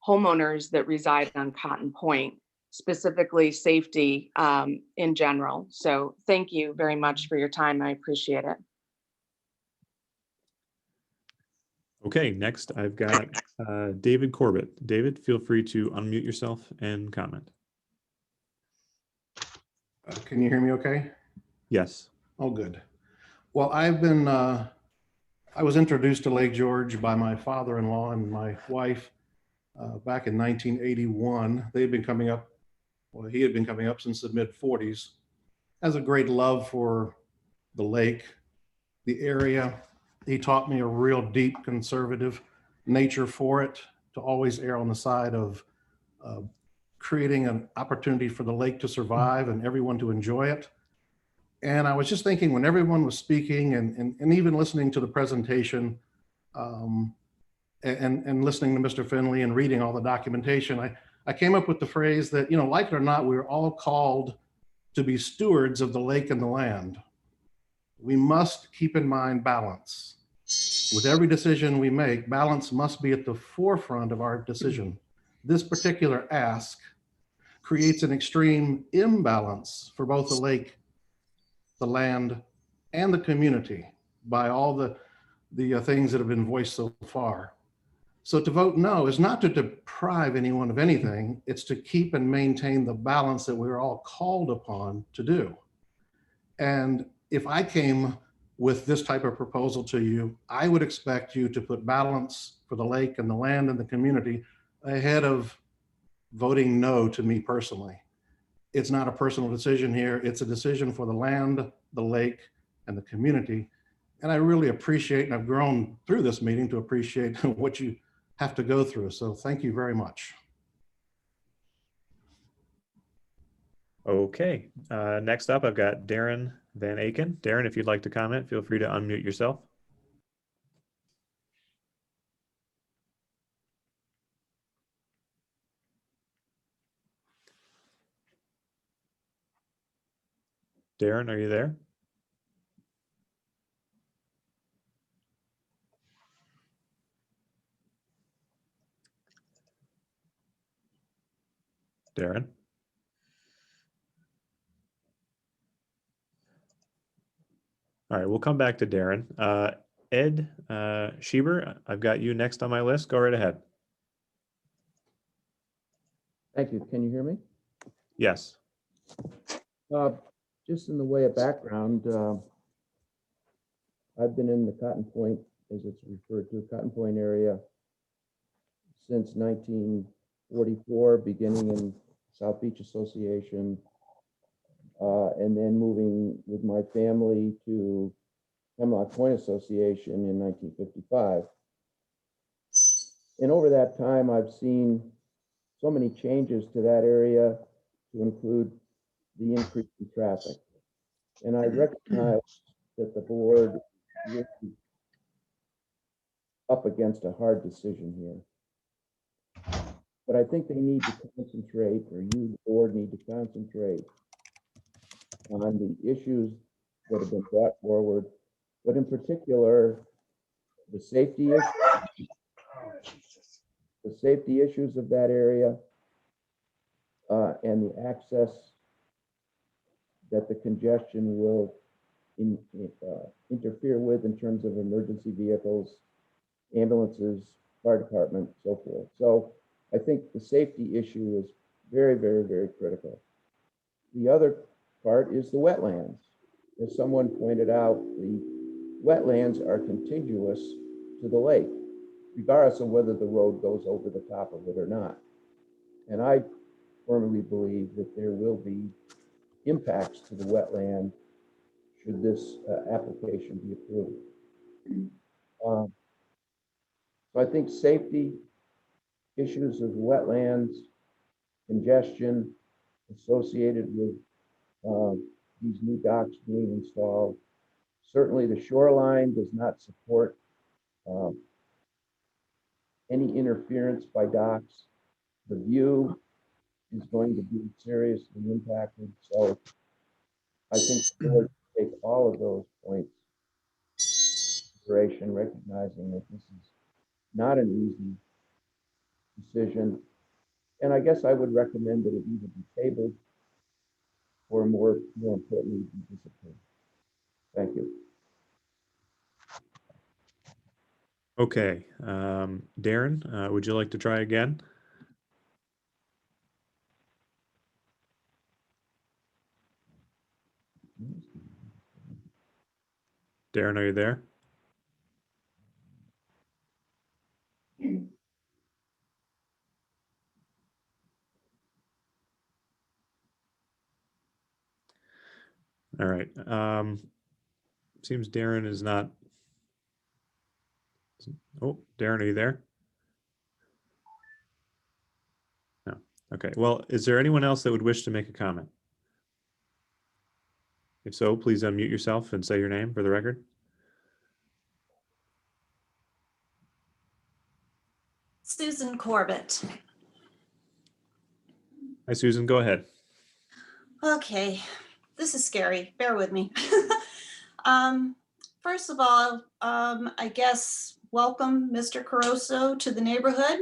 Speaker 13: homeowners that reside on Cotton Point, specifically safety in general. So thank you very much for your time. I appreciate it.
Speaker 4: Okay, next I've got David Corbett. David, feel free to unmute yourself and comment.
Speaker 14: Can you hear me okay?
Speaker 4: Yes.
Speaker 14: Oh, good. Well, I was introduced to Lake George by my father-in-law and my wife back in 1981. They've been coming up, well, he had been coming up since the mid-40s. Has a great love for the lake, the area. He taught me a real deep conservative nature for it, to always err on the side of creating an opportunity for the lake to survive and everyone to enjoy it. And I was just thinking, when everyone was speaking and even listening to the presentation and listening to Mr. Finley and reading all the documentation, I came up with the phrase that, like it or not, we're all called to be stewards of the lake and the land. We must keep in mind balance. With every decision we make, balance must be at the forefront of our decision. This particular ask creates an extreme imbalance for both the lake, the land, and the community by all the things that have been voiced so far. So to vote no is not to deprive anyone of anything, it's to keep and maintain the balance that we're all called upon to do. And if I came with this type of proposal to you, I would expect you to put balance for the lake and the land and the community ahead of voting no to me personally. It's not a personal decision here. It's a decision for the land, the lake, and the community. And I really appreciate, and I've grown through this meeting to appreciate what you have to go through. So thank you very much.
Speaker 4: Okay, next up, I've got Darren Van Aken. Darren, if you'd like to comment, feel free to unmute yourself. Darren, are you there? Darren? All right, we'll come back to Darren. Ed Schieber, I've got you next on my list. Go right ahead.
Speaker 1: Thank you. Can you hear me?
Speaker 4: Yes.
Speaker 1: Just in the way of background, I've been in the Cotton Point, as it's referred to, Cotton Point area since 1944, beginning in South Beach Association, and then moving with my family to Hemlock Point Association in 1955. And over that time, I've seen so many changes to that area to include the increase in traffic. And I recognize that the board is up against a hard decision here. But I think they need to concentrate, or you, the board, need to concentrate on the issues that have been brought forward, but in particular, the safety issues, of that area, and the access that the congestion will interfere with in terms of emergency vehicles, ambulances, fire department, so forth. So I think the safety issue is very, very, very critical. The other part is the wetlands. As someone pointed out, the wetlands are contiguous to the lake, regardless of whether the road goes over the top of it or not. And I firmly believe that there will be impacts to the wetland should this application be approved. So I think safety, issues of wetlands, congestion associated with these new docks being installed. Certainly the shoreline does not support any interference by docks. The view is going to be seriously impacted. So I think the board should take all of those points into consideration, recognizing that this is not an easy decision. And I guess I would recommend that it either be tabled or more importantly, be disciplined. Thank you.
Speaker 4: Okay, Darren, would you like to try again? Darren, are you there? All right. Seems Darren is not. Oh, Darren, are you there? No. Okay. Well, is there anyone else that would wish to make a comment? If so, please unmute yourself and say your name for the record.
Speaker 15: Susan Corbett.
Speaker 4: Hi, Susan. Go ahead.
Speaker 15: Okay, this is scary. Bear with me. First of all, I guess welcome, Mr. Caruso, to the neighborhood.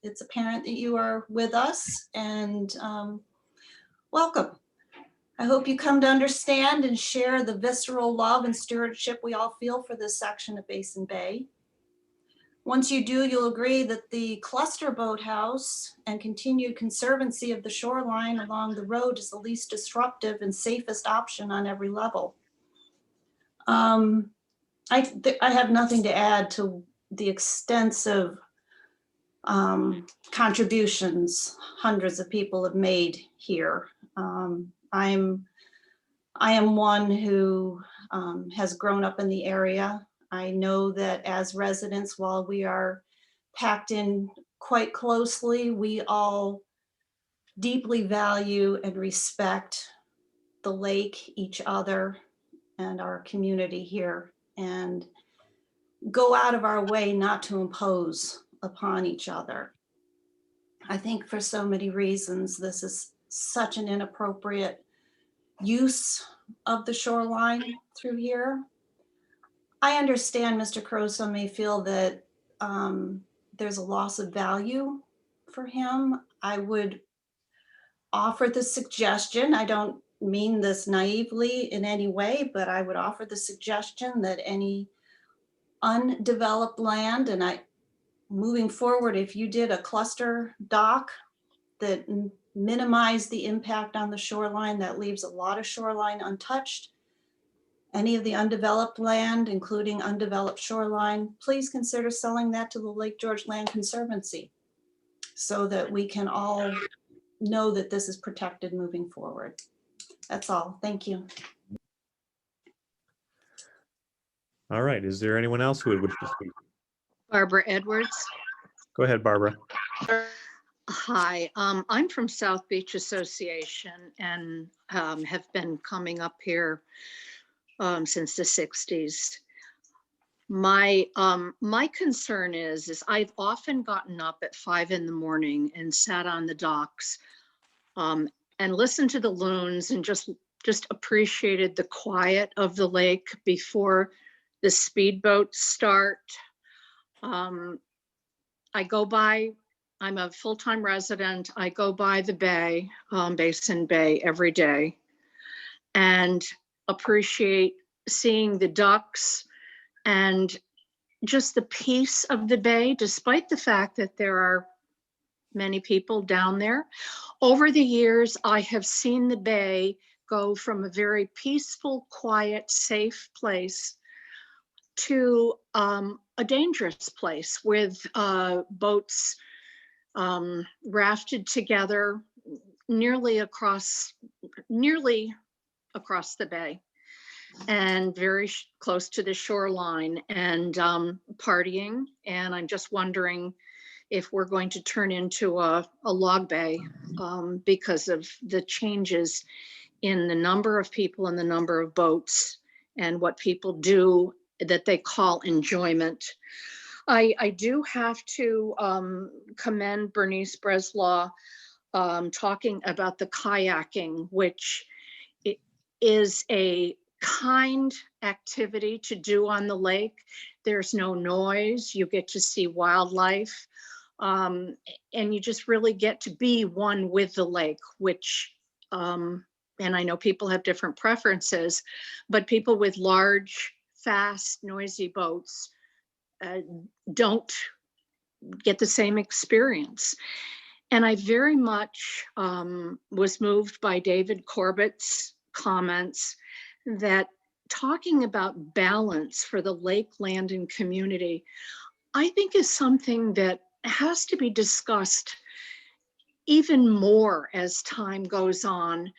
Speaker 15: It's apparent that you are with us, and welcome. I hope you come to understand and share the visceral love and stewardship we all feel for this section of Basin Bay. Once you do, you'll agree that the cluster boathouse and continued conservancy of the shoreline along the road is the least disruptive and safest option on every level. I have nothing to add to the extensive contributions hundreds of people have made here. I am one who has grown up in the area. I know that as residents, while we are packed in quite closely, we all deeply value and respect the lake, each other, and our community here, and go out of our way not to impose upon each other. I think for so many reasons, this is such an inappropriate use of the shoreline through here. I understand Mr. Caruso may feel that there's a loss of value for him. I would offer the suggestion, I don't mean this naively in any way, but I would offer the suggestion that any undeveloped land, and moving forward, if you did a cluster dock that minimized the impact on the shoreline, that leaves a lot of shoreline untouched. Any of the undeveloped land, including undeveloped shoreline, please consider selling that to the Lake George Land Conservancy so that we can all know that this is protected moving forward. That's all. Thank you.
Speaker 4: All right. Is there anyone else who would wish to speak?
Speaker 3: Barbara Edwards.
Speaker 4: Go ahead, Barbara.
Speaker 3: Hi, I'm from South Beach Association and have been coming up here since the 60s. My concern is I've often gotten up at 5 in the morning and sat on the docks and listened to the loons and just appreciated the quiet of the lake before the speedboats start. I go by, I'm a full-time resident. I go by the bay, Basin Bay, every day and appreciate seeing the ducks and just the peace of the bay, despite the fact that there are many people down there. Over the years, I have seen the bay go from a very peaceful, quiet, safe place to a dangerous place with boats rafted together nearly across the bay and very close to the shoreline and partying. And I'm just wondering if we're going to turn into a log bay because of the changes in the number of people and the number of boats and what people do that they call enjoyment. I do have to commend Bernice Breslau talking about the kayaking, which is a kind activity to do on the lake. There's no noise, you get to see wildlife, and you just really get to be one with the lake, which, and I know people have different preferences, but people with large, fast, noisy boats don't get the same experience. And I very much was moved by David Corbett's comments that talking about balance for the lake, land, and community, I think is something that has to be discussed even more as time goes on,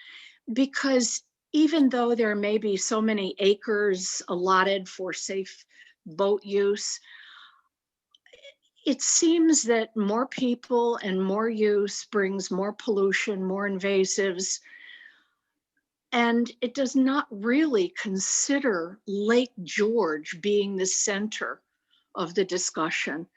Speaker 3: because even though there may be so many acres allotted for safe boat use, it seems that more people and more use brings more pollution, more invasives, and it does not really consider Lake George being the center of the discussion.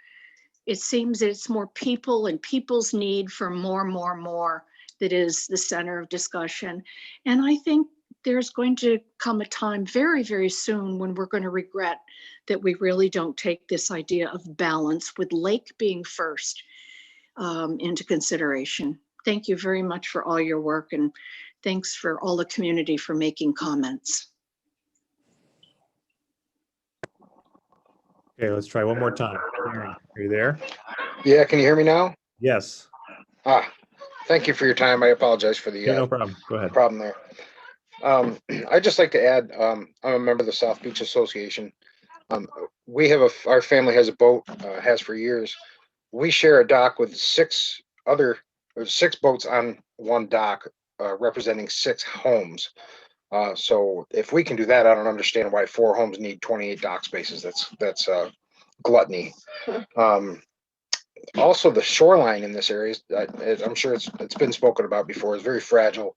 Speaker 3: It seems that it's more people and people's need for more that is the center of discussion. And I think there's going to come a time very, very soon when we're going to regret that we really don't take this idea of balance with lake being first into consideration. Thank you very much for all your work, and thanks for all the community for making comments.
Speaker 4: Okay, let's try one more time. Are you there?
Speaker 19: Yeah, can you hear me now?
Speaker 4: Yes.
Speaker 19: Thank you for your time. I apologize for the
Speaker 4: no problem. Go ahead.
Speaker 19: problem there. I'd just like to add, I'm a member of the South Beach Association. We have our family has a boat, has for years. We share a dock with six boats on one dock, representing 6 homes. So if we can do that, I don't understand why 4 homes need 28 dock spaces. That's gluttony. Also, the shoreline in this area, I'm sure it's been spoken about before, is very fragile.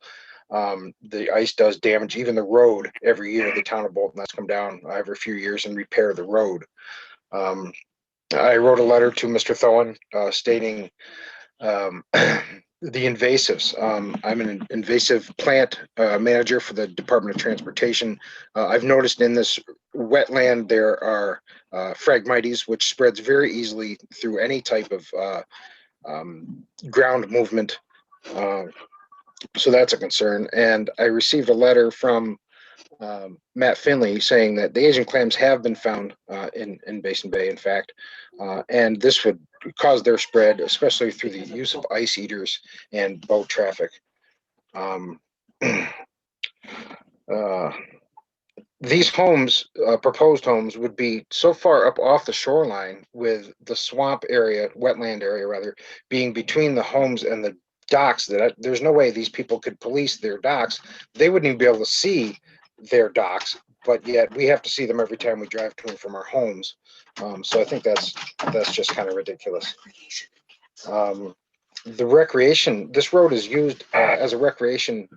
Speaker 19: The ice does damage even the road every year. The town of Bolton has come down every few years and repair the road. I wrote a letter to Mr. Thoen stating the invasives. I'm an invasive plant manager for the Department of Transportation. I've noticed in this wetland there are Phragmites, which spreads very easily through any type of ground movement. So that's a concern. And I received a letter from Matt Finley saying that the Asian clams have been found in Basin Bay, in fact, and this would cause their spread, especially through the use of ice eaters and boat traffic. These homes, proposed homes, would be so far up off the shoreline, with the swamp area, wetland area rather, being between the homes and the docks, that there's no way these people could police their docks. They wouldn't even be able to see their docks, but yet we have to see them every time we drive to and from our homes. So I think that's just kind of ridiculous. The recreation, this road is used as a recreation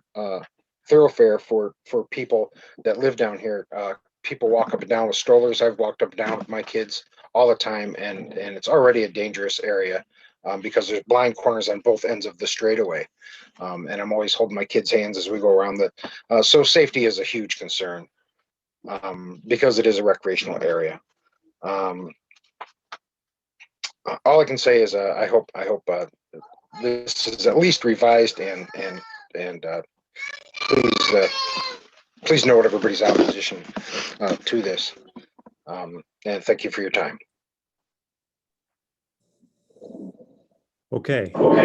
Speaker 19: thoroughfare for people that live down here. People walk up and down with strollers. I've walked up and down with my kids all the time, and it's already a dangerous area because there's blind corners on both ends of the straightaway. And I'm always holding my kids' hands as we go around so safety is a huge concern because it is a recreational area. All I can say is I hope this is at least revised, and please note everybody's opposition to this. And thank you for your time.
Speaker 4: Okay. Anyone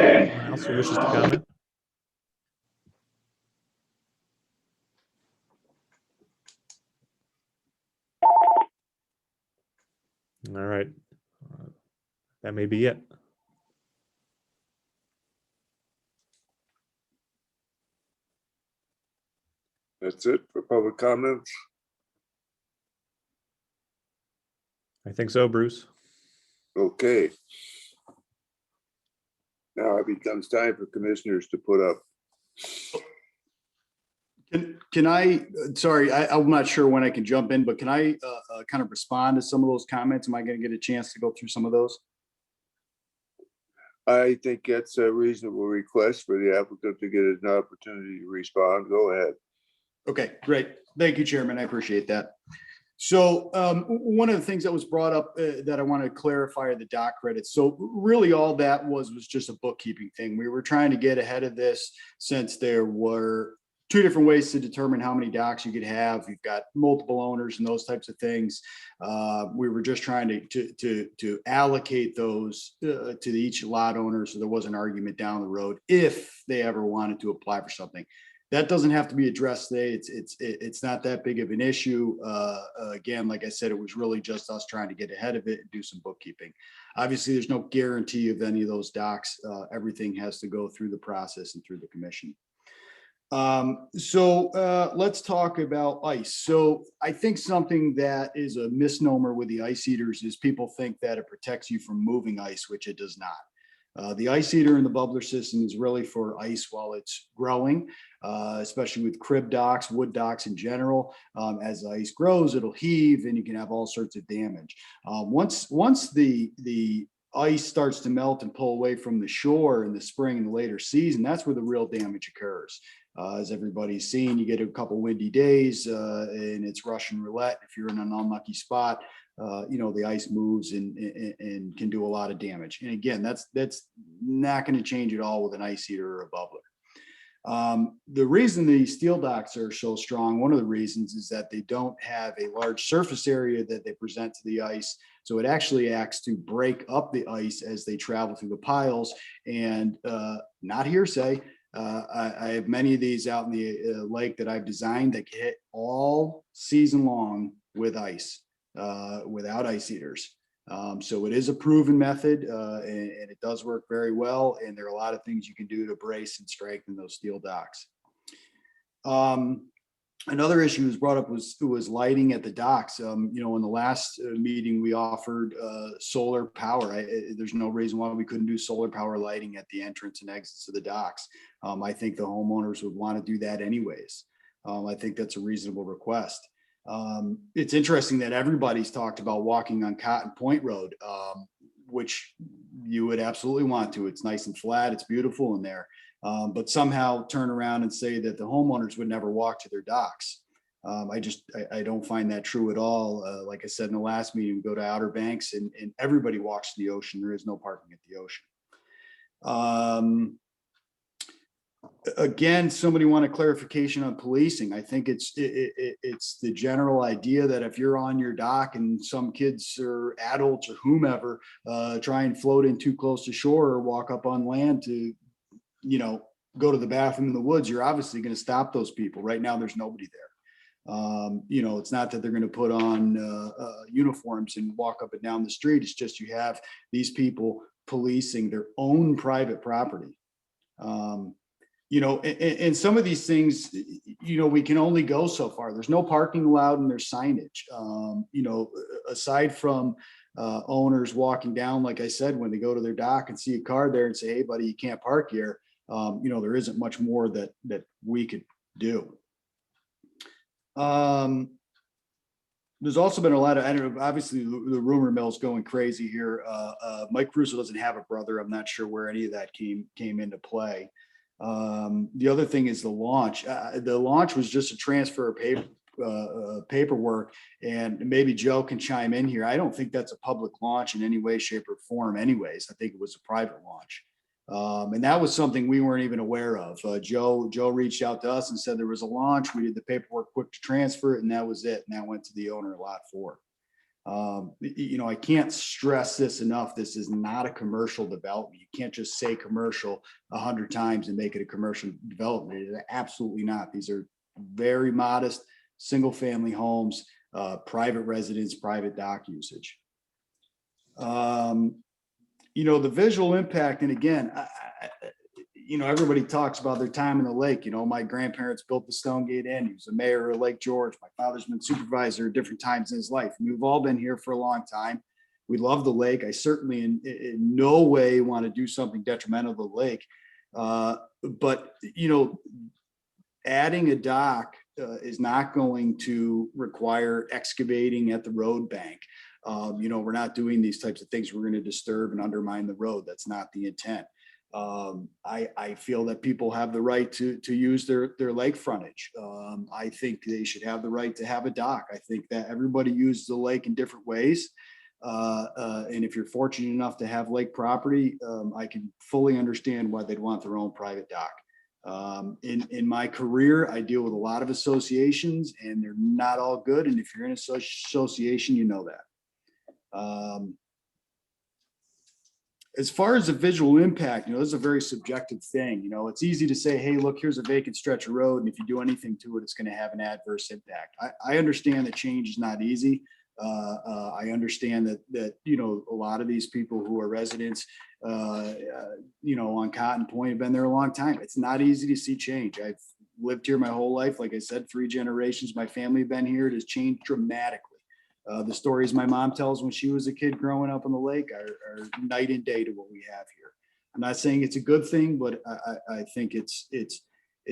Speaker 4: else who wishes to comment? All right. That may be it.
Speaker 2: That's it for public comments.
Speaker 4: I think so, Bruce.
Speaker 2: Okay. Now it becomes time for commissioners to put up.
Speaker 16: Can I, sorry, I'm not sure when I can jump in, but can I kind of respond to some of those comments? Am I going to get a chance to go through some of those?
Speaker 2: I think that's a reasonable request for the applicant to get an opportunity to respond. Go ahead.
Speaker 16: Okay, great. Thank you, Chairman. I appreciate that. So one of the things that was brought up that I want to clarify are the dock credits. So really all that was just a bookkeeping thing. We were trying to get ahead of this since there were two different ways to determine how many docks you could have. You've got multiple owners and those types of things. We were just trying to allocate those to each lot owner, so there was an argument down the road if they ever wanted to apply for something. That doesn't have to be addressed today. It's not that big of an issue. Again, like I said, it was really just us trying to get ahead of it and do some bookkeeping. Obviously, there's no guarantee of any of those docks. Everything has to go through the process and through the commission. Let's talk about ice. So I think something that is a misnomer with the ice eaters is people think that it protects you from moving ice, which it does not. The ice eater in the bubbler system is really for ice while it's growing, especially with crib docks, wood docks in general. As the ice grows, it'll heave and you can have all sorts of damage. Once the ice starts to melt and pull away from the shore in the spring and the later season, that's where the real damage occurs. As everybody's seen, you get a couple windy days and it's Russian roulette. If you're in an unlucky spot, the ice moves and can do a lot of damage. And again, that's not going to change at all with an ice eater or a bubbler. The reason the steel docks are so strong, one of the reasons is that they don't have a large surface area that they present to the ice. So it actually acts to break up the ice as they travel through the piles. And not hearsay, I have many of these out in the lake that I've designed that hit all season long with ice. Without ice eaters. So it is a proven method and it does work very well. And there are a lot of things you can do to brace and strengthen those steel docks. Another issue was brought up was lighting at the docks. In the last meeting we offered solar power. There's no reason why we couldn't do solar power lighting at the entrance and exits of the docks. I think the homeowners would want to do that anyways. I think that's a reasonable request. It's interesting that everybody's talked about walking on Cotton Point Road, which you would absolutely want to. It's nice and flat. It's beautiful in there. But somehow turn around and say that the homeowners would never walk to their docks. I don't find that true at all. Like I said in the last meeting, we go to Outer Banks and everybody walks to the ocean. There is no parking at the ocean. again, somebody want a clarification on policing. I think it's the general idea that if you're on your dock and some kids or adults or whomever try and float in too close to shore or walk up on land to, you know, go to the bathroom in the woods, you're obviously going to stop those people. Right now, there's nobody there. You know, it's not that they're going to put on uniforms and walk up and down the street. It's just you have these people policing their own private property. You know, and some of these things, you know, we can only go so far. There's no parking allowed and there's signage. You know, aside from owners walking down, like I said, when they go to their dock and see a car there and say, hey, buddy, you can't park here. You know, there isn't much more that we could do. There's also been a lot of, I don't know, obviously the rumor mill's going crazy here. Mike Caruso doesn't have a brother. I'm not sure where any of that came into play. The other thing is the launch. The launch was just a transfer of paperwork, and maybe Joe can chime in here. I don't think that's a public launch in any way, shape, or form anyways. I think it was a private launch. And that was something we weren't even aware of. Joe reached out to us and said there was a launch. We did the paperwork quick to transfer it, and that was it. And that went to the owner lot 4. You know, I can't stress this enough. This is not a commercial development. You can't just say commercial 100 times and make it a commercial development. It is absolutely not. These are very modest single family homes, private residence, private dock usage. You know, the visual impact, and again, you know, everybody talks about their time in the lake. You know, my grandparents built the Stonegate Inn. He was a mayor of Lake George. My father's been supervisor at different times in his life. And we've all been here for a long time. We love the lake. I certainly in no way want to do something detrimental to the lake. But, you know, adding a dock is not going to require excavating at the road bank. You know, we're not doing these types of things. We're going to disturb and undermine the road. That's not the intent. I feel that people have the right to use their lake frontage. I think they should have the right to have a dock. I think that everybody uses the lake in different ways. And if you're fortunate enough to have lake property, I can fully understand why they'd want their own private dock. In my career, I deal with a lot of associations and they're not all good. And if you're in an association, you know that. As far as the visual impact, you know, this is a very subjective thing. You know, it's easy to say, hey, look, here's a vacant stretch of road, and if you do anything to it, it's going to have an adverse impact. I understand that change is not easy. I understand that, you know, a lot of these people who are residents, you know, on Cotton Point have been there a long time. It's not easy to see change. I've lived here my whole life. Like I said, 3 generations, my family have been here. It has changed dramatically. The stories my mom tells when she was a kid growing up on the lake are night and day to what we have here. I'm not saying it's a good thing, but I think it's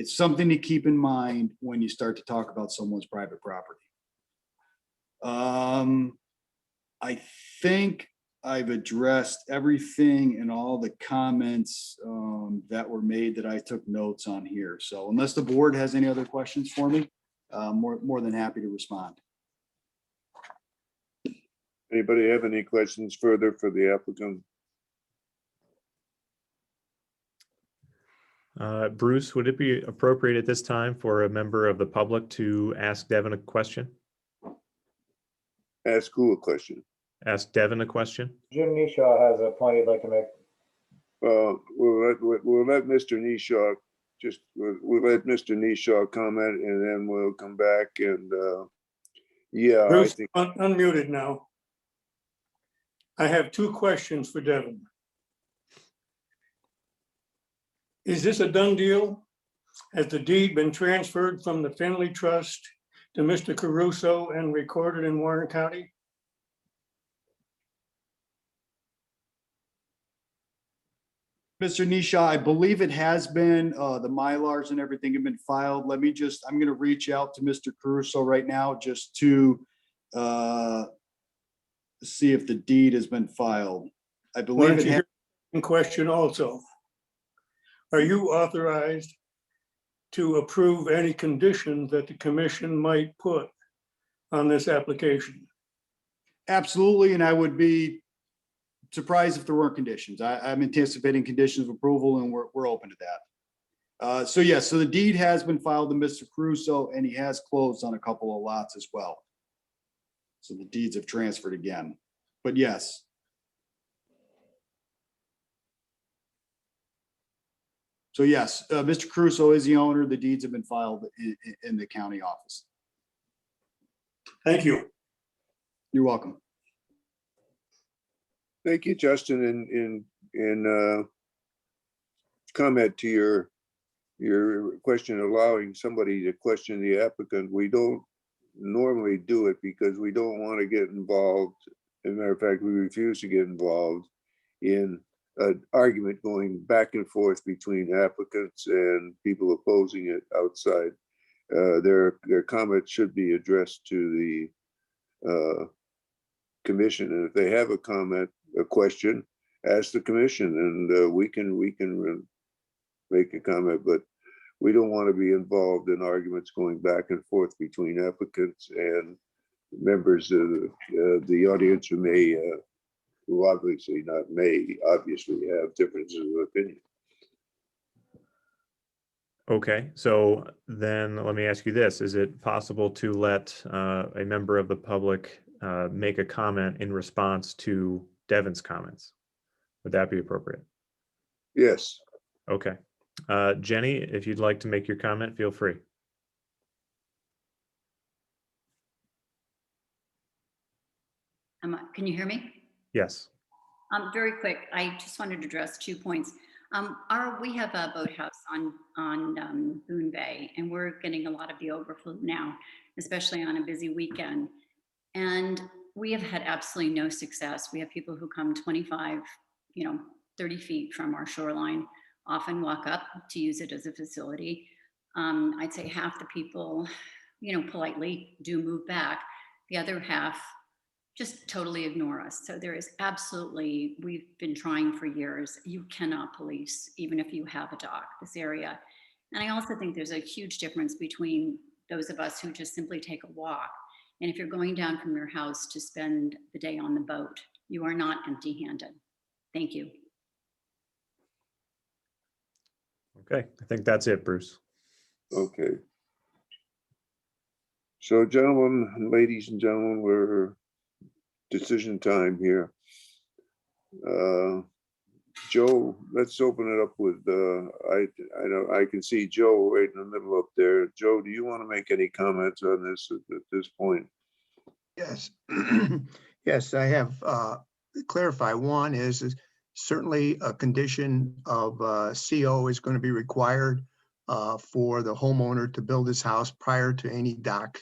Speaker 16: something to keep in mind when you start to talk about someone's private property. I think I've addressed everything and all the comments that were made that I took notes on here. So unless the board has any other questions for me, more than happy to respond.
Speaker 2: Anybody have any questions further for the applicant?
Speaker 4: Bruce, would it be appropriate at this time for a member of the public to ask Devin a question?
Speaker 2: Ask who a question?
Speaker 4: Ask Devin a question.
Speaker 8: Jim Nishaw has a point he'd like to make.
Speaker 2: We'll let Mr. Nishaw we'll let Mr. Nishaw comment, and then we'll come back and yeah.
Speaker 8: Bruce,
Speaker 2: I think
Speaker 8: unmuted now. I have 2 questions for Devin. Is this a done deal? Has the deed been transferred from the family trust to Mr. Caruso and recorded in Warren County?
Speaker 16: Mr. Nisha, I believe it has been, the Mylars and everything have been filed. I'm going to reach out to Mr. Caruso right now just to see if the deed has been filed. I believe it has.
Speaker 8: In question also, are you authorized to approve any conditions that the commission might put on this application?
Speaker 16: Absolutely, and I would be surprised if there weren't conditions. I'm anticipating conditions of approval, and we're open to that. So yes, so the deed has been filed to Mr. Caruso, and he has closed on a couple of lots as well. So the deeds have transferred again, but yes. So yes, Mr. Caruso is the owner. The deeds have been filed in the county office.
Speaker 8: Thank you.
Speaker 16: You're welcome.
Speaker 2: Thank you, Justin. In comment to your question, allowing somebody to question the applicant, we don't normally do it because we don't want to get involved. As a matter of fact, we refuse to get involved in an argument going back and forth between applicants and people opposing it outside. Their comments should be addressed to the commission, and if they have a comment, a question, ask the commission, and we can make a comment, but we don't want to be involved in arguments going back and forth between applicants and members of the audience who may, who obviously obviously have differences of opinion.
Speaker 4: Okay, so then let me ask you this. Is it possible to let a member of the public make a comment in response to Devin's comments? Would that be appropriate?
Speaker 2: Yes.
Speaker 4: Okay. Jenny, if you'd like to make your comment, feel free.
Speaker 20: Can you hear me?
Speaker 4: Yes.
Speaker 20: Very quick, I just wanted to address 2 points. We have a boathouse on Boone Bay, and we're getting a lot of the overflow now, especially on a busy weekend. And we have had absolutely no success. We have people who come 25, 30 feet from our shoreline, often walk up to use it as a facility. I'd say half the people, politely do move back. The other half just totally ignore us. So there is absolutely, we've been trying for years, you cannot police, even if you have a dock, this area. And I also think there's a huge difference between those of us who just simply take a walk. And if you're going down from your house to spend the day on the boat, you are not empty-handed. Thank you.
Speaker 4: Okay, I think that's it, Bruce.
Speaker 2: Okay. So gentlemen, ladies and gentlemen, we're decision time here. Joe, let's open it up with, I know I can see Joe right in the middle up there. Joe, do you want to make any comments on this at this point?
Speaker 10: Yes. Yes, I have clarify. One is certainly a condition of CO is going to be required for the homeowner to build his house prior to any dock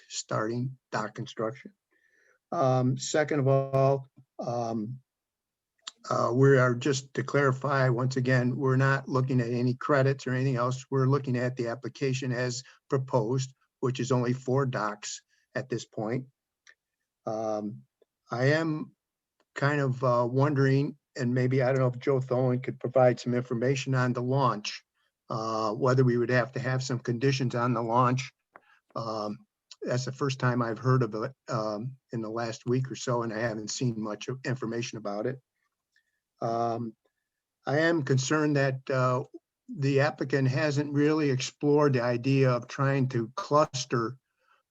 Speaker 10: construction. Second of all, we are, just to clarify, once again, we're not looking at any credits or anything else. We're looking at the application as proposed, which is only 4 docks at this point. I am kind of wondering, and maybe, I don't know if Joe Tholen could provide some information on the launch, whether we would have to have some conditions on the launch. That's the first time I've heard of it in the last week or so, and I haven't seen much information about it. I am concerned that the applicant hasn't really explored the idea of trying to cluster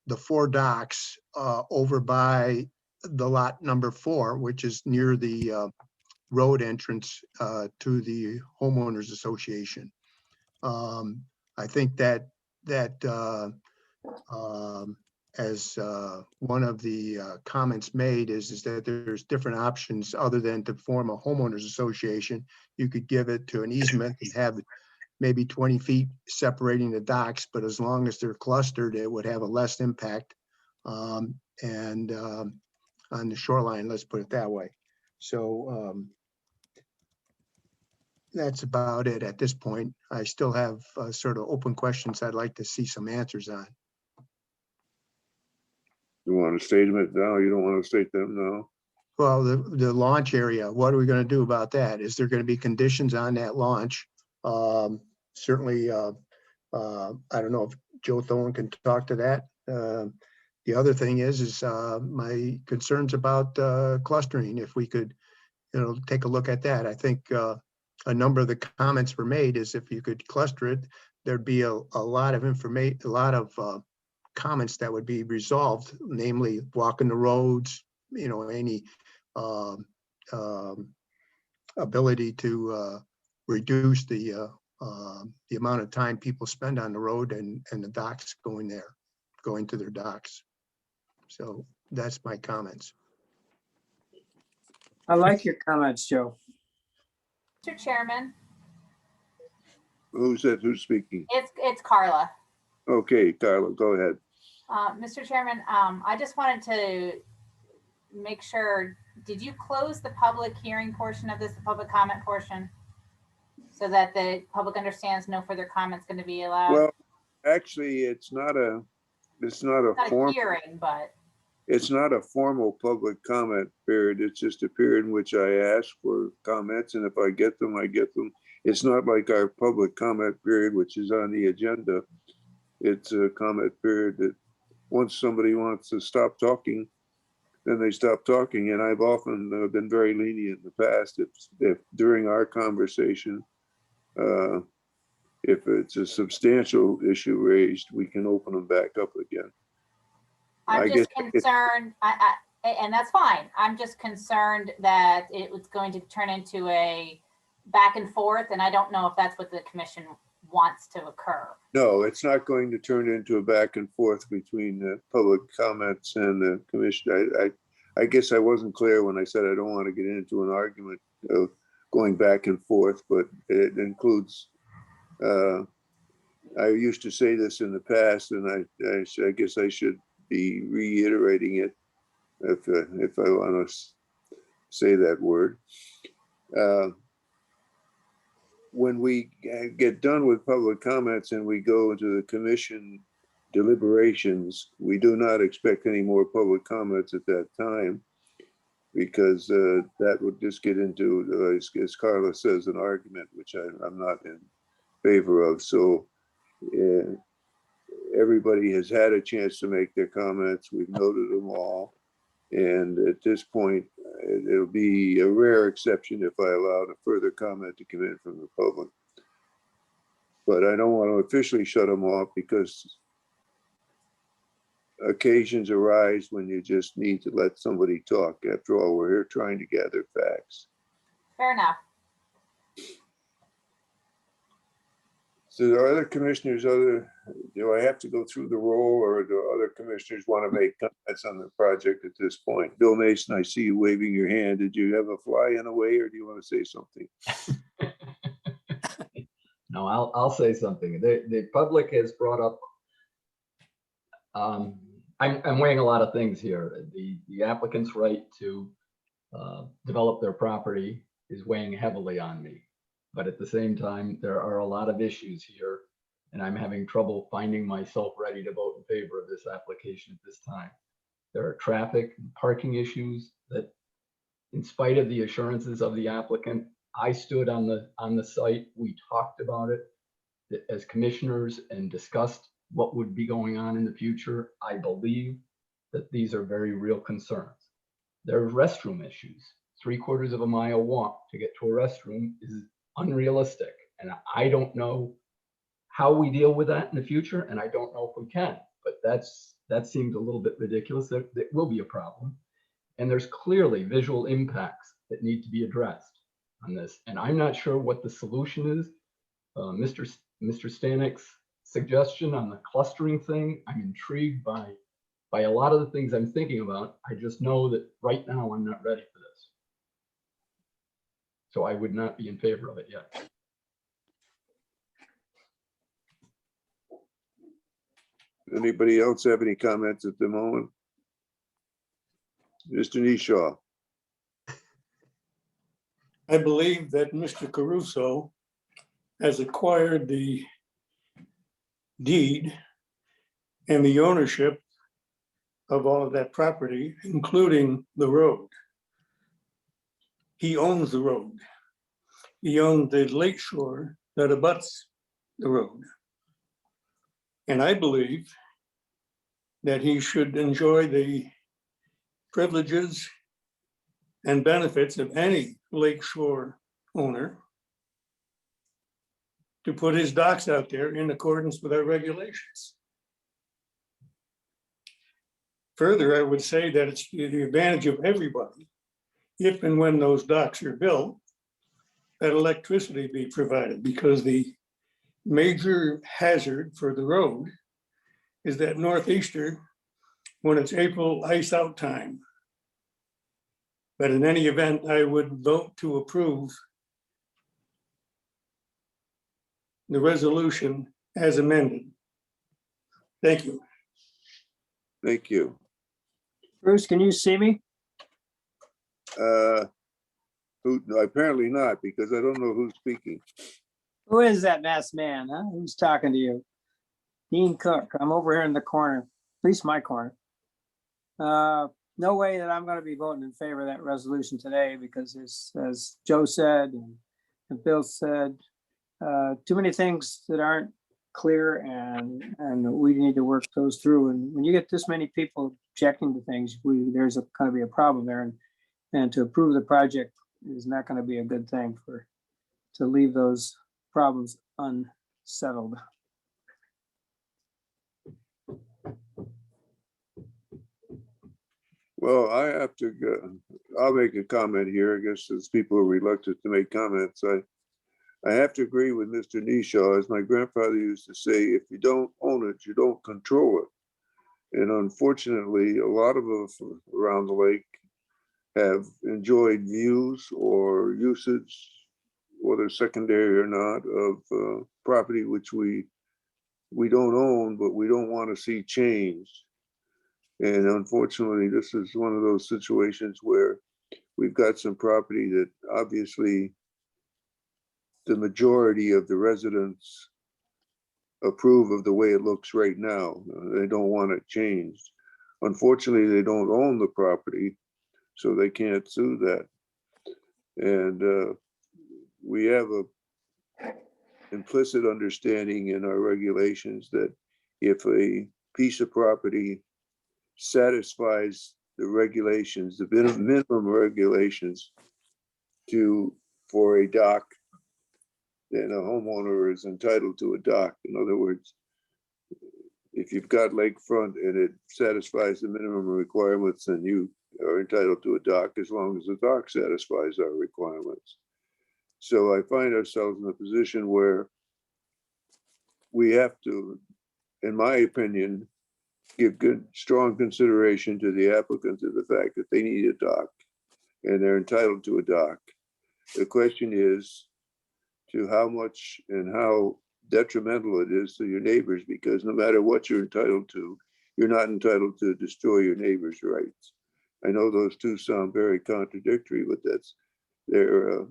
Speaker 10: the 4 docks over by the lot number 4, which is near the road entrance to the homeowners association. I think that as one of the comments made is that there's different options other than to form a homeowners association. You could give it to an easement and have maybe 20 feet separating the docks, but as long as they're clustered, it would have a less impact and on the shoreline, let's put it that way. So that's about it at this point. I still have sort of open questions I'd like to see some answers on.
Speaker 2: You want to state them now? You don't want to state them now?
Speaker 10: Well, the launch area, what are we going to do about that? Is there going to be conditions on that launch? Certainly, I don't know if Joe Tholen can talk to that. The other thing is my concerns about clustering. If we could, take a look at that. I think a number of the comments were made is if you could cluster it,
Speaker 17: there'd be a lot of information, a lot of comments that would be resolved, namely walking the roads, you know, any ability to reduce the amount of time people spend on the road and the docks going to their docks. So that's my comments.
Speaker 18: I like your comments, Joe.
Speaker 23: Mr. Chairman,
Speaker 2: Who's that? Who's speaking?
Speaker 23: it's Carla.
Speaker 2: Okay, Carla, go ahead.
Speaker 23: Mr. Chairman, I just wanted to make sure, did you close the public hearing portion of this, the public comment portion? So that the public understands no further comments going to be allowed?
Speaker 2: Well, actually, it's not a
Speaker 23: hearing, but
Speaker 2: it's not a formal public comment period. It's just a period in which I ask for comments, and if I get them, I get them. It's not like our public comment period, which is on the agenda. It's a comment period that once somebody wants to stop talking, then they stop talking. And I've often been very lenient in the past. If during our conversation, if it's a substantial issue raised, we can open them back up again.
Speaker 23: I'm just concerned, and that's fine. I'm just concerned that it was going to turn into a back and forth, and I don't know if that's what the commission wants to occur.
Speaker 2: No, it's not going to turn into a back and forth between the public comments and the commission. I guess I wasn't clear when I said I don't want to get into an argument of going back and forth, but it includes, I used to say this in the past, and I guess I should be reiterating it if I want to say that word. When we get done with public comments and we go into the commission deliberations, we do not expect any more public comments at that time, because that would just get into, as Carla says, an argument, which I'm not in favor of. So everybody has had a chance to make their comments. We've noted them all. And at this point, it'll be a rare exception if I allow a further comment to come in from the public. But I don't want to officially shut them off, because occasions arise when you just need to let somebody talk. After all, we're here trying to gather facts.
Speaker 23: Fair enough.
Speaker 2: So there are other commissioners, do I have to go through the roll, or do other commissioners want to make comments on the project at this point? Bill Mason, I see you waving your hand. Did you have a fly in the way, or do you want to say something?
Speaker 24: No, I'll say something. The public has brought up, I'm weighing a lot of things here. The applicant's right to develop their property is weighing heavily on me. But at the same time, there are a lot of issues here, and I'm having trouble finding myself ready to vote in favor of this application at this time. There are traffic and parking issues that, in spite of the assurances of the applicant, I stood on the site. We talked about it as commissioners and discussed what would be going on in the future. I believe that these are very real concerns. There are restroom issues. 3/4 of a mile walk to get to a restroom is unrealistic. And I don't know how we deal with that in the future, and I don't know if we can, but that seems a little bit ridiculous. That will be a problem. And there's clearly visual impacts that need to be addressed on this. And I'm not sure what the solution is. Mr. Stanik's suggestion on the clustering thing, I'm intrigued by a lot of the things I'm thinking about. I just know that right now I'm not ready for this. So I would not be in favor of it yet.
Speaker 2: Anybody else have any comments at the moment? Mr. Nishaw.
Speaker 8: I believe that Mr. Caruso has acquired the deed and the ownership of all of that property, including the road. He owns the road. He owns the lake shore that abuts the road. And I believe that he should enjoy the privileges and benefits of any lakeshore owner to put his docks out there in accordance with our regulations. Further, I would say that it's the advantage of everybody, if and when those docks are built, that electricity be provided, because the major hazard for the road is that northeaster when it's April ice out time. But in any event, I would vote to approve the resolution as amended. Thank you.
Speaker 2: Thank you.
Speaker 7: Bruce, can you see me?
Speaker 2: No, apparently not, because I don't know who's speaking.
Speaker 7: Who is that masked man? Huh? Who's talking to you? Dean Cook. I'm over here in the corner, at least my corner. No way that I'm going to be voting in favor of that resolution today, because as Joe said and Bill said, too many things that aren't clear, and we need to work those through. And when you get this many people objecting to things, there's going to be a problem there. And to approve the project is not going to be a good thing to leave those problems unsettled.
Speaker 2: Well, I have to go. I'll make a comment here. I guess as people are reluctant to make comments, I have to agree with Mr. Nishaw. As my grandfather used to say, if you don't own it, you don't control it. And unfortunately, a lot of us around the lake have enjoyed views or usage, whether secondary or not, of property which we don't own, but we don't want to see changed. And unfortunately, this is one of those situations where we've got some property that obviously the majority of the residents approve of the way it looks right now. They don't want it changed. Unfortunately, they don't own the property, so they can't sue that. And we have a implicit understanding in our regulations that if a piece of property satisfies the regulations, the minimum regulations for a dock, then a homeowner is entitled to a dock. In other words, if you've got lakefront and it satisfies the minimum requirements, then you are entitled to a dock as long as the dock satisfies our requirements. So I find ourselves in a position where we have to, in my opinion, give good, strong consideration to the applicant to the fact that they need a dock and they're entitled to a dock. The question is to how much and how detrimental it is to your neighbors, because no matter what you're entitled to, you're not entitled to destroy your neighbor's rights. I know those two sound very contradictory, but they're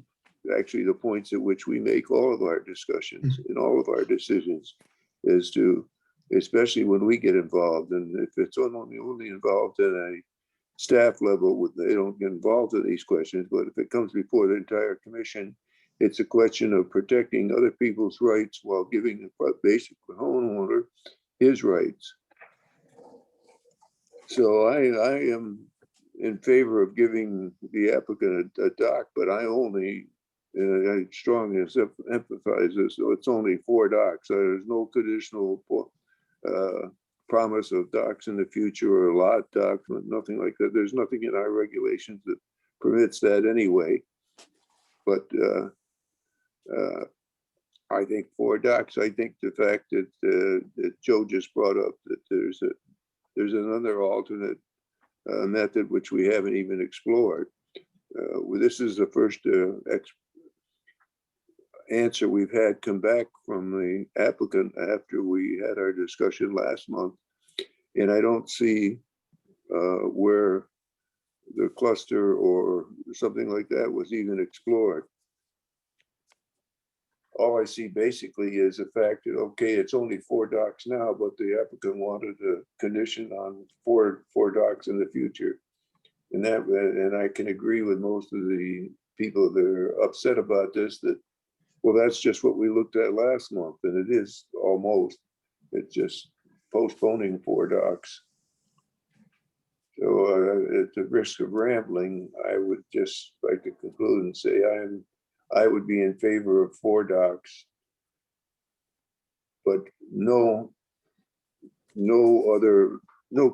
Speaker 2: actually the points at which we make all of our discussions and all of our decisions, is to, especially when we get involved, and if it's only involved at a staff level, they don't get involved in these questions, but if it comes before the entire commission, it's a question of protecting other people's rights while giving the basic homeowner his rights. So I am in favor of giving the applicant a dock, but I only, I strongly emphasize this, so it's only 4 docks. There's no conditional promise of docks in the future or lot docks, nothing like that. There's nothing in our regulations that permits that anyway. But I think 4 docks. I think the fact that that Joe just brought up, that there's another alternate method which we haven't even explored. This is the first answer we've had come back from the applicant after we had our discussion last month, and I don't see where the cluster or something like that was even explored. All I see basically is the fact that, okay, it's only 4 docks now, but the applicant wanted a condition on four docks in the future. And I can agree with most of the people that are upset about this, that, well, that's just what we looked at last month, and it is almost. It's just postponing 4 docks. So at the risk of rambling, I would just like to conclude and say I would be in favor of 4 docks but no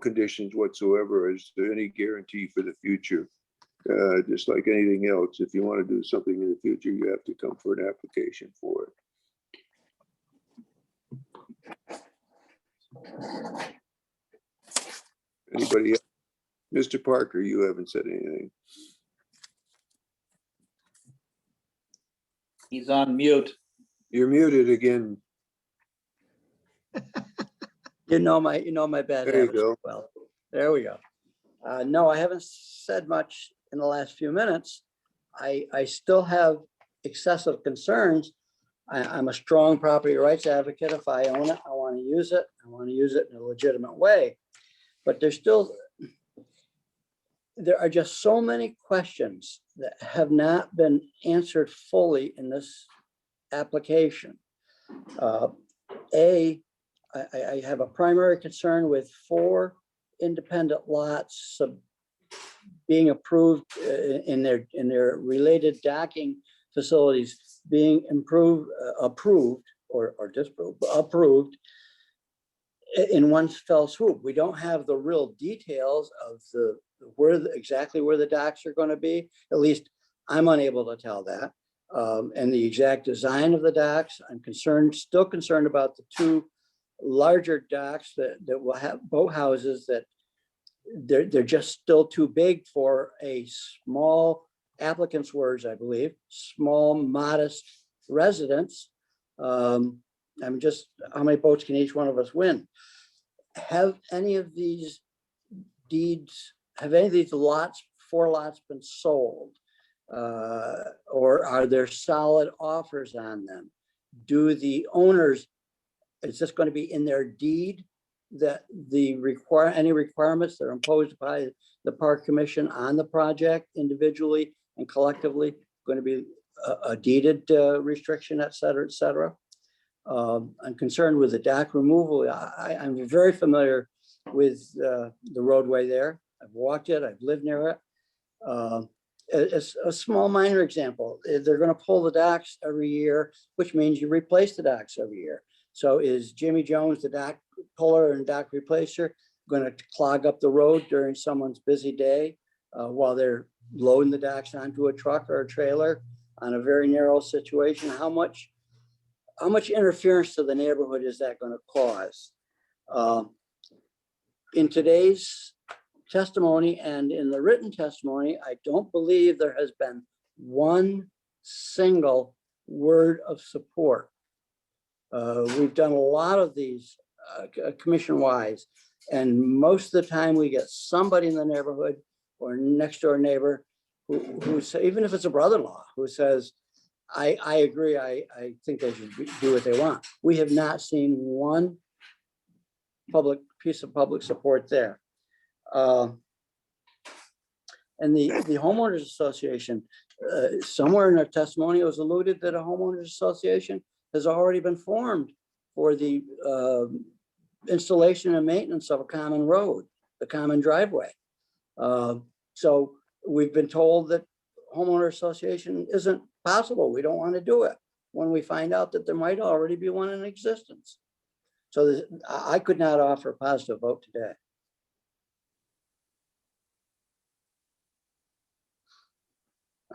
Speaker 2: conditions whatsoever as to any guarantee for the future. Just like anything else, if you want to do something in the future, you have to come for an application for it. Anybody else? Mr. Parker, you haven't said anything.
Speaker 9: He's on mute.
Speaker 2: You're muted again.
Speaker 9: You know my bad
Speaker 2: There you
Speaker 9: habits
Speaker 2: go.
Speaker 9: well. There we go. No, I haven't said much in the last few minutes. I still have excessive concerns. I'm a strong property rights advocate. If I own it, I want to use it. I want to use it in a legitimate way. But there are just so many questions that have not been answered fully in this application. I have a primary concern with 4 independent lots being approved in their related docking facilities being approved or disapproved, approved in one fell swoop. We don't have the real details of exactly where the docks are going to be. At least I'm unable to tell that. And the exact design of the docks. I'm still concerned about the 2 larger docks that will have boathouses that they're just still too big for a small, applicant's words, I believe, small, modest residence. I'm just, how many boats can each one of us win? Have any of these lots, 4 lots been sold? Or are there solid offers on them? Do the owners, is this going to be in their deed that any requirements that are imposed by the Park Commission on the project individually and collectively going to be a deeded restriction, et cetera, et cetera? I'm concerned with the dock removal. I'm very familiar with the roadway there. I've walked it, I've lived near it. It's a small minor example. They're going to pull the docks every year, which means you replace the docks every year. So is Jimmy Jones, the dock puller and dock replacer, going to clog up the road during someone's busy day while they're loading the docks onto a truck or a trailer on a very narrow situation? How much interference to the neighborhood is that going to cause? In today's testimony and in the written testimony, I don't believe there has been one single word of support. We've done a lot of these commission-wise, and most of the time we get somebody in the neighborhood or next door neighbor who say, even if it's a brother-in-law, who says, I agree, I think they should do what they want. We have not seen one piece of public support there. And the homeowners association, somewhere in our testimony, it was alluded that a homeowners association has already been formed for the installation and maintenance of a common road, the common driveway. So we've been told that homeowner association isn't possible. We don't want to do it when we find out that there might already be one in existence. So I could not offer a positive vote today.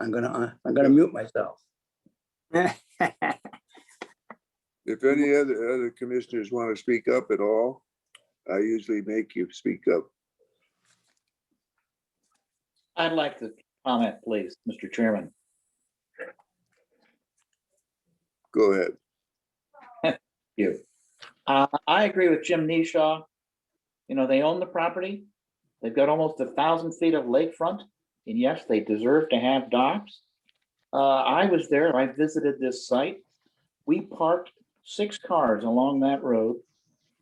Speaker 9: I'm gonna mute myself.
Speaker 2: If any other commissioners want to speak up at all, I usually make you speak up.
Speaker 9: I'd like to comment, please, Mr. Chairman.
Speaker 2: Go ahead.
Speaker 9: Thank you. I agree with Jim Neshaw. You know, they own the property. They've got almost 1,000 feet of lakefront. And yes, they deserve to have docks. I was there, I visited this site. We parked 6 cars along that road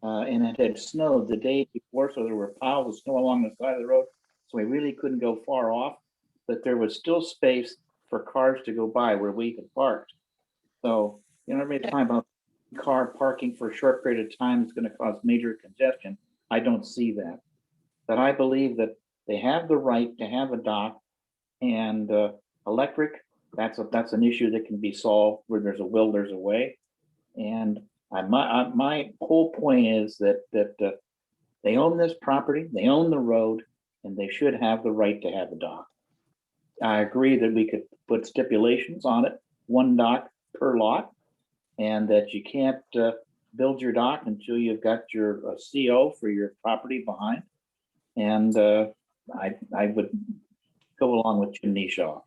Speaker 9: and it had snowed the day before. So there were piles of snow along the side of the road. So we really couldn't go far off, but there was still space for cars to go by where we had parked. So, you know, every time about car parking for a short period of time is going to cause major congestion. I don't see that. But I believe that they have the right to have a dock, and electric, that's an issue that can be solved. Where there's a will, there's a way. And
Speaker 5: My whole point is that they own this property, they own the road, and they should have the right to have a dock. I agree that we could put stipulations on it, 1 dock per lot, and that you can't build your dock until you've got your CO for your property behind. And I would go along with Chimney Shaw.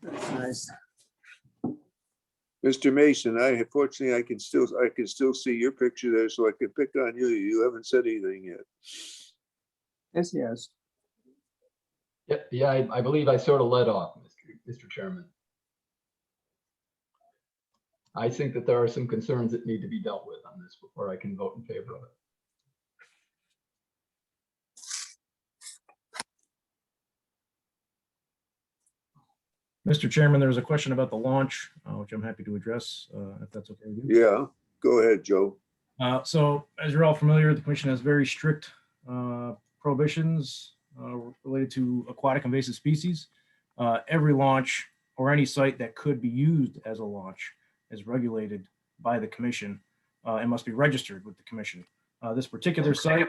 Speaker 7: That's nice.
Speaker 2: Mr. Mason, fortunately I can still see your picture there, so I can pick on you. You haven't said anything yet.
Speaker 7: Yes, yes.
Speaker 24: Yeah, I believe I sort of led off, Mr. Chairman. I think that there are some concerns that need to be dealt with on this before I can vote in favor of it.
Speaker 18: Mr. Chairman, there was a question about the launch, which I'm happy to address, if that's okay with you.
Speaker 2: Yeah, go ahead, Joe.
Speaker 18: So as you're all familiar, the commission has very strict prohibitions related to aquatic invasive species. Every launch or any site that could be used as a launch is regulated by the commission and must be registered with the commission. This particular site,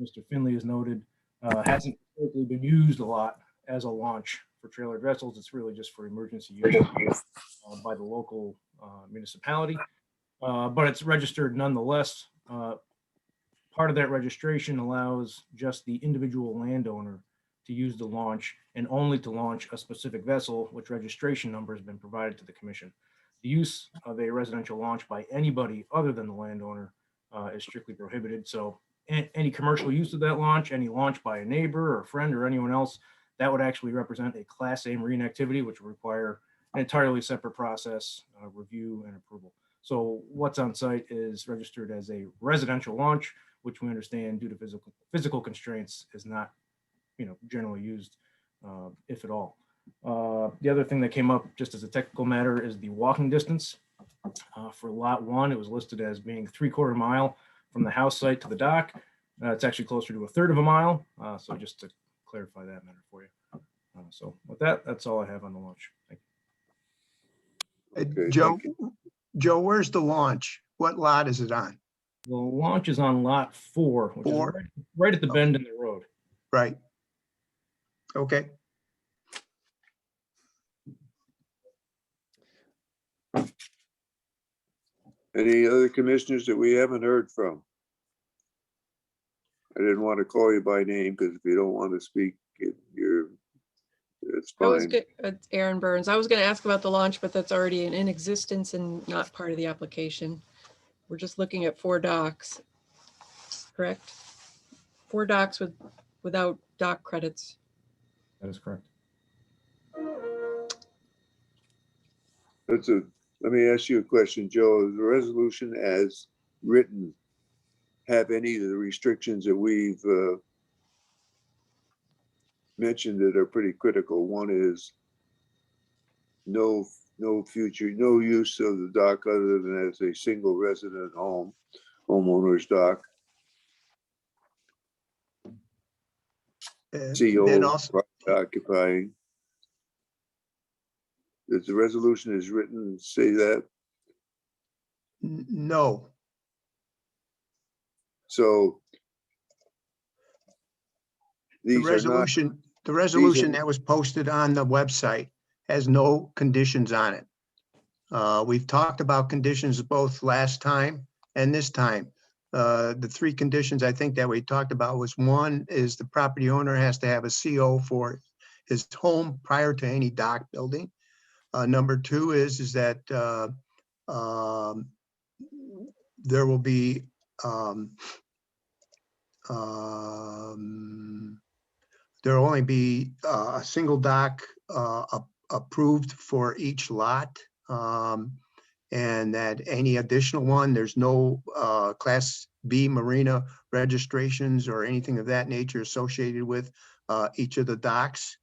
Speaker 18: Mr. Finley has noted, hasn't historically been used a lot as a launch for trailer vessels. It's really just for emergency use by the local municipality, but it's registered nonetheless. Part of that registration allows just the individual landowner to use the launch and only to launch a specific vessel, which registration number has been provided to the commission. The use of a residential launch by anybody other than the landowner is strictly prohibited. So any commercial use of that launch, any launch by a neighbor or a friend or anyone else, that would actually represent a Class A marine activity, which would require an entirely separate process, review and approval. So what's on site is registered as a residential launch, which we understand due to physical constraints is not, generally used, if at all. The other thing that came up just as a technical matter is the walking distance. For lot 1, it was listed as being 3/4 mile from the house site to the dock. It's actually closer to 1/3 of a mile. So just to clarify that matter for you. So with that, that's all I have on the launch. Thank you.
Speaker 2: Okay,
Speaker 17: Joe, where's the launch? What lot is it on?
Speaker 18: The launch is on lot 4, which is right at the bend in the road.
Speaker 17: Right. Okay.
Speaker 2: Any other commissioners that we haven't heard from? I didn't want to call you by name because if you don't want to speak, it's fine.
Speaker 21: It's Aaron Burns. I was going to ask about the launch, but that's already in existence and not part of the application. We're just looking at 4 docks, correct? 4 docks without dock credits.
Speaker 18: That is correct.
Speaker 2: Let me ask you a question, Joe. Is the resolution as written have any of the restrictions that we've mentioned that are pretty critical? One is no use of the dock other than as a single resident homeowner's dock.
Speaker 17: Then
Speaker 2: CO
Speaker 17: also,
Speaker 2: occupying. Does the resolution is written say that?
Speaker 17: No.
Speaker 2: So
Speaker 17: The resolution that was posted on the website has no conditions on it. We've talked about conditions both last time and this time. The 3 conditions I think that we talked about was, 1 is the property owner has to have a CO for his home prior to any dock building. Number 2 is that there will be there'll only be a single dock approved for each lot, and that any additional one, there's no Class B Marina registrations or anything of that nature associated with each of the docks.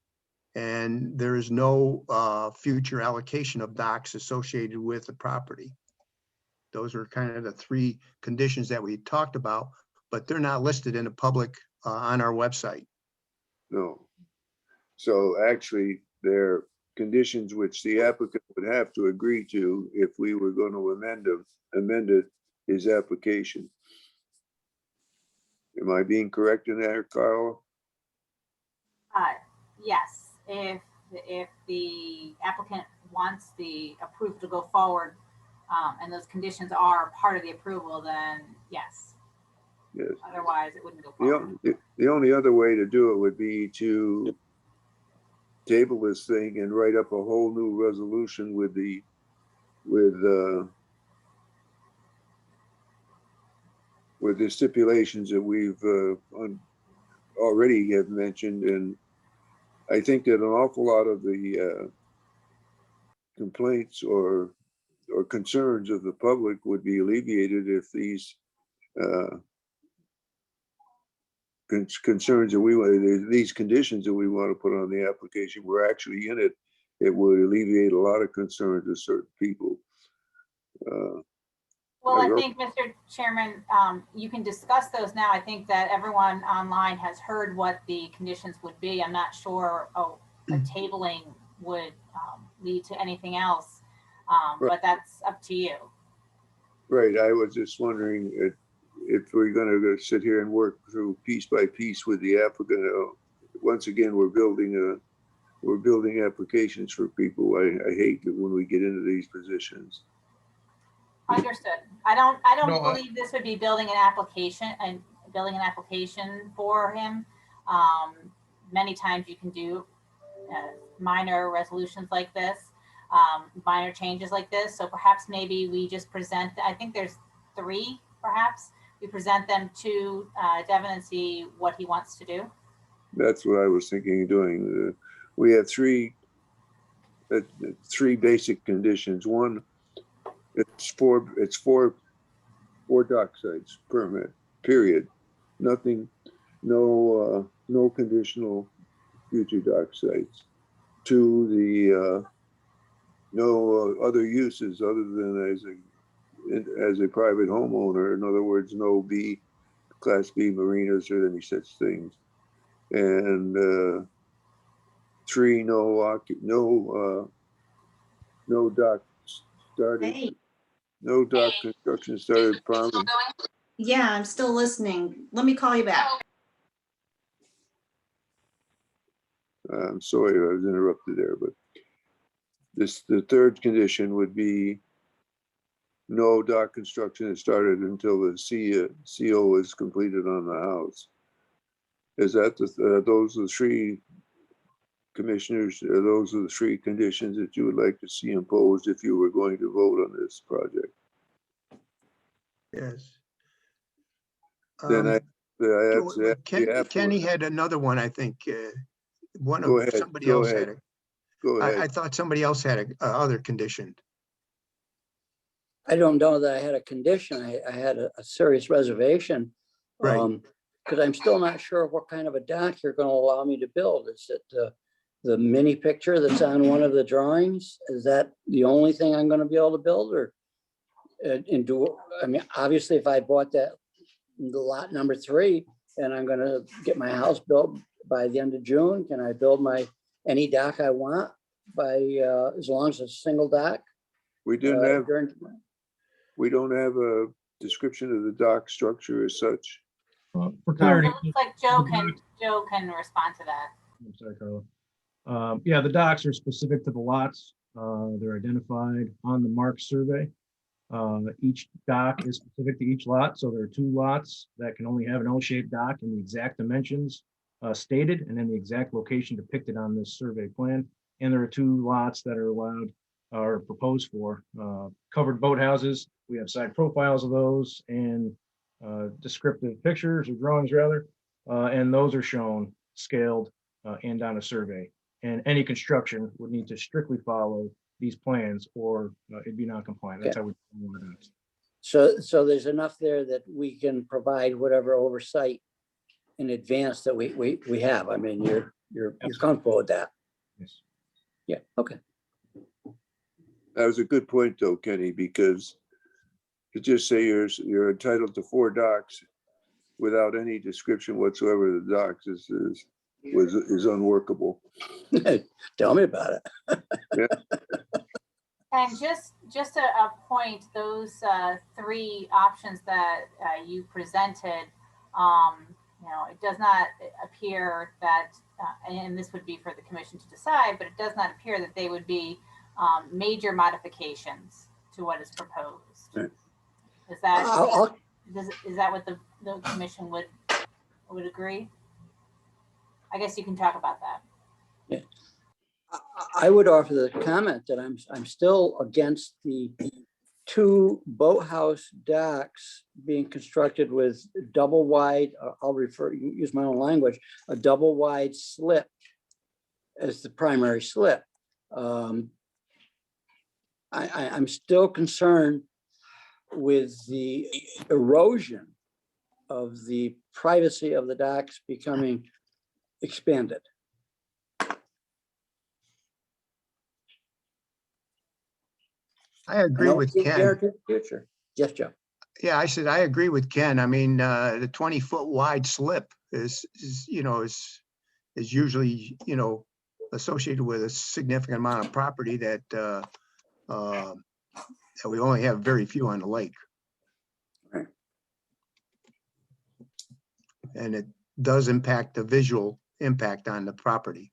Speaker 17: And there is no future allocation of docks associated with the property. Those are kind of the 3 conditions that we talked about, but they're not listed in the public on our website.
Speaker 2: No. So actually, they're conditions which the applicant would have to agree to if we were going to amend his application. Am I being correct in that, Carl?
Speaker 23: Yes, if the applicant wants the approval to go forward, and those conditions are part of the approval, then yes.
Speaker 2: Yes.
Speaker 23: Otherwise, it wouldn't go forward.
Speaker 2: The only other way to do it would be to table this thing and write up a whole new resolution with the stipulations that we've already have mentioned. And I think that an awful lot of the complaints or concerns of the public would be alleviated if these concerns that these conditions that we want to put on the application were actually in it. It would alleviate a lot of concerns of certain people.
Speaker 23: Well, I think, Mr. Chairman, you can discuss those now. I think that everyone online has heard what the conditions would be. I'm not sure a tabling would lead to anything else, but that's up to you.
Speaker 2: Right. I was just wondering if we're going to sit here and work through piece by piece with the applicant. Once again, we're building applications for people. I hate it when we get into these positions.
Speaker 23: Understood. I don't believe this would be building an application for him. Many times you can do minor resolutions like this, minor changes like this. So perhaps maybe we just present, I think there's 3, perhaps. We present them to Devin and see what he wants to do.
Speaker 2: That's what I was thinking of doing. We have 3 basic conditions. One, it's four dock sites permit, period. Nothing, no conditional future dock sites. 2, no other uses other than as a private homeowner. In other words, no Class B marinas or any such things. And 3, no dock started.
Speaker 15: Hey.
Speaker 2: No dock construction started promptly.
Speaker 15: Yeah, I'm still listening. Let me call you back.
Speaker 2: I'm sorry I was interrupted there, but the 3rd condition would be no dock construction is started until the CO is completed on the house. Is that those are the 3 commissioners? Those are the 3 conditions that you would like to see imposed if you were going to vote on this project?
Speaker 17: Yes.
Speaker 2: Then
Speaker 17: Kenny had another one, I think. Somebody else had it.
Speaker 2: Go ahead.
Speaker 17: I thought somebody else had a other condition.
Speaker 9: I don't know that I had a condition. I had a serious reservation.
Speaker 17: Right.
Speaker 9: Because I'm still not sure what kind of a dock you're going to allow me to build. Is it the mini picture that's on one of the drawings? Is that the only thing I'm going to be able to build? Or obviously, if I bought the lot number 3 and I'm going to get my house built by the end of June, can I build any dock I want as long as it's a single dock?
Speaker 2: We don't have a description of the dock structure as such.
Speaker 18: For clarity.
Speaker 23: It looks like Joe can respond to that.
Speaker 18: I'm sorry, Carla. Yeah, the docks are specific to the lots. They're identified on the marked survey. Each dock is specific to each lot. So there are 2 lots that can only have an L-shaped dock in the exact dimensions stated and in the exact location depicted on this survey plan. And there are 2 lots that are allowed or proposed for covered boathouses. We have side profiles of those and descriptive pictures or drawings rather, and those are shown scaled and on a survey. And any construction would need to strictly follow these plans or it'd be non-compliant. That's how we.
Speaker 9: So there's enough there that we can provide whatever oversight in advance that we have. I mean, you're comfortable with that.
Speaker 18: Yes.
Speaker 9: Yeah. Okay.
Speaker 2: That was a good point, though, Kenny, because to just say you're entitled to 4 docks without any description whatsoever of the docks is unworkable.
Speaker 9: Tell me about it.
Speaker 2: Yeah.
Speaker 23: And just a point, those three options that you presented, it does not appear that, and this would be for the commission to decide, but it does not appear that they would be major modifications to what is proposed.
Speaker 2: Right.
Speaker 23: Is that
Speaker 9: I'll-
Speaker 23: is that what the commission would agree? I guess you can talk about that.
Speaker 9: I would offer the comment that I'm still against the 2 boathouse docks being constructed with double wide, I'll use my own language, a double wide slip as the primary slip. I'm still concerned with the erosion of the privacy of the docks becoming expanded.
Speaker 17: I agree with Ken.
Speaker 9: Future. Yes, Joe.
Speaker 17: Yeah, I said, I agree with Ken. I mean, the 20-foot wide slip is usually, associated with a significant amount of property that we only have very few on the lake.
Speaker 9: Right.
Speaker 17: And it does impact the visual impact on the property.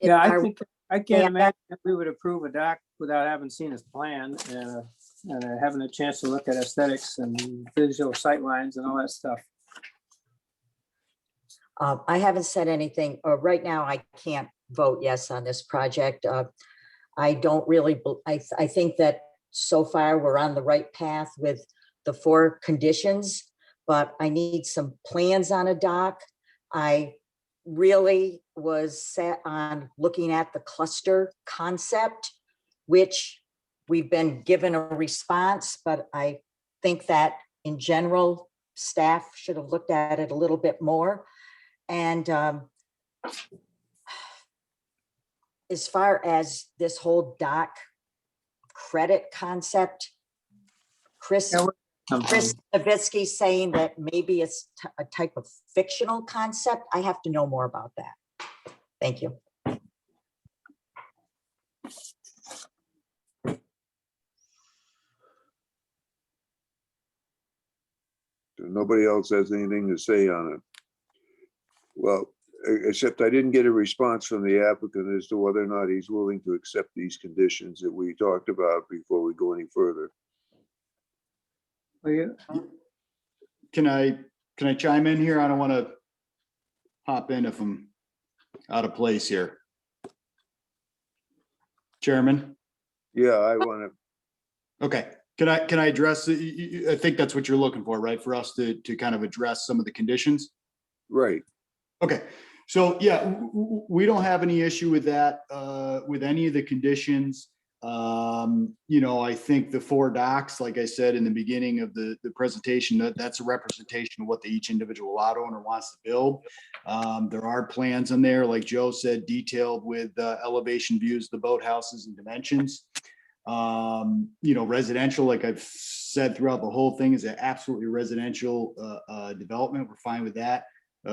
Speaker 7: Yeah, I can't imagine that we would approve a dock without having seen his plan and having a chance to look at aesthetics and visual sightlines and all that stuff.
Speaker 6: I haven't said anything, or right now I can't vote yes on this project. I don't really, I think that so far we're on the right path with the 4 conditions, but I need some plans on a dock. I really was set on looking at the cluster concept, which we've been given a response, but I think that in general, staff should have looked at it a little bit more. And as far as this whole dock credit concept, Chris Novitsky saying that maybe it's a type of fictional concept. I have to know more about that. Thank you.
Speaker 2: Nobody else has anything to say on it. Well, except I didn't get a response from the applicant as to whether or not he's willing to accept these conditions that we talked about before we go any further.
Speaker 16: Can I chime in here? I don't want to hop in if I'm out of place here. Chairman?
Speaker 2: Yeah, I want to.
Speaker 16: Okay. Can I address, I think that's what you're looking for, right? For us to kind of address some of the conditions?
Speaker 2: Right.
Speaker 16: Okay. So yeah, we don't have any issue with that, with any of the conditions. I think the 4 docks, like I said in the beginning of the presentation, that's a representation of what each individual lot owner wants to build. There are plans in there, like Joe said, detailed with elevation views, the boathouses and dimensions. Residential, like I've said throughout the whole thing, is an absolutely residential development. We're fine with that.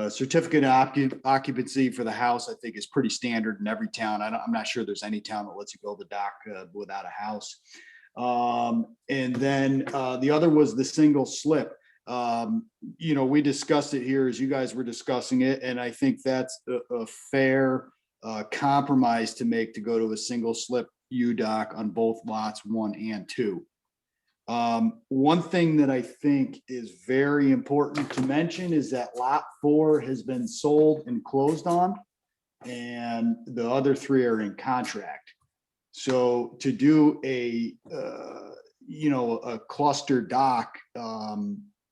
Speaker 16: Certificate of occupancy for the house, I think, is pretty standard in every town. I'm not sure there's any town that lets you build a dock without a house. And then the other was the single slip. We discussed it here as you guys were discussing it, and I think that's a fair compromise to make, to go to a single slip U-dock on both lots 1 and 2. One thing that I think is very important to mention is that lot 4 has been sold and closed on, and the other 3 are in contract. So to do a cluster dock,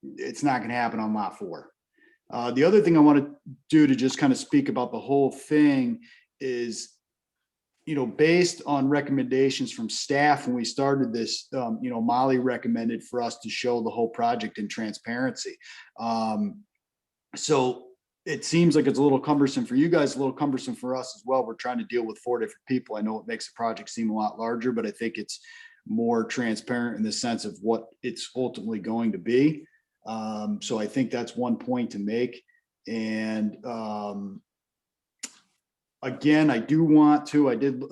Speaker 16: it's not going to happen on lot 4. The other thing I want to do to just kind of speak about the whole thing is, based on recommendations from staff when we started this, Molly recommended for us to show the whole project in transparency. So it seems like it's a little cumbersome for you guys, a little cumbersome for us as well. We're trying to deal with 4 different people. I know it makes the project seem a lot larger, but I think it's more transparent in the sense of what it's ultimately going to be. So I think that's one point to make. And again, I do want to, I did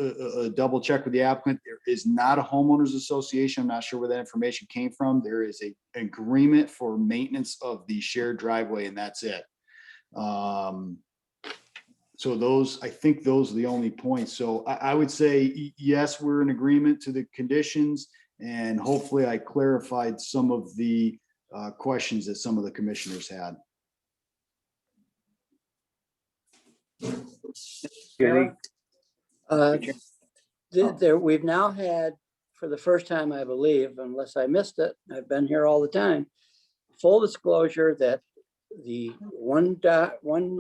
Speaker 16: double check with the applicant. There is not a homeowners association. I'm not sure where that information came from. There is an agreement for maintenance of the shared driveway, and that's it. So those, I think those are the only points. So I would say, yes, we're in agreement to the conditions, and hopefully I clarified some of the questions that some of the commissioners had.
Speaker 9: We've now had, for the first time, I believe, unless I missed it, I've been here all the time, full disclosure that the one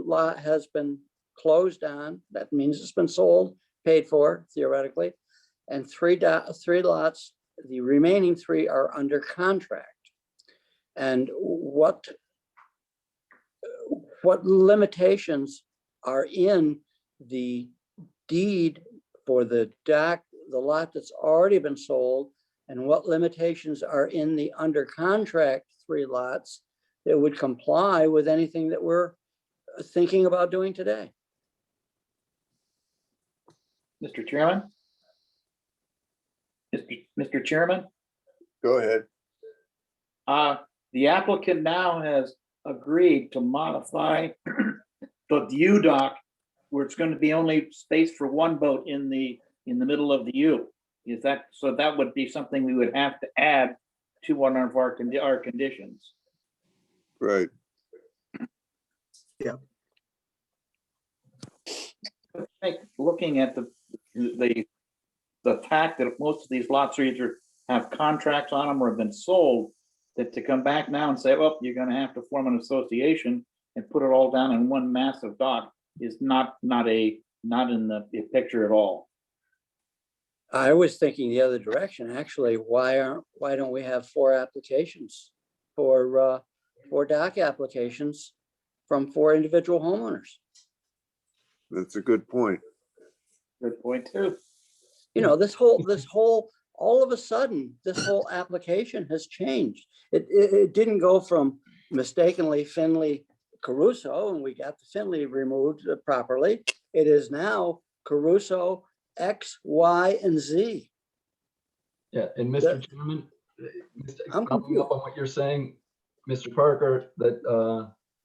Speaker 9: lot has been closed on. That means it's been sold, paid for theoretically, and three lots, the remaining three are under contract. And what limitations are in the deed for the lot that's already been sold, and what limitations are in the under contract 3 lots that would comply with anything that we're thinking about doing today?
Speaker 5: Mr. Chairman? Mr. Chairman?
Speaker 2: Go ahead.
Speaker 5: The applicant now has agreed to modify the view dock where it's going to be only space for one boat in the middle of the U. Is that, so that would be something we would have to add to one of our conditions.
Speaker 2: Right.
Speaker 17: Yeah.
Speaker 5: Looking at the fact that most of these lots are either have contracts on them or have been sold, that to come back now and say, well, you're going to have to form an association and put it all down in one massive dock is not in the picture at all.
Speaker 9: I was thinking the other direction, actually. Why don't we have 4 applications for dock applications from 4 individual homeowners?
Speaker 2: That's a good point.
Speaker 5: Good point too.
Speaker 9: You know, this whole, all of a sudden, this whole application has changed. It didn't go from mistakenly Finley Caruso, and we got the Finley removed properly. It is now Caruso X, Y, and Z.
Speaker 24: Yeah, and Mr. Chairman,
Speaker 9: I'm
Speaker 24: following up on what you're saying, Mr. Parker, that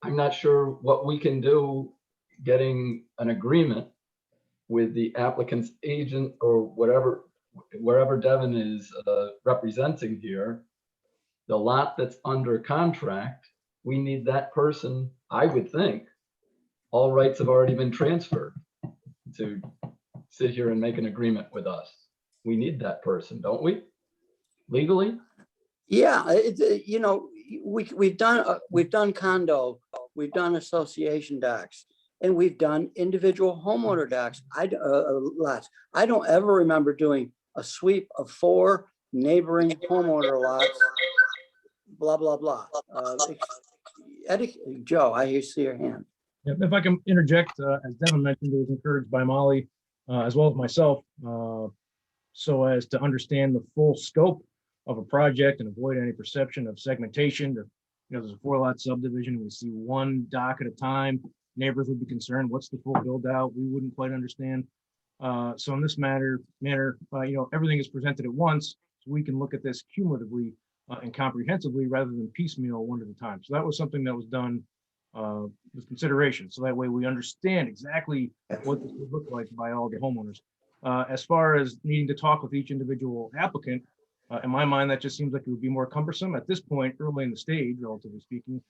Speaker 24: I'm not sure what we can do getting an agreement with the applicant's agent or wherever Devin is representing here. The lot that's under contract, we need that person, I would think. All rights have already been transferred to sit here and make an agreement with us. We need that person, don't we? Legally?
Speaker 9: Yeah, you know, we've done condo, we've done association docks, and we've done individual homeowner docks. Lots. I don't ever remember doing a sweep of 4 neighboring homeowner lots. Blah blah blah. Joe, I see your hand.
Speaker 18: If I can interject, as Devin mentioned, it was encouraged by Molly as well as myself, so as to understand the full scope of a project and avoid any perception of segmentation. You know, there's a 4-lot subdivision. We see one dock at a time. Neighbors would be concerned, what's the full build out? We wouldn't quite understand. So in this manner, you know, everything is presented at once, so we can look at this cumulatively and comprehensively rather than piecemeal one at a time. So that was something that was done with consideration. So that way we understand exactly what this would look like by all the homeowners. As far as needing to talk with each individual applicant, in my mind, that just seems like it would be more cumbersome at this point, early in the stage, relatively speaking.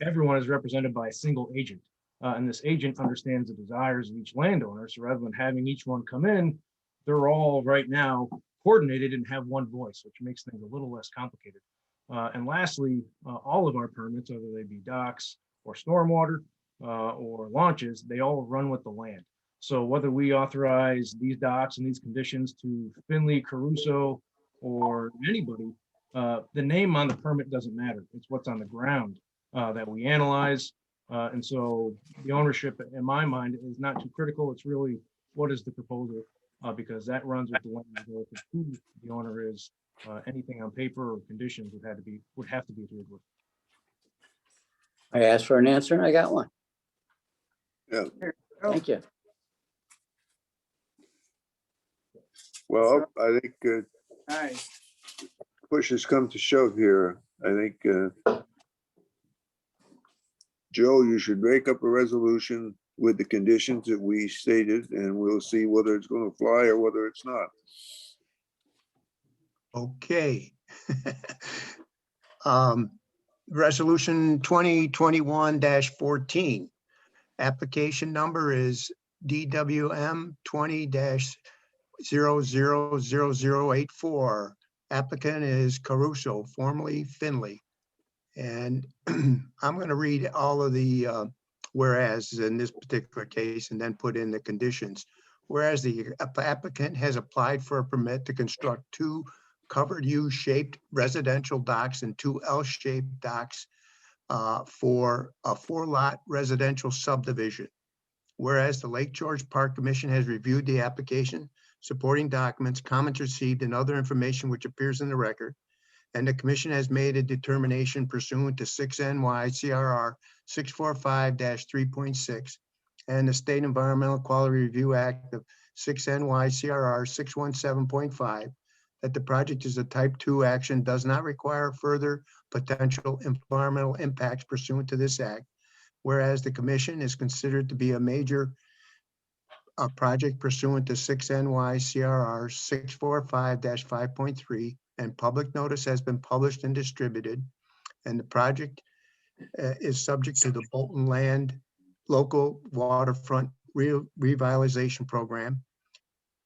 Speaker 18: Everyone is represented by a single agent, and this agent understands the desires of each landowner. So rather than having each one come in, they're all right now coordinated and have one voice, which makes things a little less complicated. And lastly, all of our permits, whether they be docks or stormwater or launches, they all run with the land. So whether we authorize these docks and these conditions to Finley, Caruso, or anybody, the name on the permit doesn't matter. It's what's on the ground that we analyze. And so the ownership, in my mind, is not too critical. It's really what is the proposal, because that runs with the land. Who the owner is, anything on paper or conditions would have to be agreed with.
Speaker 9: I asked for an answer and I got one.
Speaker 2: Yeah.
Speaker 9: Thank you.
Speaker 2: Well, I think
Speaker 7: Nice.
Speaker 2: push has come to shove here. I think, Joe, you should make up a resolution with the conditions that we stated, and we'll see whether it's going to fly or whether it's not.
Speaker 17: Okay. Resolution 2021-14. Application number is DWM 20-000084. Applicant is Caruso, formerly Finley. And I'm going to read all of the whereas in this particular case and then put in the conditions. Whereas the applicant has applied for a permit to construct 2 covered U-shaped residential docks and 2 L-shaped docks for a 4-lot residential subdivision. Whereas the Lake George Park Commission has reviewed the application, supporting documents, comments received, and other information which appears in the record, and the commission has made a determination pursuant to 6 NYCRR 645-3.6 and the State Environmental Quality Review Act of 6 NYCRR 617.5 that the project is a type 2 action, does not require further potential environmental impacts pursuant to this act. Whereas the commission is considered to be a major project pursuant to 6 NYCRR 645-5.3, and public notice has been published and distributed, and the project is subject to the Bolton Land Local Waterfront Revitalization Program,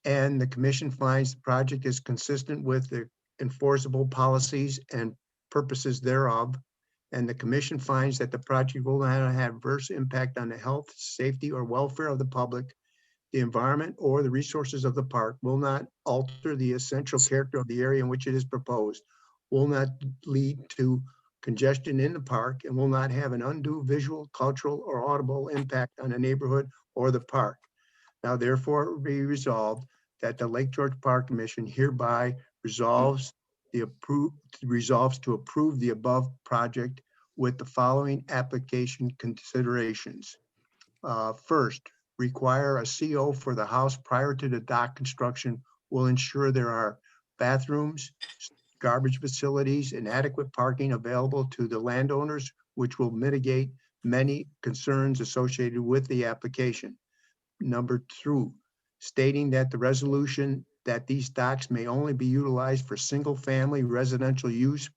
Speaker 17: and the commission finds the project is consistent with the enforceable policies and purposes thereof, and the commission finds that the project will not have adverse impact on the health, safety, or welfare of the public, the environment, or the resources of the park, will not alter the essential character of the area in which it is proposed, will not lead to congestion in the park, and will not have an undue visual, cultural, or audible impact on the neighborhood or the park. Now therefore be resolved that the Lake George Park Commission hereby resolves to approve the above project with the following application considerations. First, require a CO for the house prior to the dock construction will ensure there are bathrooms, garbage facilities, and adequate parking available to the landowners, which will mitigate many concerns associated with the application. Number 2, stating that the resolution that these docks may only be utilized for single-family residential use,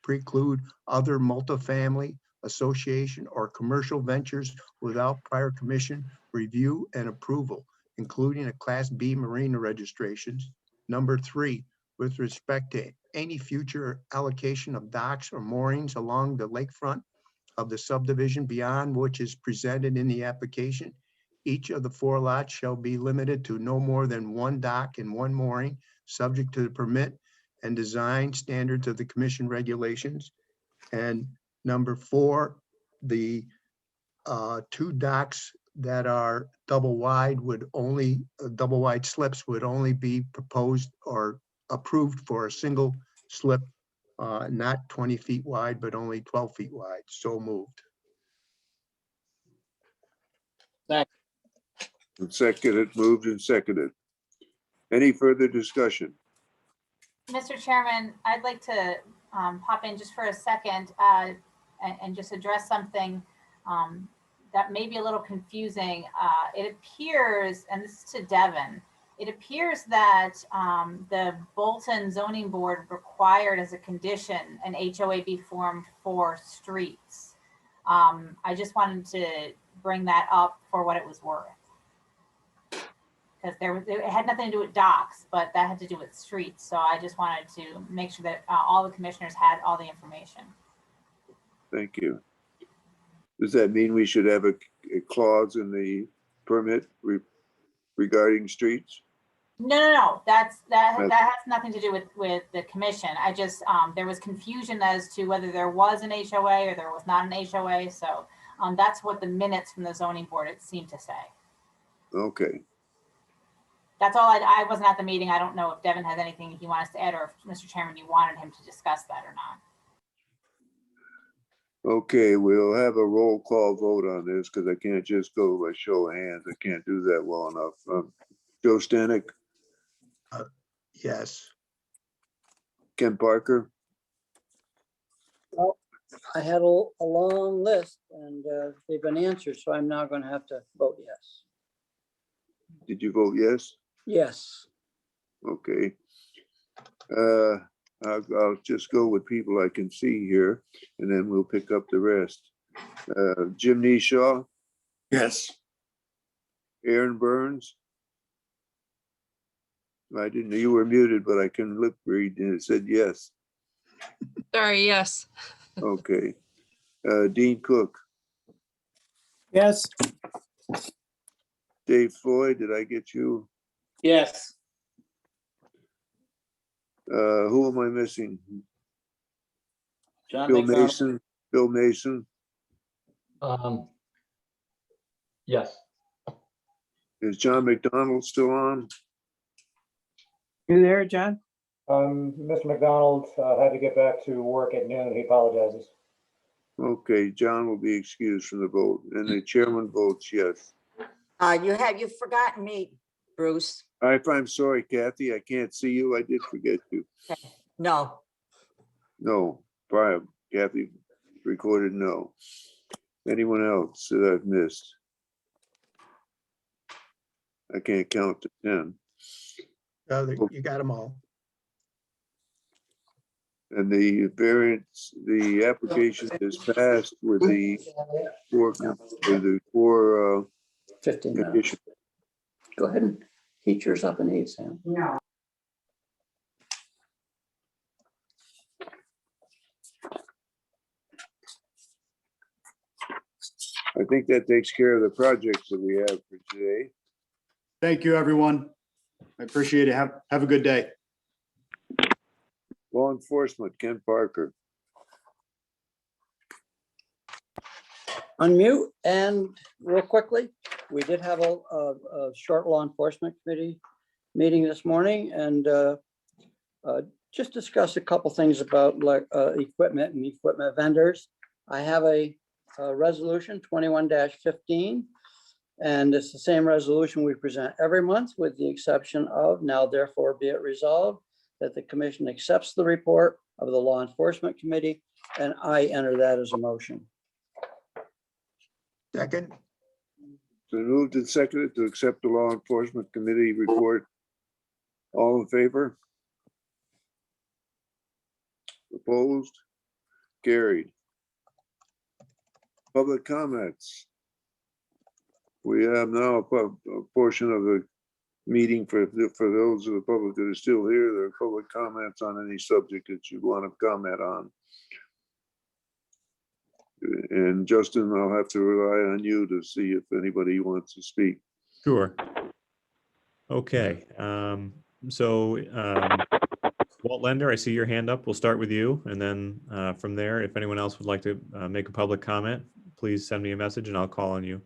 Speaker 17: preclude other multifamily, association, or commercial ventures without prior commission review and approval, including a Class B marina registrations. Number 3, with respect to any future allocation of docks or moorings along the lakefront of the subdivision beyond which is presented in the application, each of the 4 lots shall be limited to no more than 1 dock and 1 mooring, subject to the permit and design standards of the commission regulations. And number 4, the 2 docks that are double wide slips would only be proposed or approved for a single slip, not 20 feet wide, but only 12 feet wide. So moved.
Speaker 2: Seconded, moved and seconded. Any further discussion?
Speaker 23: Mr. Chairman, I'd like to pop in just for a second and just address something that may be a little confusing. It appears, and this is to Devin, it appears that the Bolton Zoning Board required as a condition an HOA be formed for streets. I just wanted to bring that up for what it was worth. Because it had nothing to do with docks, but that had to do with streets. So I just wanted to make sure that all the commissioners had all the information.
Speaker 2: Thank you. Does that mean we should have a clause in the permit regarding streets?
Speaker 23: No. That has nothing to do with the commission. I just, there was confusion as to whether there was an HOA or there was not an HOA. So that's what the minutes from the zoning board, it seemed to say.
Speaker 2: Okay.
Speaker 23: That's all. I wasn't at the meeting. I don't know if Devin has anything he wants to add, or if Mr. Chairman, you wanted him to discuss that or not.
Speaker 2: Okay, we'll have a roll call vote on this because I can't just go by show of hands. I can't do that well enough. Joe Stanek,
Speaker 17: Yes.
Speaker 2: Ken Parker,
Speaker 9: Well, I had a long list and they've been answered, so I'm now going to have to vote yes.
Speaker 2: did you vote yes?
Speaker 9: Yes.
Speaker 2: Okay. I'll just go with people I can see here and then we'll pick up the rest. Jim Neshaw,
Speaker 8: Yes.
Speaker 2: Aaron Burns. I didn't know you were muted, but I can lip read and it said yes.
Speaker 21: Sorry, yes.
Speaker 2: Okay. Dean Cook,
Speaker 7: Yes.
Speaker 2: Dave Floyd, did I get you?
Speaker 7: Yes.
Speaker 2: Who am I missing?
Speaker 5: John
Speaker 2: Bill
Speaker 5: McDonald.
Speaker 2: Mason, Bill Mason.
Speaker 24: Yes.
Speaker 2: Is John McDonald still on?
Speaker 7: You there, John?
Speaker 18: Mr. McDonald had to get back to work at noon. He apologizes.
Speaker 2: Okay, John will be excused from the vote and the chairman votes yes.
Speaker 6: You've forgotten me, Bruce.
Speaker 2: I'm sorry, Kathy, I can't see you. I did forget you.
Speaker 6: No,
Speaker 2: No, Brian, Kathy recorded no. Anyone else that I've missed? I can't count to 10.
Speaker 17: You got them all.
Speaker 2: And the variance, the application is passed with the four
Speaker 5: 15 minutes.
Speaker 2: conditions.
Speaker 5: Go ahead and heat yours up and eat, Sam.
Speaker 6: no.
Speaker 2: I think that takes care of the projects that we have for today.
Speaker 16: Thank you, everyone. I appreciate it. Have a good day.
Speaker 2: Law enforcement, Ken Parker.
Speaker 5: Unmute and real quickly, we did have a short law enforcement committee meeting this morning and just discuss a couple things about like equipment and equipment vendors. I have a resolution 21-15, and it's the same resolution we present every month with the exception of now therefore be it resolved that the commission accepts the report of the law enforcement committee, and I enter that as a motion.
Speaker 17: Second.
Speaker 2: So moved and seconded to accept the law enforcement committee report. All in favor? Opposed? Carried. Public comments. We have now a portion of the meeting for those of the public that are still here. There are public comments on any subject that you want to comment on. And Justin, I'll have to rely on you to see if anybody wants to speak.
Speaker 4: Sure. Okay. Walt Lender, I see your hand up. We'll start with you. And then from there, if anyone else would like to make a public comment, please send me a message and I'll call on you.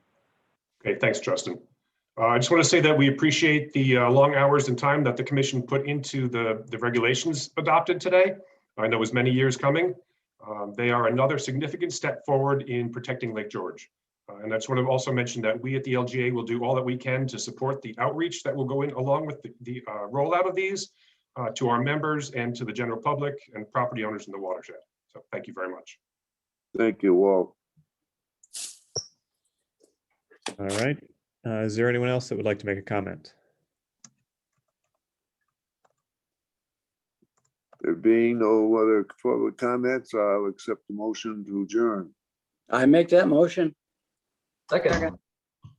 Speaker 11: Okay, thanks, Justin. I just want to say that we appreciate the long hours and time that the commission put into the regulations adopted today. I know it was many years coming. They are another significant step forward in protecting Lake George. And I just want to also mention that we at the LGA will do all that we can to support the outreach that will go in along with the rollout of these to our members and to the general public and property owners in the watershed. So thank you very much.
Speaker 2: Thank you, Walt.
Speaker 4: All right. Is there anyone else that would like to make a comment?
Speaker 2: There being no other public comments, I'll accept the motion to adjourn.
Speaker 5: I make that motion.
Speaker 24: Second.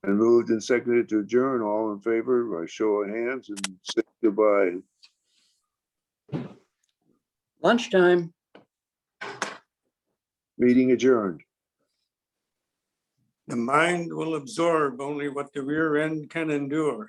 Speaker 2: And moved and seconded to adjourn. All in favor by show of hands and say goodbye.
Speaker 5: Lunchtime.
Speaker 2: Meeting adjourned.
Speaker 8: The mind will absorb only what the rear end can endure.